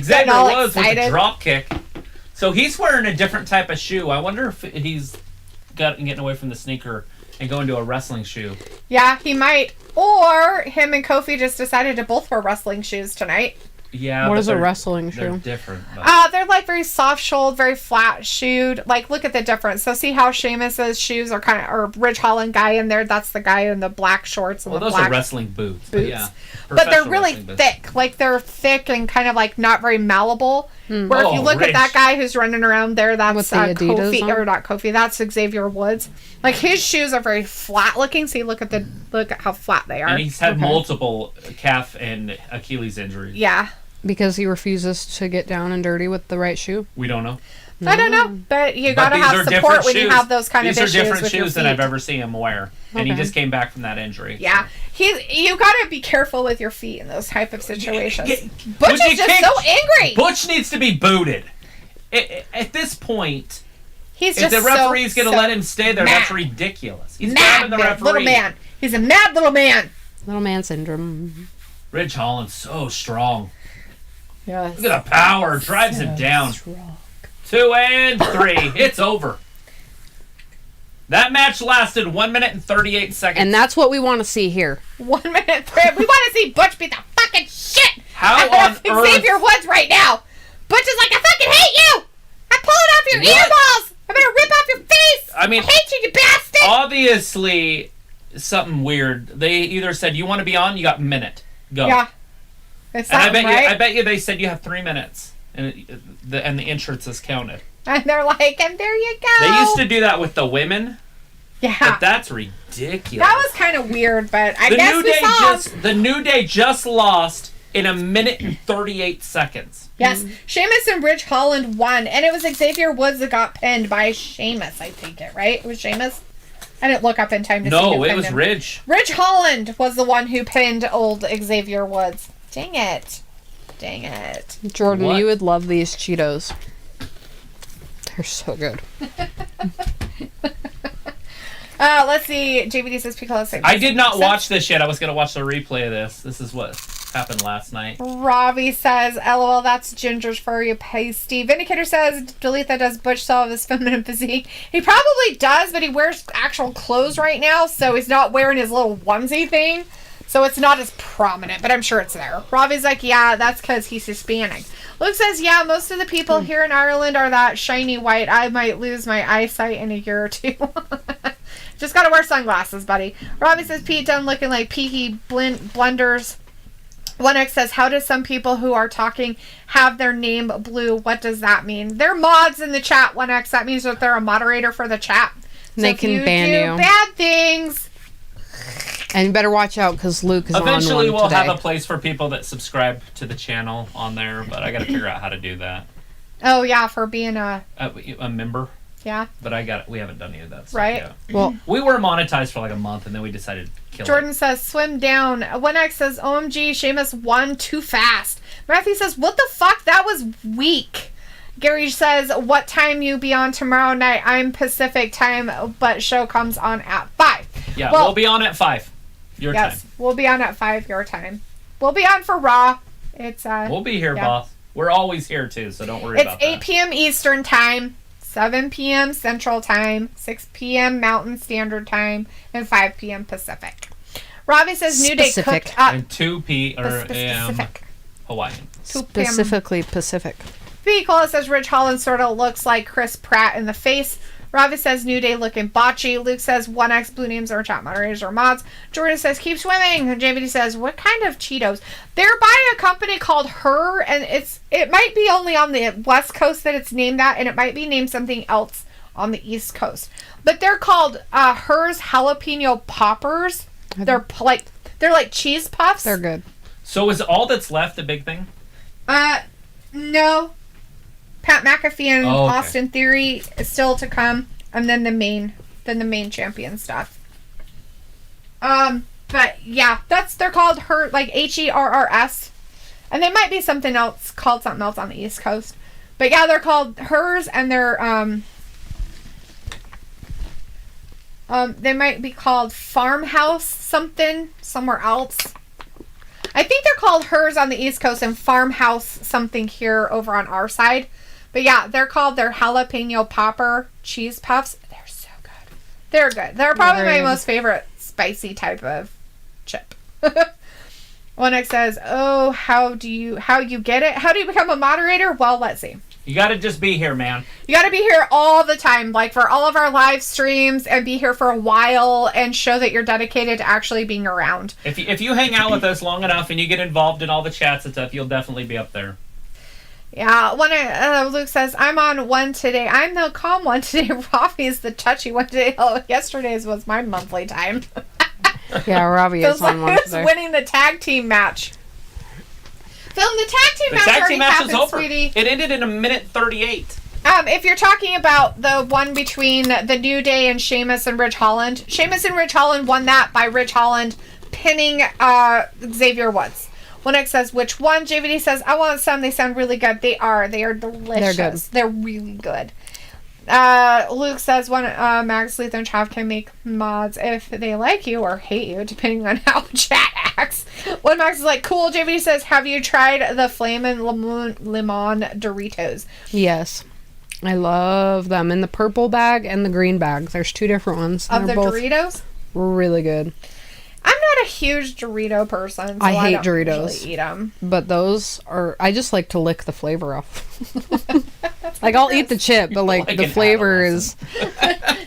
Xavier all was with excited. a drop kick. So he's wearing a different type of shoe. I wonder if he's getting away from the sneaker and going to a wrestling shoe. Yeah, he might. Or him and Kofi just decided to both wear wrestling shoes tonight. Yeah. What but is a they're- wrestling They're shoe? different. But They're like very soft-soled, very flat-shoed. Like, look at the difference. So see how Sheamus's shoes are kind of, or Ridge Holland guy in there. That's the guy in the black shorts and well, the those black are wrestling boots. boots. But yeah. But they're Professional really wrestling boots. thick. Like, they're thick and kind of like not very malleable. Where if you Oh, look at Ridge. that guy who's running around there, that's With the Adidas Kofi, on? or not Kofi, that's Xavier Woods. Like, his shoes are very flat-looking. So you look at how flat they are. And he's had multiple calf and Achilles injuries. Yeah. Because he refuses to get down and dirty with the right shoe. We don't know. I don't know, but you But gotta these have are support different when you shoes. have those kind of These issues are different with your shoes than I've feet. ever seen him wear. And he Okay. just came back from that injury. Yeah, you gotta be careful with your feet in those type of situations. Butch Would you is just kick- so angry. Butch needs to be booted. At this point, He's if just the referee's so, going to let him stay there, mad. that's ridiculous. He's mad grabbing the man, referee. little man. He's a mad little man. Little man syndrome. Ridge Holland's so strong. Yes. Look at the power. Drives him down. Strong. 2 and 3. It's over. That match lasted 1 minute and 38 seconds. And that's what we want to see here. 1 minute. We want to see Butch beat the fucking shit How out of on earth? Xavier Woods right now. Butch is like, I fucking hate you. I'm pulling off your What? earballs. I'm gonna rip off your face. I mean, I hate you, you bastard. obviously, something weird. They either said, you want to be on? You got a minute. Go. Yeah. It's And something, right? I bet you they said you have 3 minutes. And the entrance is counted. And they're like, and there you go. They used to do that with the women. Yeah. But that's ridiculous. That was kind of weird, but I the guess New we Day saw. the New Day just lost in 1 minute and 38 seconds. Yes, Sheamus and Ridge Holland won, and it was Xavier Woods that got pinned by Sheamus, I think it, right? It was Sheamus? I didn't look up in time to see who No, it pinned was him. Ridge. Ridge Holland was the one who pinned old Xavier Woods. Dang it. Dang it. Jordan, What? you would love these Cheetos. They're so good. Let's see. JVD says Piccolo. I did not watch this yet. I was going to watch the replay of this. This is what happened last night. Ravi says, LOL, that's Ginger's furry pasty. Vindicator says, delete that, does Butch still have his feminine physique? He probably does, but he wears actual clothes right now, so he's not wearing his little onesie thing. So it's not as prominent, but I'm sure it's there. Ravi's like, yeah, that's because he's Hispanic. Luke says, yeah, most of the people here in Ireland are that shiny white. I might lose my eyesight in a year or two. Just gotta wear sunglasses, buddy. Robbie says, Pete done looking like peaky blunders. 1X says, how do some people who are talking have their name blue? What does that mean? They're mods in the chat, 1X. That means that they're a moderator for the chat. So They if can you ban do you. bad things. And you better watch out because Luke is Eventually, on one we'll today. have a place for people that subscribe to the channel on there, but I got to figure out how to do that. Oh, yeah, for being a... A member, Yeah, but we haven't done any of that stuff right? yet. Well, We were monetized for like a month, and then we decided to kill Jordan it. says, swim down. 1X says, OMG, Sheamus won too fast. Matthew says, what the fuck? That was weak. Gary says, what time you be on tomorrow night? I'm Pacific time, but show comes on at 5. Yeah, Well- we'll be on at 5. Your Yes, time. we'll be on at 5 your time. We'll be on for Raw. It's We'll be here, yeah. boss. We're always here, too, so don't worry It's about 8 that. p.m. Eastern time, 7 p.m. Central time, 6 p.m. Mountain Standard time, and 5 p.m. Pacific. Robbie says New Day Specific. cooked up. And 2 a.m. Pacific. Hawaiian. 2 p.m. specifically Pacific. Nicola says Ridge Holland sort of looks like Chris Pratt in the face. Robbie says New Day looking botchy. Luke says 1X blue names are chat moderators or mods. Jordan says keep swimming. And JVD says what kind of Cheetos? They're by a company called Her, and it might be only on the West Coast that it's named that, and it might be named something else on the East Coast. But they're called Her's Jalapeno Poppers. They're like cheese puffs. They're good. So is all that's left a big thing? No. Pat McAfee and Oh, okay. Austin Theory is still to come, and then the main champion stuff. But yeah, they're called Her, like HERRS, and they might be something else on the East Coast. But yeah, they're called Hers, and they're they might be called Farmhouse something somewhere else. I think they're called Hers on the East Coast and Farmhouse something here over on our side. But yeah, they're called their jalapeno popper cheese puffs. They're so good. They're good. They're probably my most favorite spicy type of chip. 1X says, oh, how you get it? How do you become a moderator? Well, let's see. You gotta just be here, man. You got to be here all the time, like for all of our live streams, and be here for a while and show that you're dedicated to actually being around. If you hang out with us long enough and you get involved in all the chats and stuff, you'll definitely be up there. Yeah, Luke says, I'm on one today. I'm the calm one today. Rafi's the touchy one today. Oh, yesterday's was my monthly time. Yeah, Robbie is on one Who's today. winning the tag team match? Phil, the tag team The match tag already team match happened, is over. sweetie. It ended in 1:38. If you're talking about the one between the New Day and Sheamus and Ridge Holland, Sheamus and Ridge Holland won that by Ridge Holland pinning Xavier Woods. 1X says, which one? JVD says, I want some. They sound really good. They are. They are delicious. They're good. They're really good. Luke says, Max, Letha, and Trav can make mods if they like you or hate you, depending on how chat Max. One Max is like, cool. JV says, have you tried the Flamin' Limon Doritos? Yes. I love them in the purple bag and the green bag. There's 2 different ones. Of the They're both Doritos? really good. I'm not a huge Dorito person, so I hate don't Doritos. usually eat them. But those are, I just like to lick the flavor off. Like, I'll eat the chip, but like the an flavor is...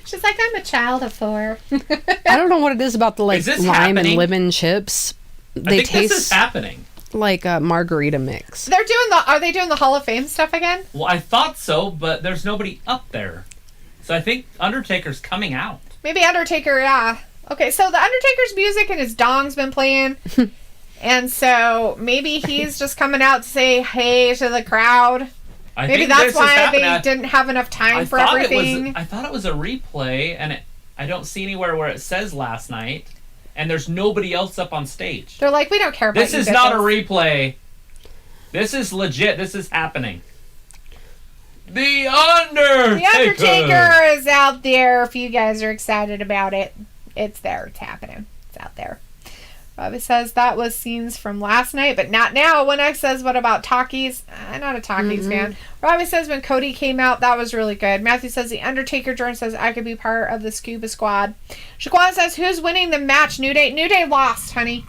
She's like, I'm a child of 4. I don't know what it is about the like Is this lime happening? and lemon chips. I They think this is taste happening. like a margarita mix. Are they doing the Hall of Fame stuff again? Well, I thought so, but there's nobody up there. So I think Undertaker's coming out. Maybe Undertaker, yeah. Okay, so the Undertaker's music and his dong's been playing. And so maybe he's just coming out to say hey to the crowd. I Maybe think that's this is why they happening. didn't have enough time for everything. I thought it was a replay, and I don't see anywhere where it says last night, and there's nobody else up on stage. They're like, we don't care about This you is not a bitches. replay. This is legit. This is happening. The Undertaker! The Undertaker is out there. If you guys are excited about it, it's there. It's happening. It's out there. Robbie says that was scenes from last night, but not now. When X says, what about Takis? I'm not a Takis fan. Robbie says when Cody came out, that was really good. Matthew says the Undertaker. Jordan says I could be part of the Scuba Squad. Shaquan says who's winning the match? New Day. New Day lost, honey.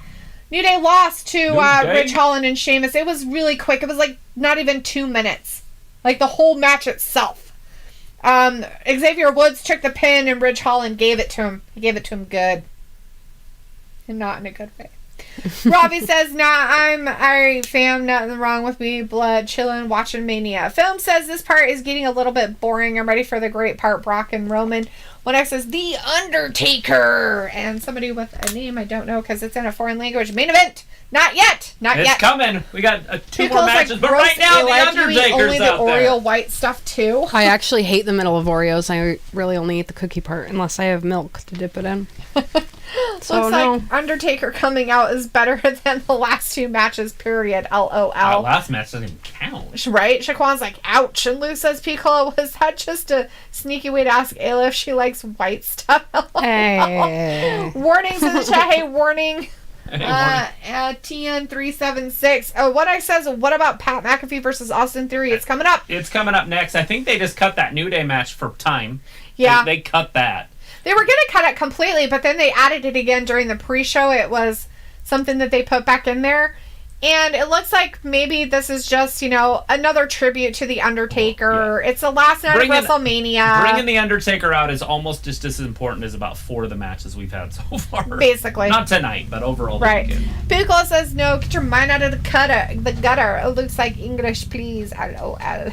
New Day lost to Rich Holland and Sheamus. It was really quick. It was like not even 2 minutes. Like the whole match itself. Xavier Woods took the pin and Rich Holland gave it to him. He gave it to him good. And not in a good way. Robbie says, I'm Ari fam, nothing wrong with me. Blood, chilling, watching Mania. Film says this part is getting a little bit boring. I'm ready for the great part, Brock and Roman. One X says, The Undertaker. And somebody with a name I don't know because it's in a foreign language. Main event. Not yet. Not It's yet. coming. We got 2 more People's matches, like, but gross, right now Eli, the do you eat Undertaker's only the out there. Oreo white stuff too. I actually hate the middle of Oreos. I really only eat the cookie part unless I have milk to dip it in. So Looks no. like Undertaker coming out is better than the last 2 matches, period. LOL. That last match doesn't even count. Right? Shaquan's like, ouch. And Lou says, Piccolo, was that just a sneaky way to ask Ayla if she likes white stuff? Hey. Warnings in the chat. Hey, warning. TN376. Oh, what I says, what about Pat McAfee versus Austin Theory? It's coming up. It's coming up next. I think they just cut that New Day match for time. Yeah. They cut that. They were going to cut it completely, but then they added it again during the pre-show. It was something that they put back in there. And it looks like maybe this is just, another tribute to The Undertaker. Yeah. It's the last night of WrestleMania. Bringing The Undertaker out is almost just as important as about 4 of the matches we've had so far. Basically. Not tonight, but overall. Right. Weekend. Piccolo says, no, get your mind out of the gutter. It looks like English, please. LOL.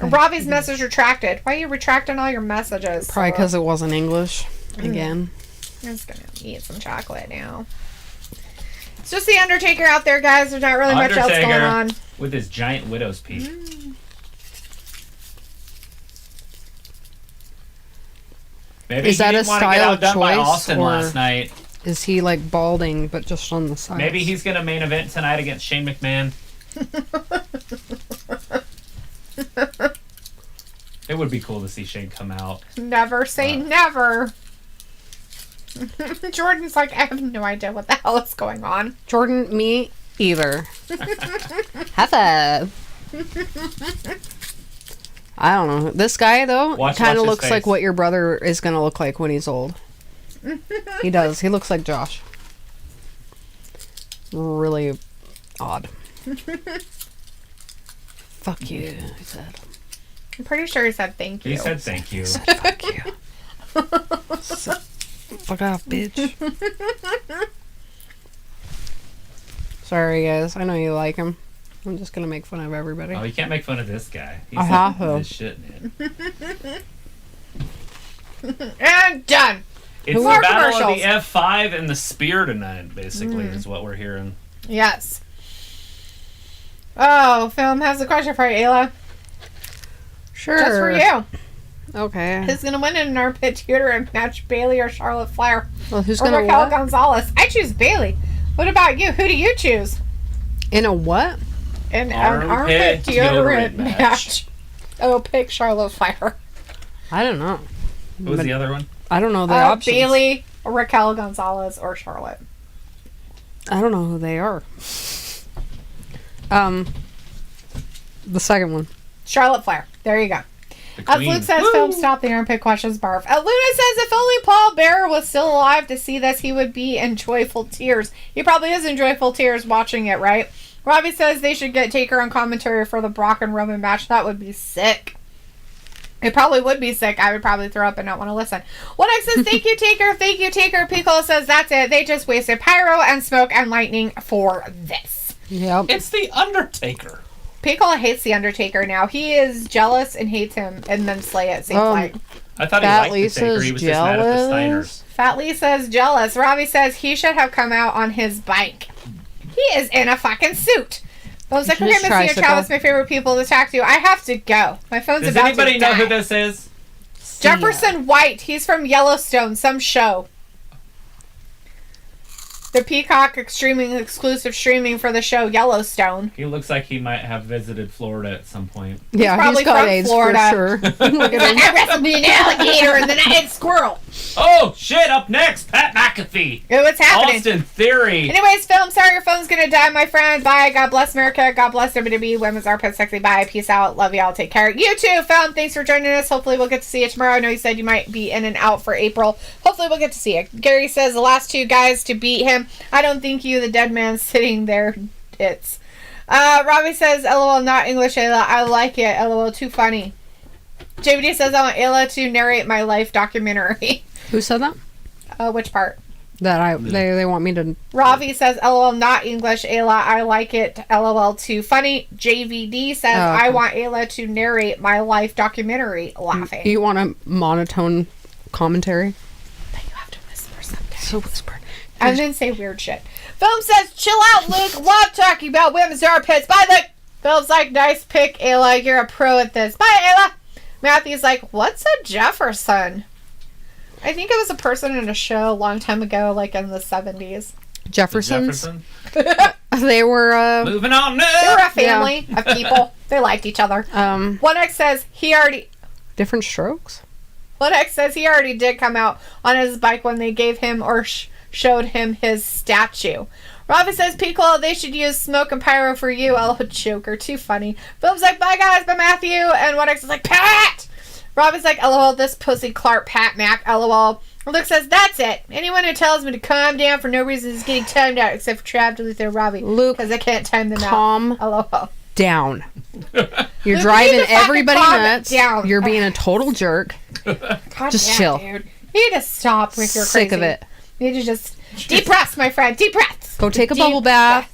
Robbie's message retracted. Why are you retracting all your messages? Probably because it wasn't English. Again. I'm just going to eat some chocolate now. It's just the Undertaker out there, guys. There's not really much else going on. With his giant widow's peak. Maybe Is that he a didn't want to get style outdone by choice, Austin or- last night. Is he like balding but just on the side? Maybe he's going to main event tonight against Shane McMahon. It would be cool to see Shane come out. Never say never. Jordan's like, I have no idea what the hell is going on. Jordan, me either. Have a. I don't know. This guy though Watch kind of his looks face. like what your brother is gonna look like when he's old. He does. He looks like Josh. Really odd. Fuck you, he said. I'm pretty sure he said thank you. He said thank you. Fuck you. Fuck off, bitch. Sorry, guys. I know you like him. I'm just gonna make fun of everybody. Oh, you can't make fun of this guy. He's this shit, man. And done. It's More the battle of commercials. the F5 and the spear tonight, basically, is what we're hearing. Yes. Oh, Film has a question for you, Ayla. Sure. Just for you. Okay. Who's going to win in an armpit deodorant match, Bailey or Charlotte Flair? Well, who's Or gonna Raquel what? Gonzalez? I choose Bailey. What about you? Who do you choose? In a what? In an Armpit armpit deodorant deodorant match. Oh, pick Charlotte Flair. I don't know. What was the other one? I don't know the options. Bailey, Raquel Gonzalez, or Charlotte. I don't know who they are. The second one. Charlotte Flair. There you go. The As queen. Luke says, film stop the armpit questions barf. Luna says, if only Paul Bearer was still alive to see this, he would be in joyful tears. He probably is in joyful tears watching it, right? Robbie says they should get Taker on commentary for the Brock and Roman match. That would be sick. It probably would be sick. I would probably throw up and not want to listen. 1X says, thank you, Taker. Thank you, Taker. Piccolo says, that's it. They just wasted pyro and smoke and lightning for this. Yep. It's the Undertaker. Piccolo hates the Undertaker now. He is jealous and hates him and then Slay it. Seems like. I thought he Fat liked the Taker. Lisa's He was just mad at the jealous. Steiners. Fat Lisa's jealous. Robbie says he should have come out on his bike. He is in a fucking suit. I was like, okay, His Missy and tricycle. Chalice, my favorite people to talk to. I have to go. My phone's Does about anybody to know die. who this is? Jefferson White. He's from Yellowstone, some show. The Peacock exclusive streaming for the show Yellowstone. He looks like he might have visited Florida at some point. Yeah, probably he's got from AIDS Florida. for sure. Look at him. I wrestled me an alligator and then I had squirrel. Oh, shit, up next, Pat McAfee. What's happening? Austin Theory. Anyways, film, sorry your phone's gonna die, my friend. Bye. God bless America. God bless WWE. Women's Armpit Sexy. Bye. Peace out. Love y'all. Take care. You too, film. Thanks for joining us. Hopefully we'll get to see you tomorrow. I know you said you might be in and out for April. Hopefully we'll get to see you. Gary says the last two guys to beat him. I don't think you, the dead man sitting there. It's. Robbie says, LOL, not English, Ayla. I like it. LOL, too funny. JBD says, I want Ayla to narrate my life documentary. Who said that? Which part? That they want me to. Ravi says, LOL, not English, Ayla. I like it. LOL, too funny. JVD says, Oh, okay. I want Ayla to narrate my life documentary. Laughing. You want a monotone commentary? But you have to whisper sometimes. So whispered. And then say weird shit. Film says, chill out, Luke. Love talking about women's armpits. Bye, Luke. Phil's like, nice pick, Ayla. You're a pro at this. Bye, Ayla. Matthew's like, what's a Jefferson? I think it was a person in a show a long time ago, like in the 70s. Jeffersons. Jefferson. They were. Moving on They were now. a family of people. They liked each other. 1X says he already... Different strokes. 1X says he already did come out on his bike when they gave him or showed him his statue. Robin says, Piccolo, they should use smoke and pyro for you. Oh, Joker, too funny. Philip's like, bye guys, bye Matthew. And 1X is like, Pat! Robin's like, LOL, this pussy Clark Pat Mac, LOL. Luke says, that's it. Anyone who tells me to calm down for no reason is getting timed out, except for Trav, Luther, and Robbie. Luke, because I can't time them calm out. LOL. down. You're Luke, you driving need to fucking everybody calm nuts. down. You're being a total jerk. God Just damn, chill. Dude. You need to stop with your Sick crazy. of it. You need to just deep breaths, my friend. Deep breaths. Go take a Deep bubble bath.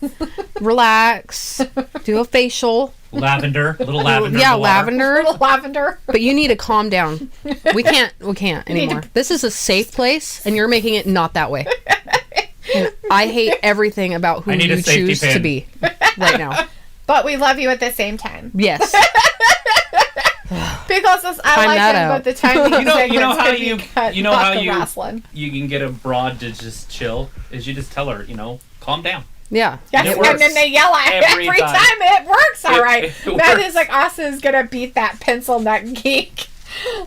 Relax. Do a facial. Lavender. Little lavender. Yeah, in the water. lavender. Little lavender. But you need to calm down. We can't anymore. This is a safe place, and you're making it not that way. And I hate everything about who I need a you safety choose pin. to be right now. But we love you at the same time. Yes. Because I Time like that him, out. but the timing You know segments how could be you- cut you know off how the you- wrestling. You can get a broad to just chill. Is you just tell her, calm down. Yeah. Yes, It and works. then they yell at it Every every time. time. It works, all right. It Matthew's works. like, Austin's gonna beat that pencil neck geek.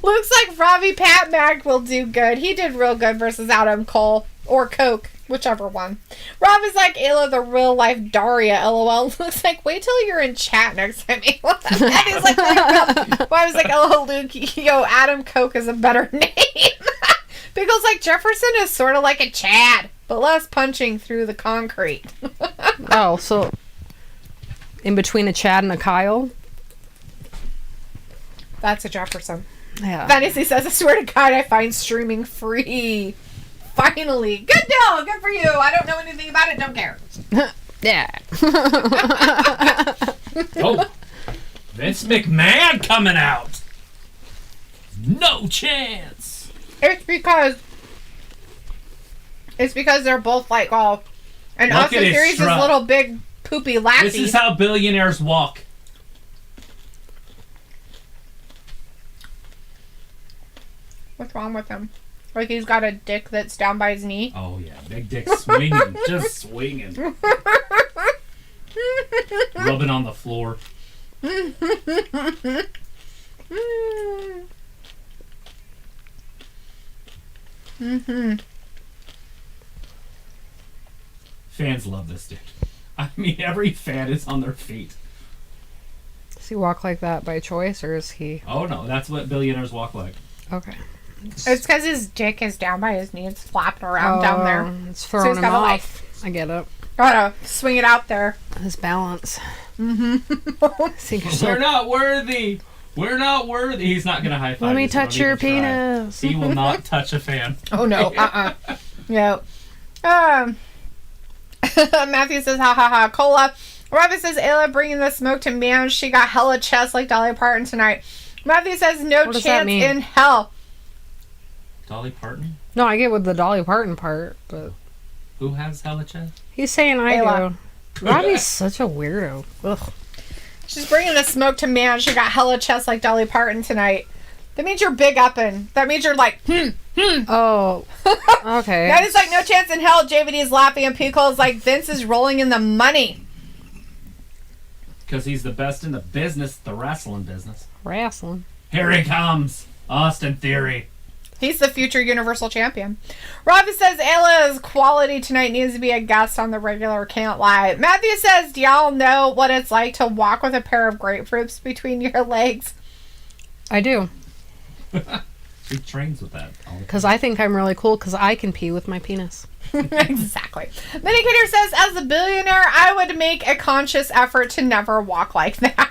Looks like Robbie Pat Mac will do good. He did real good versus Adam Cole or Coke, whichever one. Robbie's like, Ayla, the real life Daria, LOL. Looks like, wait till you're in chat next time. Matthew's like, well, I was like, oh, Luke, yo, Adam Coke is a better name. Because like Jefferson is sort of like a Chad, but less punching through the concrete. Oh, so in between a Chad and a Kyle? That's a Jefferson. Yeah. Fantasy says, I swear to God, I find streaming free. Finally. Good deal. Good for you. I don't know anything about it. Don't care. Yeah. Oh, Vince McMahon coming out. No chance. It's because they're both like all... And Look Austin at his Theory's this strut. little big poopy lassie. This is how billionaires walk. What's wrong with him? Like he's got a dick that's down by his knee? Oh yeah, big dick swinging, just swinging, rubbing on the floor. Fans love this dude. I mean, every fan is on their feet. Does he walk like that by choice, or is he... Oh, no. That's what billionaires walk like. Okay. It's because his dick is down by his knee. It's flapping around down there. It's throwing he's him gotta, off. I get it. Gotta swing it out there. His balance. We're not worthy. We're not worthy. He's not going to high five. Let me you, so touch don't your even try. penis. He will not touch a fan. Oh, no. Yep. Matthew says, ha ha ha, cola. Robin says, Ayla bringing the smoke to man. She got hella chest like Dolly Parton tonight. Matthew says, no What does that chance mean? in hell. Dolly Parton? No, I get with the Dolly Parton part, but... Who has hella chest? He's saying I Ayla. do. Robbie's such a weirdo. Ugh. She's bringing the smoke to man. She got hella chest like Dolly Parton tonight. That means you're big upping. That means you're like, Oh, okay. That is like no chance in hell. JVD is laughing and Pico is like, Vince is rolling in the money. Because he's the best in the business, the wrestling business. Wrestling. Here he comes. Austin Theory. He's the future Universal Champion. Robbie says Ayla's quality tonight needs to be a guest on the regular Can't Lie. Matthew says, do y'all know what it's like to walk with a pair of grapefruits between your legs? I do. He trains with that. Because I think I'm really cool because I can pee with my penis. Exactly. Minicator says, as a billionaire, I would make a conscious effort to never walk like that.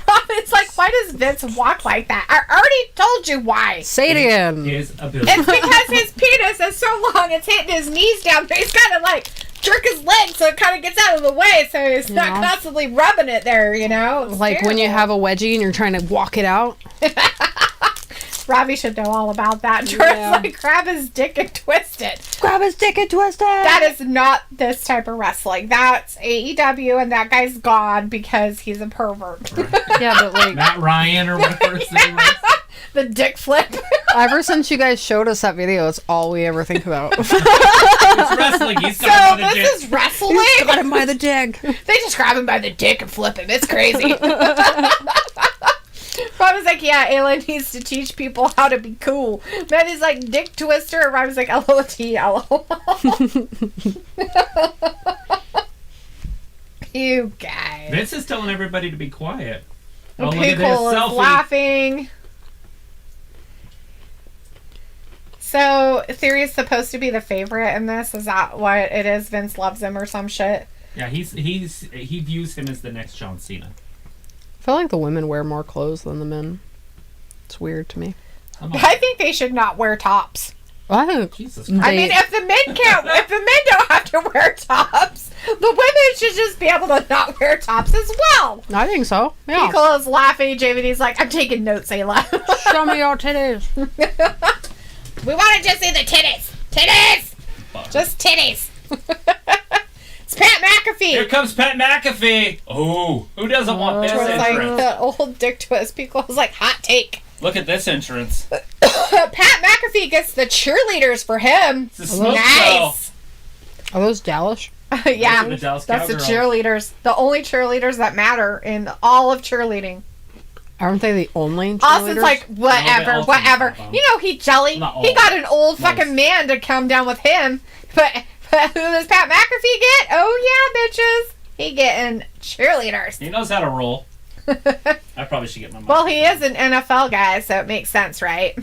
Robin's like, why does Vince walk like that? I already told you why. Say it again. Is a billionaire. It's because his penis is so long, it's hitting his knees down there. He's got to, like, jerk his leg so it kind of gets out of the way so he's not Yeah. constantly rubbing it there, you know? It's Like when you terrible. have a wedgie and you're trying to walk it out. Robbie should know all about that. Jordan's Yeah. like, grab his dick and twist it. Grab his dick and twist it. That is not this type of wrestling. That's AEW, and that guy's gone because he's a pervert. Yeah, but like Matt Ryan or whatever his name was. The dick flip. ever since you guys showed us that video, it's all we ever think about. It's wrestling. He's So got the this is wrestling? Got him by the dick. They just grab him by the dick and flip him. It's crazy. Robbie's like, yeah, Ayla needs to teach people how to be cool. Maddie's like, dick twister. And Robbie's like, LOL. You guys. Vince is telling everybody to be quiet. Oh, look at Pickle this is selfie. laughing. So, Theory is supposed to be the favorite in this? Is that what it is? Vince loves him or some shit? Yeah, he views him as the next John Cena. I feel like the women wear more clothes than the men. It's weird to me. Come on. I think they should not wear tops. Jesus I mean, if the men if the men don't have to wear tops, the women should just be able to not wear tops as well. I think so. Yeah. Pickle is laughing. JVD's like, I'm taking notes, Ayla. Show me your titties. We want to just see the titties. Titties! Just titties. It's Pat McAfee. Here comes Pat McAfee. Oh, who doesn't want this It's like entrance? the old dick twist. Pickle was like, hot take. Look at this entrance. Pat McAfee gets the cheerleaders for him. It's a smoke Nice. Are those Dallas? Yeah, Those are the Dallas that's the Cowgirls. cheerleaders. The only cheerleaders that matter in all of cheerleading. Aren't they the only cheerleaders? Austin's like, whatever, No, they whatever. also have them. You know, he jelly. Not all. He got an old Most. fucking man to come down with him. But who does Pat McAfee get? Oh, yeah, bitches. He getting cheerleaders. He knows how to roll. I probably should get my Well, he is an NFL guy, so it makes sense, right?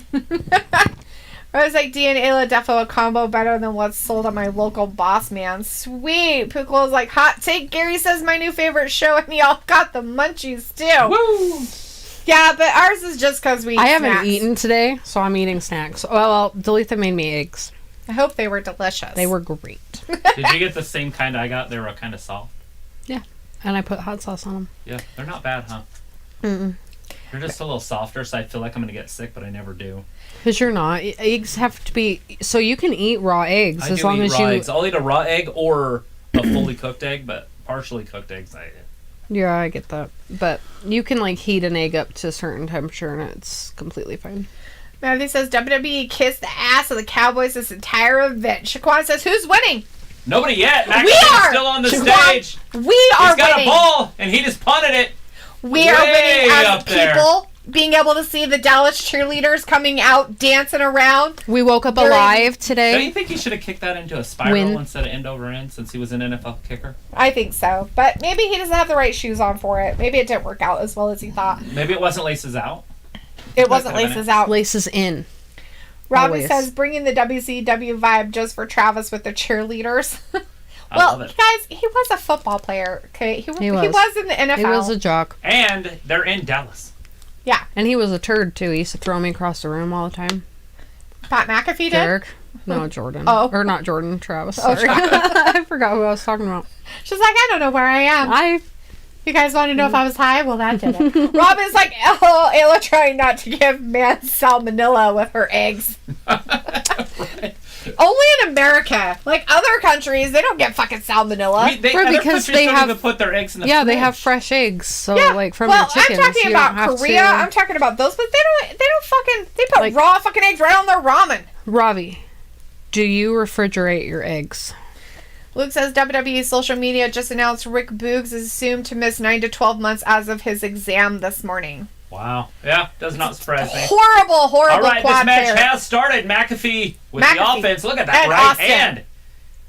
I was like, D and Ayla defo a combo better than what's sold at my local boss man. Sweet. Pickle is like, hot take. Gary says my new favorite show, and y'all got the munchies too. Woo! Yeah, but ours is just because we eat I haven't snacks. eaten today, so I'm eating snacks. Well, Delitha made me eggs. I hope they were delicious. They were great. Did you get the same kind I got? They were kind of soft. And I put hot sauce on them. Yeah, they're not bad, huh? Mm-mm. They're just a little softer, so I feel like I'm going to get sick, but I never do. Because you're not. Eggs have to be... So you can eat raw eggs I as do long eat as raw you... eggs. I'll eat a raw egg or a fully cooked egg, but partially cooked eggs, Yeah, I get that. But you can, like, heat an egg up to a certain temperature, and it's completely fine. Matthew says WWE kissed the ass of the Cowboys this entire event. Shaquan says, who's winning? Nobody yet. Max We is are! still on the Shaquan, stage. We are He's got winning. a ball, and he just punted it. We are way winning as up there. people. being able to see the Dallas cheerleaders coming out dancing around. We woke up During- alive Don't today. you think he should have kicked that into a spiral instead of end over end since he was an NFL kicker? I think so. But maybe he doesn't have the right shoes on for it. Maybe it didn't work out as well as he thought. Maybe it wasn't laces out. It wasn't could've been laces out. Laces in. Robbie always. says, bringing the WCW vibe just for Travis with the cheerleaders. I Well, love it. guys, he was a football player, okay? He was in the NFL. He was a jock. And they're in Dallas. Yeah. And he was a turd, too. He used to throw me across the room all the time. Pat McAfee did? Derek. No, Jordan. Oh. Or not Jordan, Travis. Oh, Sorry. I forgot who I was talking about. She's like, I don't know where I am. You guys want to know if I was high? Well, that did it. Robin's like, oh, Ayla trying not to give man salmonella with her eggs. Right. Only in America. Like other countries, they don't get fucking salmonella. Right, Other because countries they don't have- even put their eggs in the Yeah, fridge. they have fresh eggs. So, Yeah, like, from well, the chickens. I'm talking you don't about have Korea. to- I'm talking about those, but they put Like- raw fucking eggs right on their ramen. Robbie, do you refrigerate your eggs? Luke says WWE social media just announced Rick Boogs is assumed to miss 9 to 12 months as of his exam this morning. Wow. Yeah, does not surprise me. Horrible All right, this quad match player. has started. McAfee with the McAfee. offense. Look at that And right Austin. hand.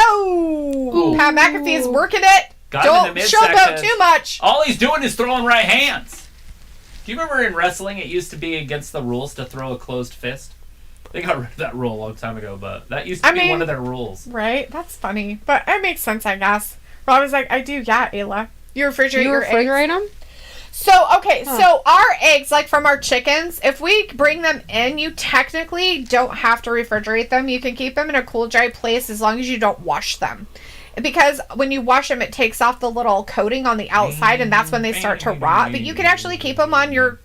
Oh, Ooh. Pat McAfee is working it. Got him in the Don't showboat midsection. too much. All he's doing is throwing right hands. Do you remember in wrestling it used to be against the rules to throw a closed fist? They got rid of that rule a long time ago, but that used to be one of their rules. Right? That's funny. But it makes sense, I guess. Robin's like, I do, yeah, Ayla. You refrigerate You your eggs? refrigerate them? So, okay, so our eggs, like from our chickens, if we bring them in, you technically don't have to refrigerate them. You can keep them in a cool, dry place as long as you don't wash them. Because when you wash them, it takes off the little coating on the outside, and that's when they start to rot. But you can actually keep them on your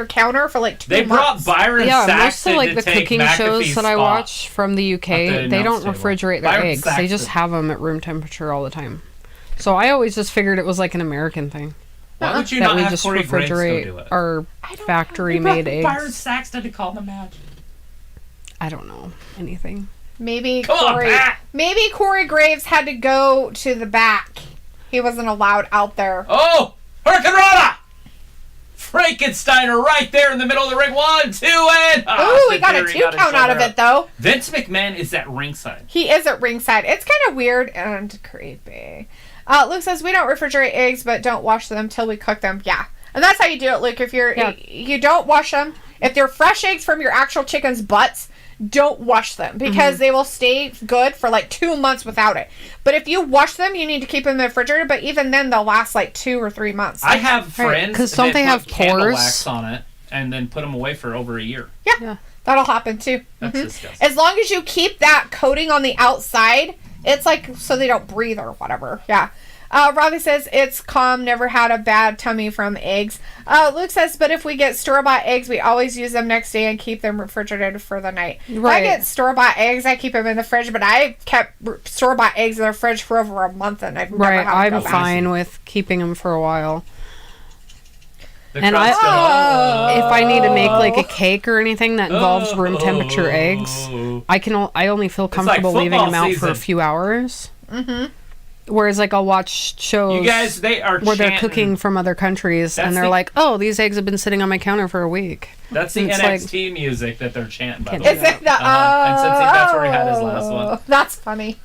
counter for like 2 They brought months. Byron Yeah, most Saxton of like to the take cooking shows McAfee's that I spot. watch from the UK, At the they don't announce table. refrigerate their Byron eggs. They just Saxton. have them at room temperature all the time. So I always just figured it was like an American thing. Why would you that not we have just Corey Graves go do refrigerate it? our factory-made They brought Byron eggs. Saxton to call the match. I don't know anything. Maybe Come on, Corey. Pat. Maybe Corey Graves had to go to the back. He wasn't allowed out there. Oh! Hurricane Rana! Frankensteiner right there in the middle of the ring. 1, 2, and... Ooh, we got a 2 count out of it, though. Vince McMahon is at ringside. He is at ringside. It's kind of weird and creepy. Luke says, we don't refrigerate eggs, but don't wash them till we cook them. Yeah. And that's how you do it, Luke. If you don't wash them, if they're fresh eggs from your actual chicken's butts, don't wash them because they will stay good for like 2 months without it. But if you wash them, you need to keep them in the refrigerator. But even then, they'll last like 2 or 3 months. I have friends 'cause that don't they have put candle pores? wax on it and then put them away for over a year. Yeah. That'll happen too. That's Mhm. disgusting. As long as you keep that coating on the outside, it's like so they don't breathe or whatever. Yeah. Robbie says it's calm, never had a bad tummy from eggs. Luke says, but if we get store-bought eggs, we always use them next day and keep them refrigerated for the night. If I Right. get store-bought eggs, I keep them in the fridge, but I kept store-bought eggs in the fridge for over a month and I've never Right, had to I'm go back. fine with keeping them for a while. The And crowd's still, If I need to make like a cake or anything that involves room temperature eggs, I only feel comfortable leaving football them out for a season. few hours. Mm-hmm. Whereas like I'll watch shows You guys, they are where they're chanting. cooking from other countries That's and they're the- like, oh, these eggs have been sitting on my counter for a week. That's the It's like- NXT music that they're chanting, by the Can't way. Is it the And since that's where he had his last one. That's funny.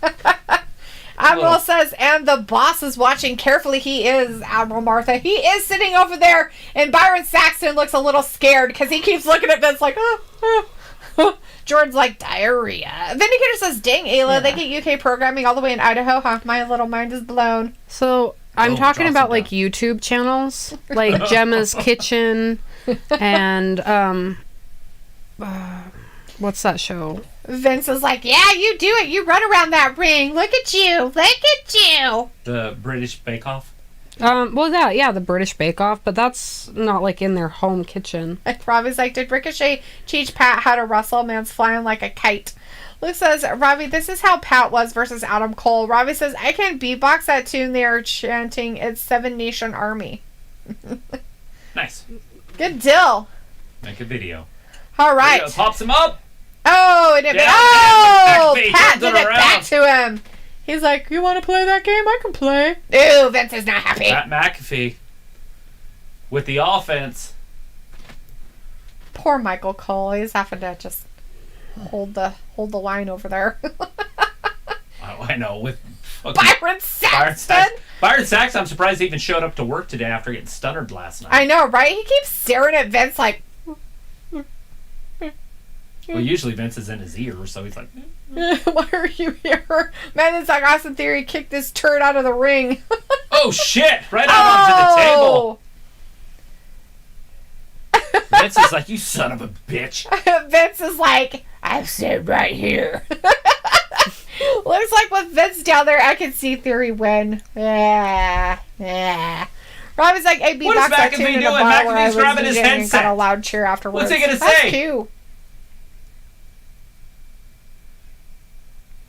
Admiral says, and the boss is watching carefully. He is, Admiral Martha. He is sitting over there, and Byron Saxton looks a little scared because he keeps looking at Vince like, Jordan's like, diarrhea. Vindicator says, dang, Ayla, they get UK programming all the way in Idaho, huh? My little mind is blown. So I'm Oh, talking drop about some like down. YouTube channels, like Gemma's Kitchen, and what's that show? Vince is like, yeah, you do it. You run around that ring. Look at you. Look at you. The British Bake Off. Well, the British Bake Off, but that's not like in their home kitchen. Robbie's like, did Ricochet teach Pat how to wrestle? Man's flying like a kite. Luke says, Robbie, this is how Pat was versus Adam Cole. Robbie says, I can beatbox that tune they are chanting. It's Seven Nation Army. Nice. Good deal. Make a video. All right. Video pops him up. Oh, it did. Yeah, Oh, McAfee Pat turns did it it back around. to him. He's like, you want to play that game? I can play. Ooh, Vince is not happy. Pat McAfee with the offense. Poor Michael Cole. He's having to just hold the line over there. I know. With Byron Saxton. Byron Saxton, I'm surprised he even showed up to work today after getting stuttered last night. I know, right? He keeps staring at Vince like... Well, usually Vince is in his ear, so he's like... Why are you here? Man, it's like Austin Theory kicked this turd out of the ring. Oh, shit! Right out onto the table. Vince is like, you son of a bitch. Vince is like, I'm sitting right here. Looks like with Vince down there, I can see Theory win. Yeah. Robbie's like, hey, What is McAfee doing? McAfee's grabbing his headset. Got a loud cheer afterwards. What's he gonna That's say? cute.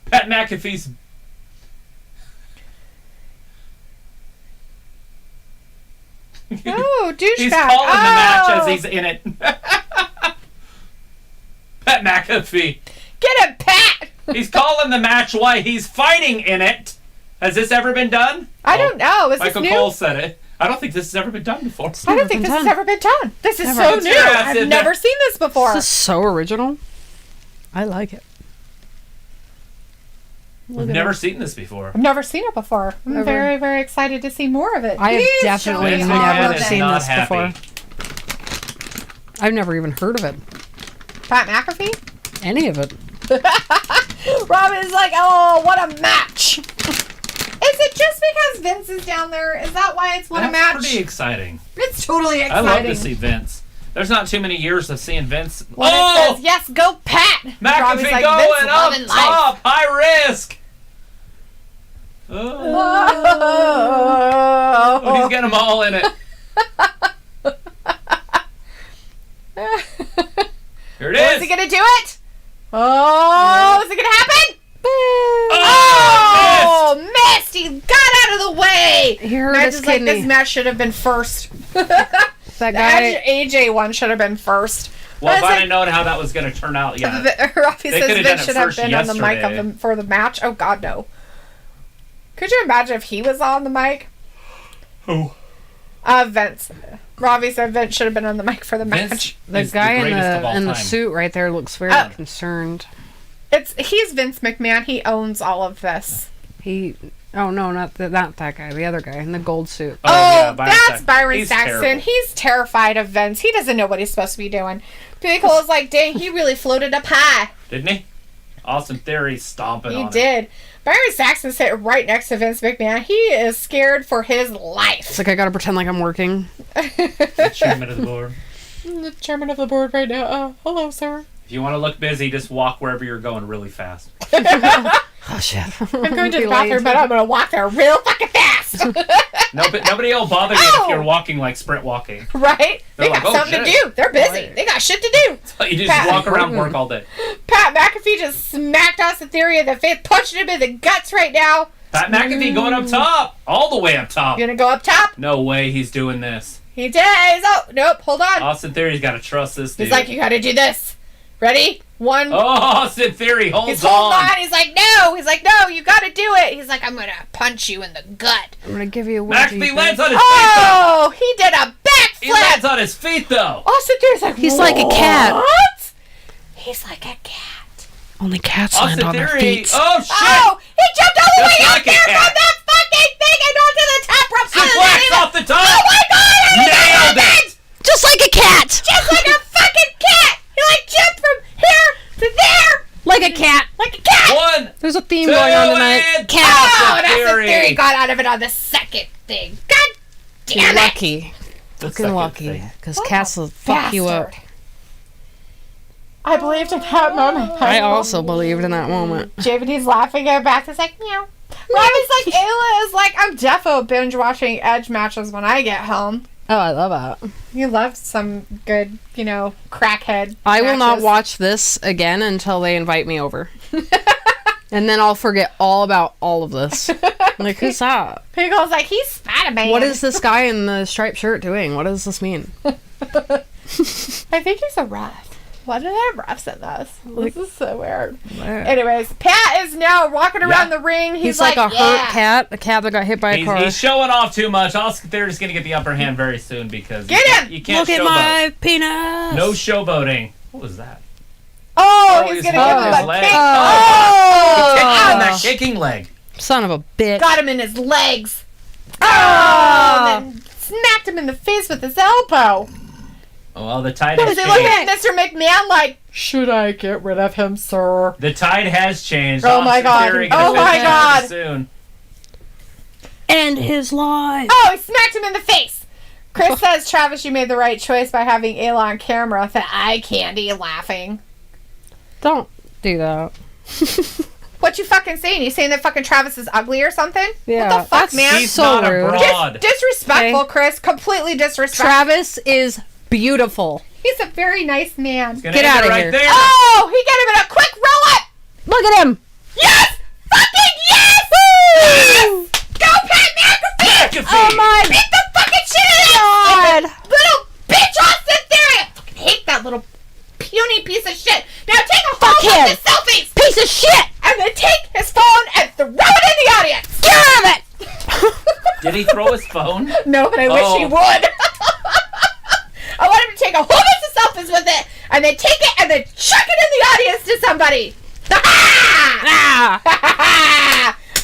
Pat McAfee's... Oh, douchebag. He's calling the match as he's in it. Pat McAfee. Get him, Pat! He's calling the match while he's fighting in it. Has this ever been done? I don't know. Is Michael this new? Cole said it. I don't think this has ever been done before. I don't think this has ever been done. This is so new. Yeah, I've never seen this before. This is so original. I like it. I've never seen this before. I've never seen it before. I'm very, very excited to see more of it. I have Please definitely show me never all of seen it. this before. I've never even heard of it. Pat McAfee? Any of it. Robin's like, oh, what a match. Is it just because Vince is down there? Is that why it's what a match? That's pretty exciting. It's totally I exciting. love to see Vince. There's not too many years of seeing Vince. When it says, yes, go Pat. Robbie's McAfee like, going Vince up loving top. life. High risk. Oh, he's getting them all in it. Here it is. Is he going to do it? Oh, is it going to happen? Oh, missed. He got out of the way. He hurt Matt his is like, kidney. this match should have been first. That guy. AJ one should have been first. Well, if I was I didn't know how that was going to turn out, yeah. Robbie They says could've done Vince it should have first been on the mic yesterday. for the match. Oh, God, no. Could you imagine if he was on the mic? Who? Vince. Robbie said Vince should have been on the mic for the match. Vince The is guy the greatest of all in the time. suit right there looks very concerned. He's Vince McMahon. He owns all of this. Oh no, not that guy. The other guy in the gold suit. yeah, That's Byron He's Saxton. terrible. He's terrified of Vince. He doesn't know what he's supposed to be doing. Big Cole's like, dang, he really floated up high. Didn't he? Austin Theory stomping on He it. did. Byron Saxton's sitting right next to Vince McMahon. He is scared for his It's life. like I gotta pretend like I'm working. The chairman of the board. The chairman of the board right now. Hello, sir. If you want to look busy, just walk wherever you're going really fast. Oh shit! I'm going to the bathroom, but I'm going to walk there real fucking fast. Nobody will bother you if you're walking like sprint walking. Right? They They're like, got "Oh, something to shit." do. They're busy. They got shit to do. You just Pat- walk around work all day. Pat McAfee just smacked Austin Theory in the face, punching him in the guts right now. Pat McAfee going up top. All the way up top. You gonna go up top? No way he's doing this. He did. Nope, hold on. Austin Theory's got to trust this dude. He's like, you gotta do this. Ready? One. Oh, Austin Theory holds He's holding on. on. He's like, no. He's like, no, you gotta do it. He's like, I'm gonna punch you in the gut. I'm gonna give you a McAfee lands on his Oh, he did a feet though. He lands backflip. on his feet though. Austin Theory's like, He's like a cat. What? He's like a cat. Only cats land Austin on their Theory. feet. Oh shit! Oh, he jumped all the Just way like up a there cat. from that fucking thing and onto the top rope. Suplex off the top. Oh my god! I didn't Nailed know it. that. Just like a cat. Just like a fucking cat. He like jumped from here to there Like a cat. like a cat. One, There's a theme two, going on tonight. and Oh, Austin that's the Theory. theory got out of it on the second thing. God You're damn it. lucky. The Fucking second lucky. thing. Because cats will fuck you up. Bastard. I believed in that moment. I also believed in that moment. JVD's laughing at Beth. It's like, meow. Robbie's like, Ayla is like, I'm defo binge watching Edge matches when I get home. Oh, I love that. You love some good, crackhead I will not matches. watch this again until they invite me over. And then I'll forget all about all of this. Like, who's that? Piggle's like, he's Spider-Man. What is this guy in the striped shirt doing? What does this mean? I think he's a ref. What did I have refs in this? This is so weird. Anyways, Pat is now walking around the ring. He's like a hurt cat. A cat that got hit by a car. He's showing off too much. They're just going to get the upper hand very soon because Get him! You can't Look at showboat. my penis! No showboating. What was that? Oh, he's going to give him a leg. kick. Oh, that kicking leg. Son of a bitch. Got him in his legs. Oh! And then smacked him in the face with his elbow. Well, the tide has Look changed. at Mr. McMahon like, should I get rid of him, sir? The tide has changed. Oh my God. Oh my God. Soon. End his life. Oh, he smacked him in the face. Chris says, Travis, you made the right choice by having Ayla on camera. The eye candy laughing. Don't do that. What you fucking saying? You saying that fucking Travis is ugly or something? Yeah, what the fuck, that's man? He's so not a rude. broad. Disrespectful, Okay. Chris. Completely disrespectful. Travis is beautiful. He's a very nice man. Get out of here. There. Oh, he got him in a quick roll-up. Look at him. Yes! Fucking yes! Yes! Go, Pat McAfee! Oh my Beat the fucking shit out of that little bitch Austin Theory! I fucking hate that little puny piece of shit. Now take a Fuck whole bunch of him. selfies! piece of shit. And then take his phone and throw it in the audience! Get rid of it. Did he throw his phone? No, but I wish he would. I want him to take a whole bunch of selfies with it, and then take it and then chuck it in the audience to somebody. Ah.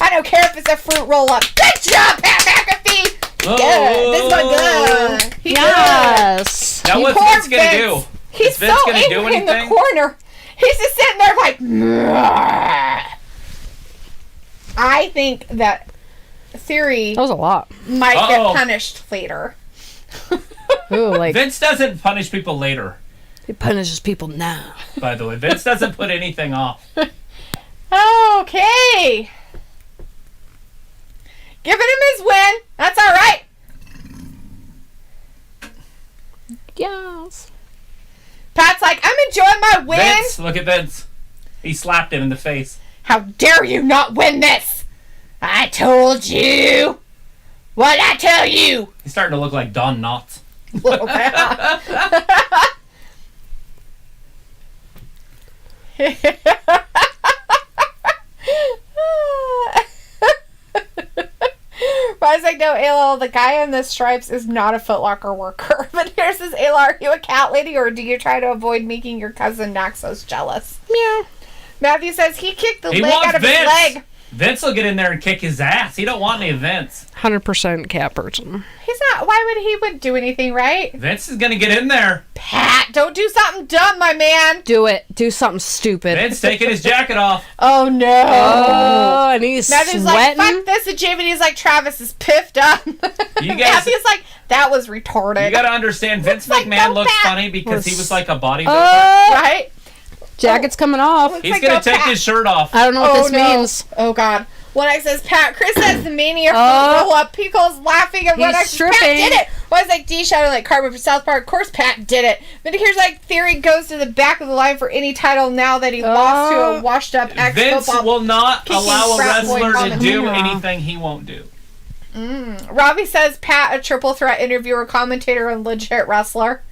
I don't care if it's a fruit roll-up. Good job, Pat McAfee. Oh. Good. This one good. He Yes. Now He what's poured Vince gonna Vince. do? He's Is Vince so gonna do angry in the anything? corner. He's just sitting there like. I think that Theory That was a lot. might Uh-oh. get punished later. Ooh, like Vince doesn't punish people later. he punishes people now. By the way, Vince doesn't put anything off. Okay. Giving him his win. That's all right. Yes. Pat's like, I'm enjoying my win. Vince, look at Vince. He slapped him in the face. How dare you not win this? I told you. What'd I tell you? He's starting to look like Don Knotts. Little bit. But I was like, no, Ayla, the guy in the stripes is not a Foot Locker worker. But here's this, Ayla, are you a cat lady or do you try to avoid making your cousin Naxos jealous? Meow. Matthew says he kicked the He leg wants out of Vince. his leg. Vince will get in there and kick his ass. He don't want any of Vince. 100% cat person. He's not, why would he would do anything, right? Vince is gonna get in there. Pat, don't do something dumb, my man. Do it. Do something stupid. Vince taking his jacket off. Oh, no. Oh, and he's Matthew's like, sweating. fuck this. And Jamie's like, Travis is piffed up. You guys- Matthew's like, that was retarded. You gotta understand, Vince like McMahon no looks fat. funny because he was like a bodybuilder. Right? Jacket's coming off. Looks He's like gonna no take Pat. his shirt off. I don't know what this no. means. Oh, God. One X says, Pat. Chris says the Mania Oh. roll up. Pico's laughing. And He's One X says, Pat stripping. did it. One X like, D shouted like Carmen from South Park. Of course, Pat did it. Then here's like, Theory goes to the back of the line for any title now that he lost to a washed up Vince ex-football. will not kicking allow a frat boy wrestler to Roman. do Yeah. anything he won't do. Robbie says, Pat, a triple threat interviewer, commentator, and legit wrestler.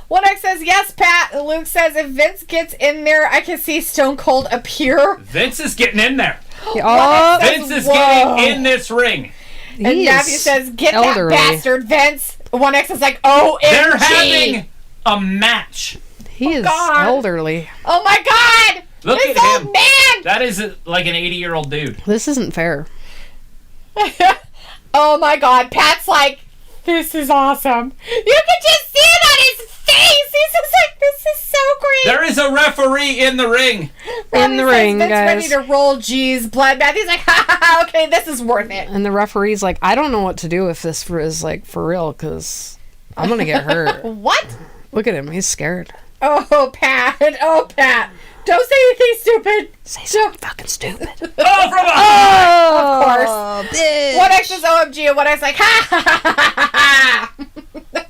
One X says, yes, Pat. Luke says, if Vince gets in there, I can see Stone Cold appear. Vince is getting in there. Oh, Vince is whoa. getting in this ring. And he Matthew is says, get elderly. that bastard, Vince. One X is like, OMG. They're having a match. He is God. elderly. Oh my God. Look this at old him. man. That is like an 80-year-old dude. This isn't fair. Oh my God. Pat's like, this is awesome. You can just see it on his face. He's just like, this is so great. There is a referee in the ring. In the Robbie says ring, Vince guys. ready to roll G's blood. Matthew's like, ha ha ha, okay, this is worth it. And the referee's like, I don't know what to do if this is like for real, because I'm gonna get hurt. What? Look at him. He's scared. Oh, Pat. Oh, Pat. Don't say anything stupid. Say something fucking stupid. Oh, from behind! Of course. Bitch. One X is OMG and one X like, ha ha ha ha ha.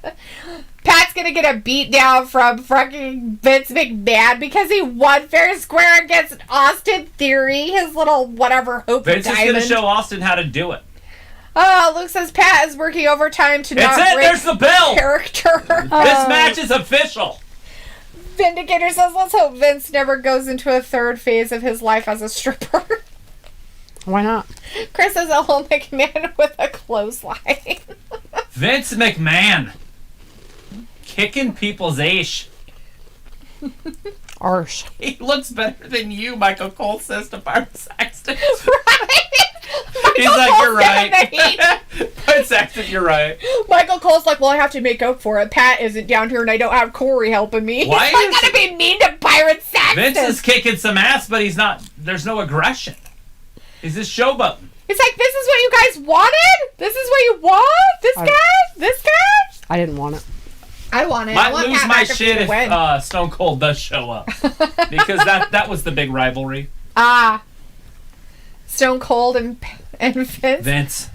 Pat's gonna get a beat down from fucking Vince McMahon because he won fair and square against Austin Theory, his little whatever hope Vince is diamond. going to show Austin how to do it. Luke says Pat is working overtime to not It's it. break There's the bell. character. This match is official. Vindicator says, let's hope Vince never goes into a third phase of his life as a stripper. Why not? Chris says, hello, McMahon with a clothesline. Vince McMahon. Kicking people's ash. Arse. He looks better than you, Michael Cole says to Byron Saxton. Right? He's like, you're right. Byron Saxton, you're right. Michael Cole's like, well, I have to make up for it. Pat isn't down here and I don't have Corey helping me. Why He's not is- going to be mean to Byron Saxton. Vince is kicking some ass, but he's not. There's no aggression. He's just showboating. He's like, this is what you guys wanted? This is what you want? This guy? This guy? I didn't want it. I want it. Might I want lose Pat my McAfee shit to if win. Stone Cold does show up, because that was the big rivalry. Stone Cold and Vince. Vince,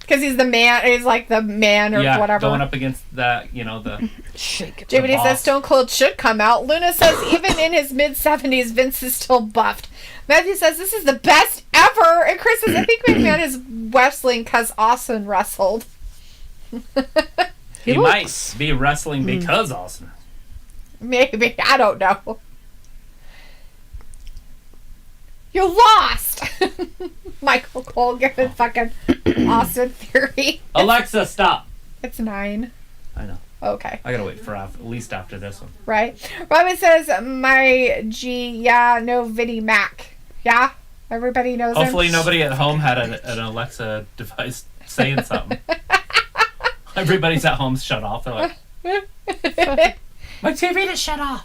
Because he's the man. He's like the man or whatever. going up against that, the Shake it. JBD boss. says Stone Cold should come out. Luna says even in his mid-70s, Vince is still buffed. Matthew says this is the best ever. And Chris says I think McMahon is wrestling because Austin wrestled. he might be wrestling because Austin. Maybe. I don't know. You lost! Michael Cole giving fucking Austin Theory. Alexa, stop. It's 9. I know. Okay. I gotta wait for at least after this one. Right. Robin says, my G, yeah, no Vinnie Mac. Yeah? Everybody knows him? Hopefully nobody at home had an Alexa device saying something. Everybody's at home shut off. They're like, my TV just shut off.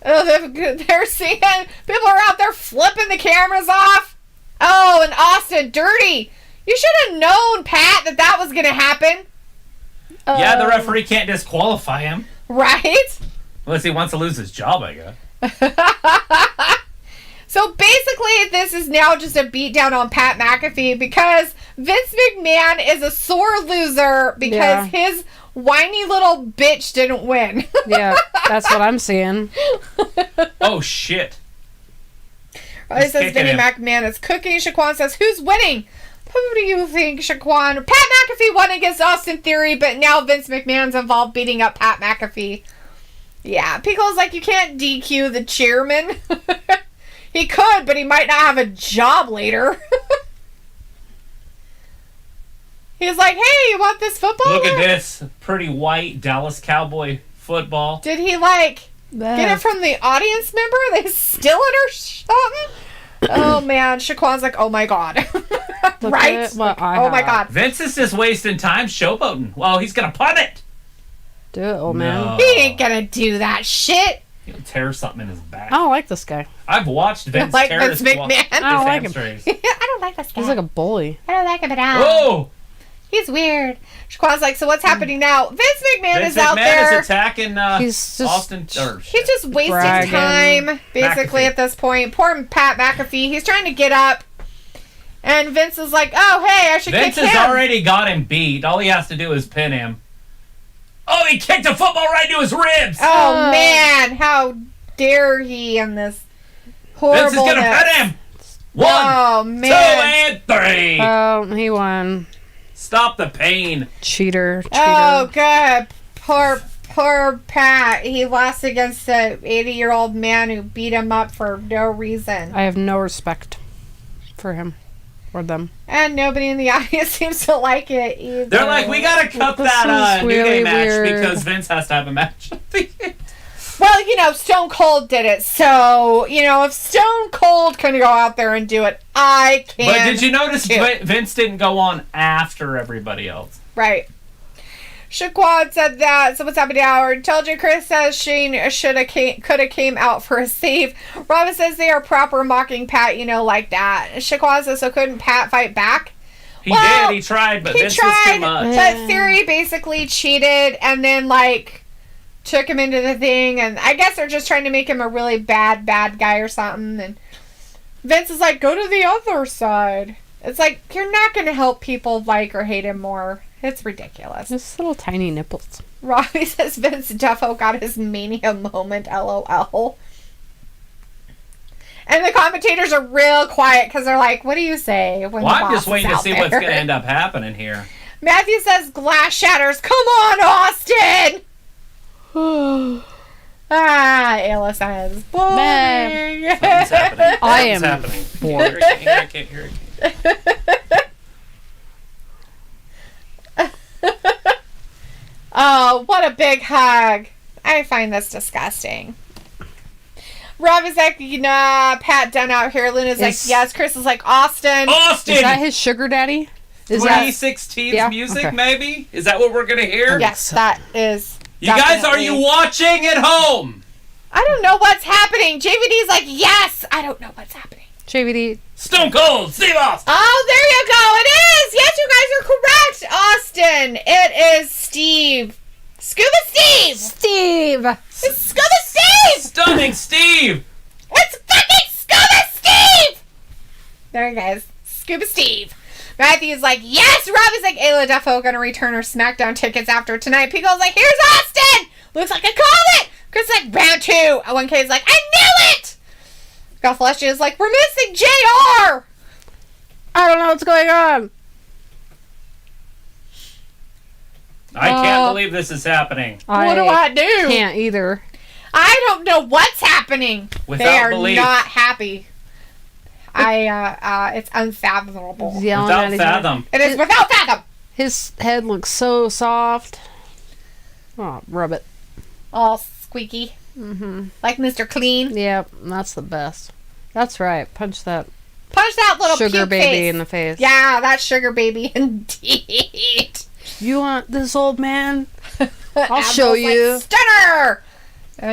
Oh, they're seeing people are out there flipping the cameras off. Oh, and Austin, dirty. You should have known, Pat, that was going to happen. Yeah, the referee can't disqualify him. Right? Unless he wants to lose his job, I guess. So basically, this is now just a beatdown on Pat McAfee because Vince McMahon is a sore loser because his whiny little bitch didn't win. Yeah, that's what I'm seeing. Oh, shit. It says Vinnie him. McMahon is cooking. Shaquan says, who's winning? Who do you think, Shaquan? Pat McAfee won against Austin Theory, but now Vince McMahon's involved beating up Pat McAfee. Yeah, Pickle's like, you can't DQ the chairman. He could, but he might not have a job later. He's like, hey, you want this football? Look at this. Pretty white Dallas Cowboy football. Did he, get it from the audience member? They steal it or something? Oh, man. Shaquan's like, oh, my God. Right? Oh, my God. Vince is just wasting time showboating. Well, he's going to punt it. Do it, old man. No. He ain't gonna do that shit. He'll tear something in his back. I don't like this guy. I've watched Vince like tear Vince his McMahon? I don't like him. hamstrings. I don't like this guy. He's like a bully. I don't like him at all. Oh! He's weird. Shaquan's like, so what's happening now? Vince McMahon Vince is out McMahon there. is attacking He's just- Austin. He's just wasting Bragging. time, basically, McAfee. at this point. Poor Pat McAfee. He's trying to get up. And Vince is like, oh, hey, I should Vince kick has him. already got him beat. All he has to do is pin him. Oh, he kicked a football right into his ribs. Oh, man. How dare he in this horrible... Vince is going to pin him. 1, Oh, 2, man. and 3. Oh, he won. Stop the pain. Cheater. Oh, good. Poor Pat. He lost against a 80-year-old man who beat him up for no reason. I have no respect for him or them. And nobody in the audience seems to like it either. They're like, we got to cut This that is New Day really match weird. because Vince has to have a match. Well, Stone Cold did it. So, if Stone Cold can go out there and do it, I can. But did you notice too. Vince didn't go on after everybody else? Right. Shaquan said that. So what's happening now? Told you Chris says Shane could have came out for a save. Robin says they are proper mocking Pat, like that. Shaquan says, so couldn't Pat fight back? He did. He tried, but He Vince tried, was too much. but Theory basically cheated and then took him into the thing, and I guess they're just trying to make him a really bad guy or something. And Vince is like, go to the other side. It's like, you're not going to help people like or hate him more. It's ridiculous. Just little tiny nipples. Robbie says Vince Defo got his mania moment, LOL. And the commentators are real quiet because they're like, what do you say when Well, the I'm just boss waiting is to out see what's there? going to end up happening here. Matthew says glass shatters. Come on, Austin! Ayla says, boring. Something's happening. I am happening. bored. I can't hear it. Oh, what a big hug. I find this disgusting. Rob is like, nah, Pat done out here. Luna's like, yes. Chris is like, Austin. Austin! Is that his sugar daddy? Is 2016's music, maybe? Is that what we're going to hear? Yes, that is. You guys, are you watching at home? I don't know what's happening. JVD's like, yes. I don't know what's happening. JVD. Stone Cold, Steve Austin. Oh, there you go. It is. Yes, you guys are correct, Austin. It is Steve. Scuba Steve. Steve. It's Scuba Steve. Stunning Steve. It's fucking Scuba Steve. There you guys. Scuba Steve. Matthew's like, yes. Rob is like, Ayla Defo gonna return her SmackDown tickets after tonight. Pico's like, here's Austin. Looks like I called it. Chris is like, round 2. 1K is like, I knew it. Golflesh is like, we're missing JR. I don't know what's going on. I can't believe this is happening. What do I do? Can't either. I don't know what's happening. Without they are belief. not happy. It's unfathomable. He's yelling Without at his fathom. It is without fathom. His head looks so soft. Oh, rub it. All squeaky. Mm-hmm. Like Mr. Clean. Yep, that's the best. That's right. Punch that Punch that little sugar puke baby face. in the face. Yeah, that sugar baby indeed. You want this old man? I'll show Abel's you. Like, stunner!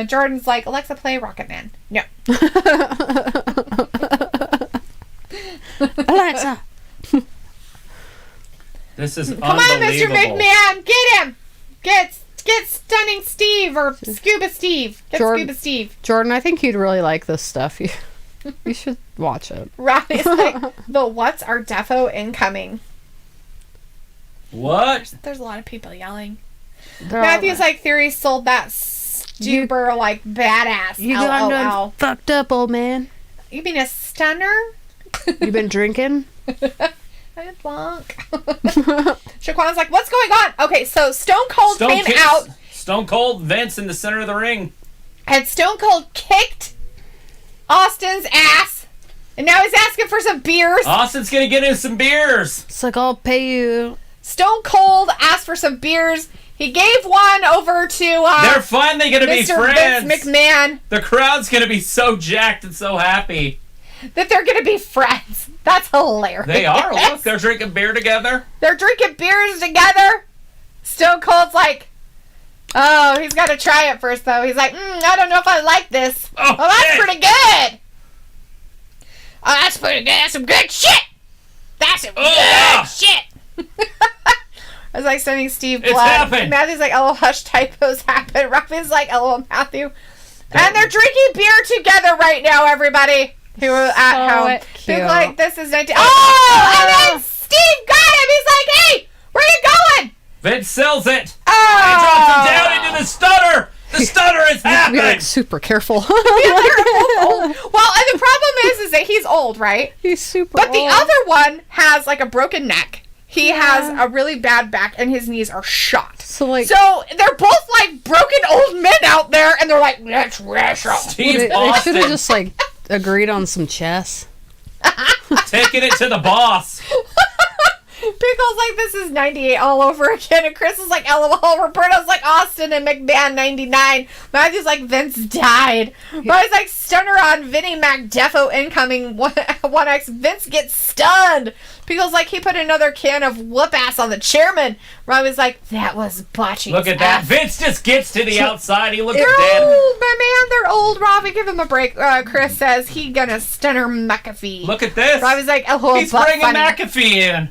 Jordan's like, Alexa, play Rocket Man. No. Alexa. This is Come on, Mr. unbelievable. McMahon. Get him. Get Stunning Steve or Scuba Steve. Get Scuba Steve. Jordan, I think you'd really like this stuff. You should watch it. Robbie's like, the what's are defo incoming. What? There's a lot of people yelling. They're Matthew's all- like, Theory sold that super, like, badass. You got done fucked up, old man. You mean a stunner? You been drinking? I'm drunk. Shaquan's like, what's going on? Okay, so Stone Cold came out. Stone Cold Vince in the center of the ring. And Stone Cold kicked Austin's ass. And now he's asking for some beers. Austin's gonna get in some beers. It's like, I'll pay you. Stone Cold asked for some beers. He gave one over to They're finally gonna be Mr. friends. Vince McMahon. The crowd's gonna be so jacked and so happy. That they're gonna be friends. That's hilarious. They are. Look, they're drinking beer together. They're drinking beers together. Stone Cold's like, oh, he's got to try it first, though. He's like, I don't know if I like this. Oh, that's shit. pretty good. Oh, that's pretty good. That's some good shit. That's some good shit. I was like sending Steve It's blood. happened. Matthew's like, oh, hush typos happen. Robin's like, oh, Matthew. And they're drinking beer together right now, everybody who are at home. cute. They're like, this is 19. Oh! And then Steve got him. He's like, hey, where you going? Vince sells it. Oh! He drops him down into the stutter. The stutter is Be happening. like super careful. Well, and the problem is that he's old, right? He's super But the old. other one has like a broken neck. He has a really bad back, and his knees are shot. So like, So they're both like broken old men out there, and they're like, let's wrestle. Steve they should Austin have just like agreed on some chess. taking it to the boss. Pickle's like, this is 98 all over again. And Chris is like, LOL. Roberto's like, Austin and McMahon 99. Matthew's like, Vince died. Robbie's like, stunner on Vinnie Mac Defo incoming 1X. Vince gets stunned. Pickle's like, he put another can of whoop ass on the chairman. Robbie's like, that was botching. Look at that. Vince just gets to the outside. He looks They're dead. old, my man. They're old. Robbie, give him a break. Chris says he gonna stunner McAfee. Look at this. Robbie's like, oh, He's but bringing funny. McAfee in.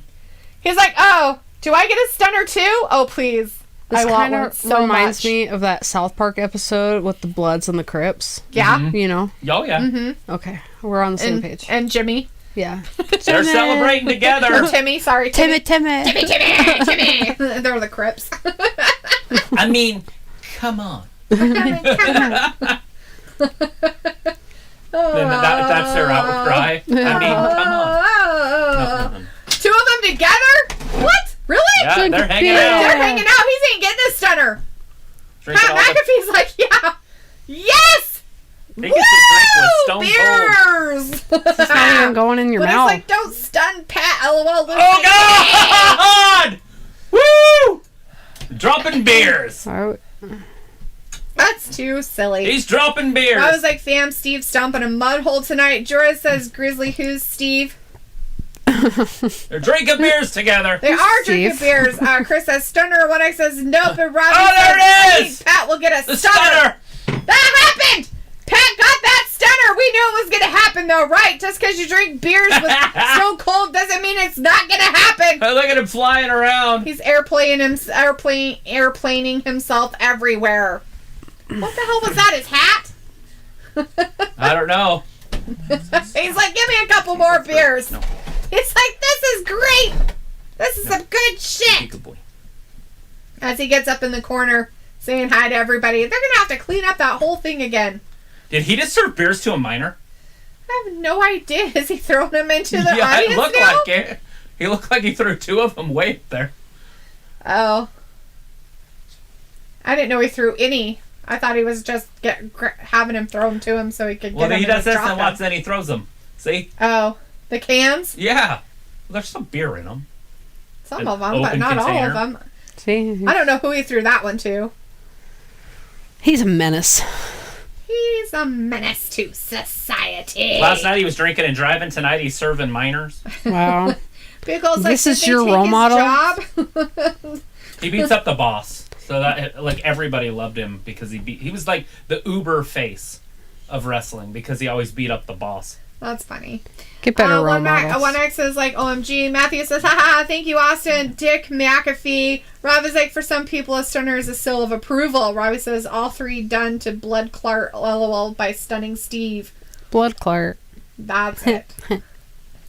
He's like, oh, do I get a stunner too? Oh, please. This I want kind one of so reminds much. me of that South Park episode with the Bloods and the Crips. Yeah. You know? Oh, yeah. Mm-hmm. Okay, we're on the same And, page. and Jimmy. Yeah. They're celebrating Or together. Timmy, sorry. Timmy. Timmy. Timmy. They're the Crips. I mean, come on. Come on. Then that's their outcry. I mean, come on. No. Two of them together? What? Really? Yeah, they're hanging beer. out. They're hanging out. He ain't getting a stunner. Drinking all the... McAfee's like, yeah. Yes! He gets a drink with Stone Cold. Beers! It's not even going in your But mouth. it's like, don't stun Pat. LOL. Oh, God! Woo! Dropping beers. Oh, That's too silly. He's dropping beers. I was like, fam, Steve stomping a mud hole tonight. Jorah says, Grizzly, who's Steve? They're drinking beers together. They are drinking Steve. beers. Chris says, Stunner. 1X says, nope. And Robbie Oh, there says, it I is! think Pat will get a The stunner. stunner. That happened! Pat got that stunner. We knew it was going to happen, though, right? Just because you drink beers with Stone Cold doesn't mean it's not going to happen. Look at him flying around. He's airplaning himself everywhere. What the hell was that? His hat? I don't know. He's like, give me a couple more beers. No. It's like, this is great. This is some good shit. Good boy. As he gets up in the corner saying hi to everybody. They're going to have to clean up that whole thing again. Did he just serve beers to a minor? I have no idea. Is he throwing them into the Yeah, audience it looked now? like it. He looked like he threw 2 of them way up there. Oh. I didn't know he threw any. I thought he was just having him throw them to him so he could get Well, them he and does this drop and them. watch, then he throws them. See? Oh. The cans? Yeah. Well, there's some beer in them. Some An of them, but open not all container. of them. see, I don't know who he threw that one to. he's a menace. He's a menace to society. Last night he was drinking and driving. Tonight he's serving minors. Wow. Because This like, is did they your take role his model? job? He beats up the boss. So that like everybody loved him because he was like the Uber face of wrestling because he always beat up the boss. That's funny. Get better role models. 1X is like, OMG. Matthew says, haha, thank you, Austin. Dick McAfee. Rob is like, for some people, a stunner is a seal of approval. Robbie says, all 3 done to Blood Clark, lol, by stunning Steve. Blood Clark. That's it.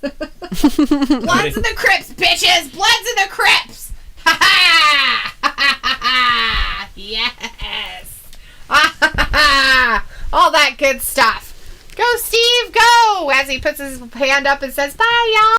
Bloods in the Crips, bitches! Bloods in the Crips! Ha ha! Ha ha ha! Yes! Ha ha ha! All that good stuff. Go, Steve, go! As he puts his hand up and says, bye, y'all!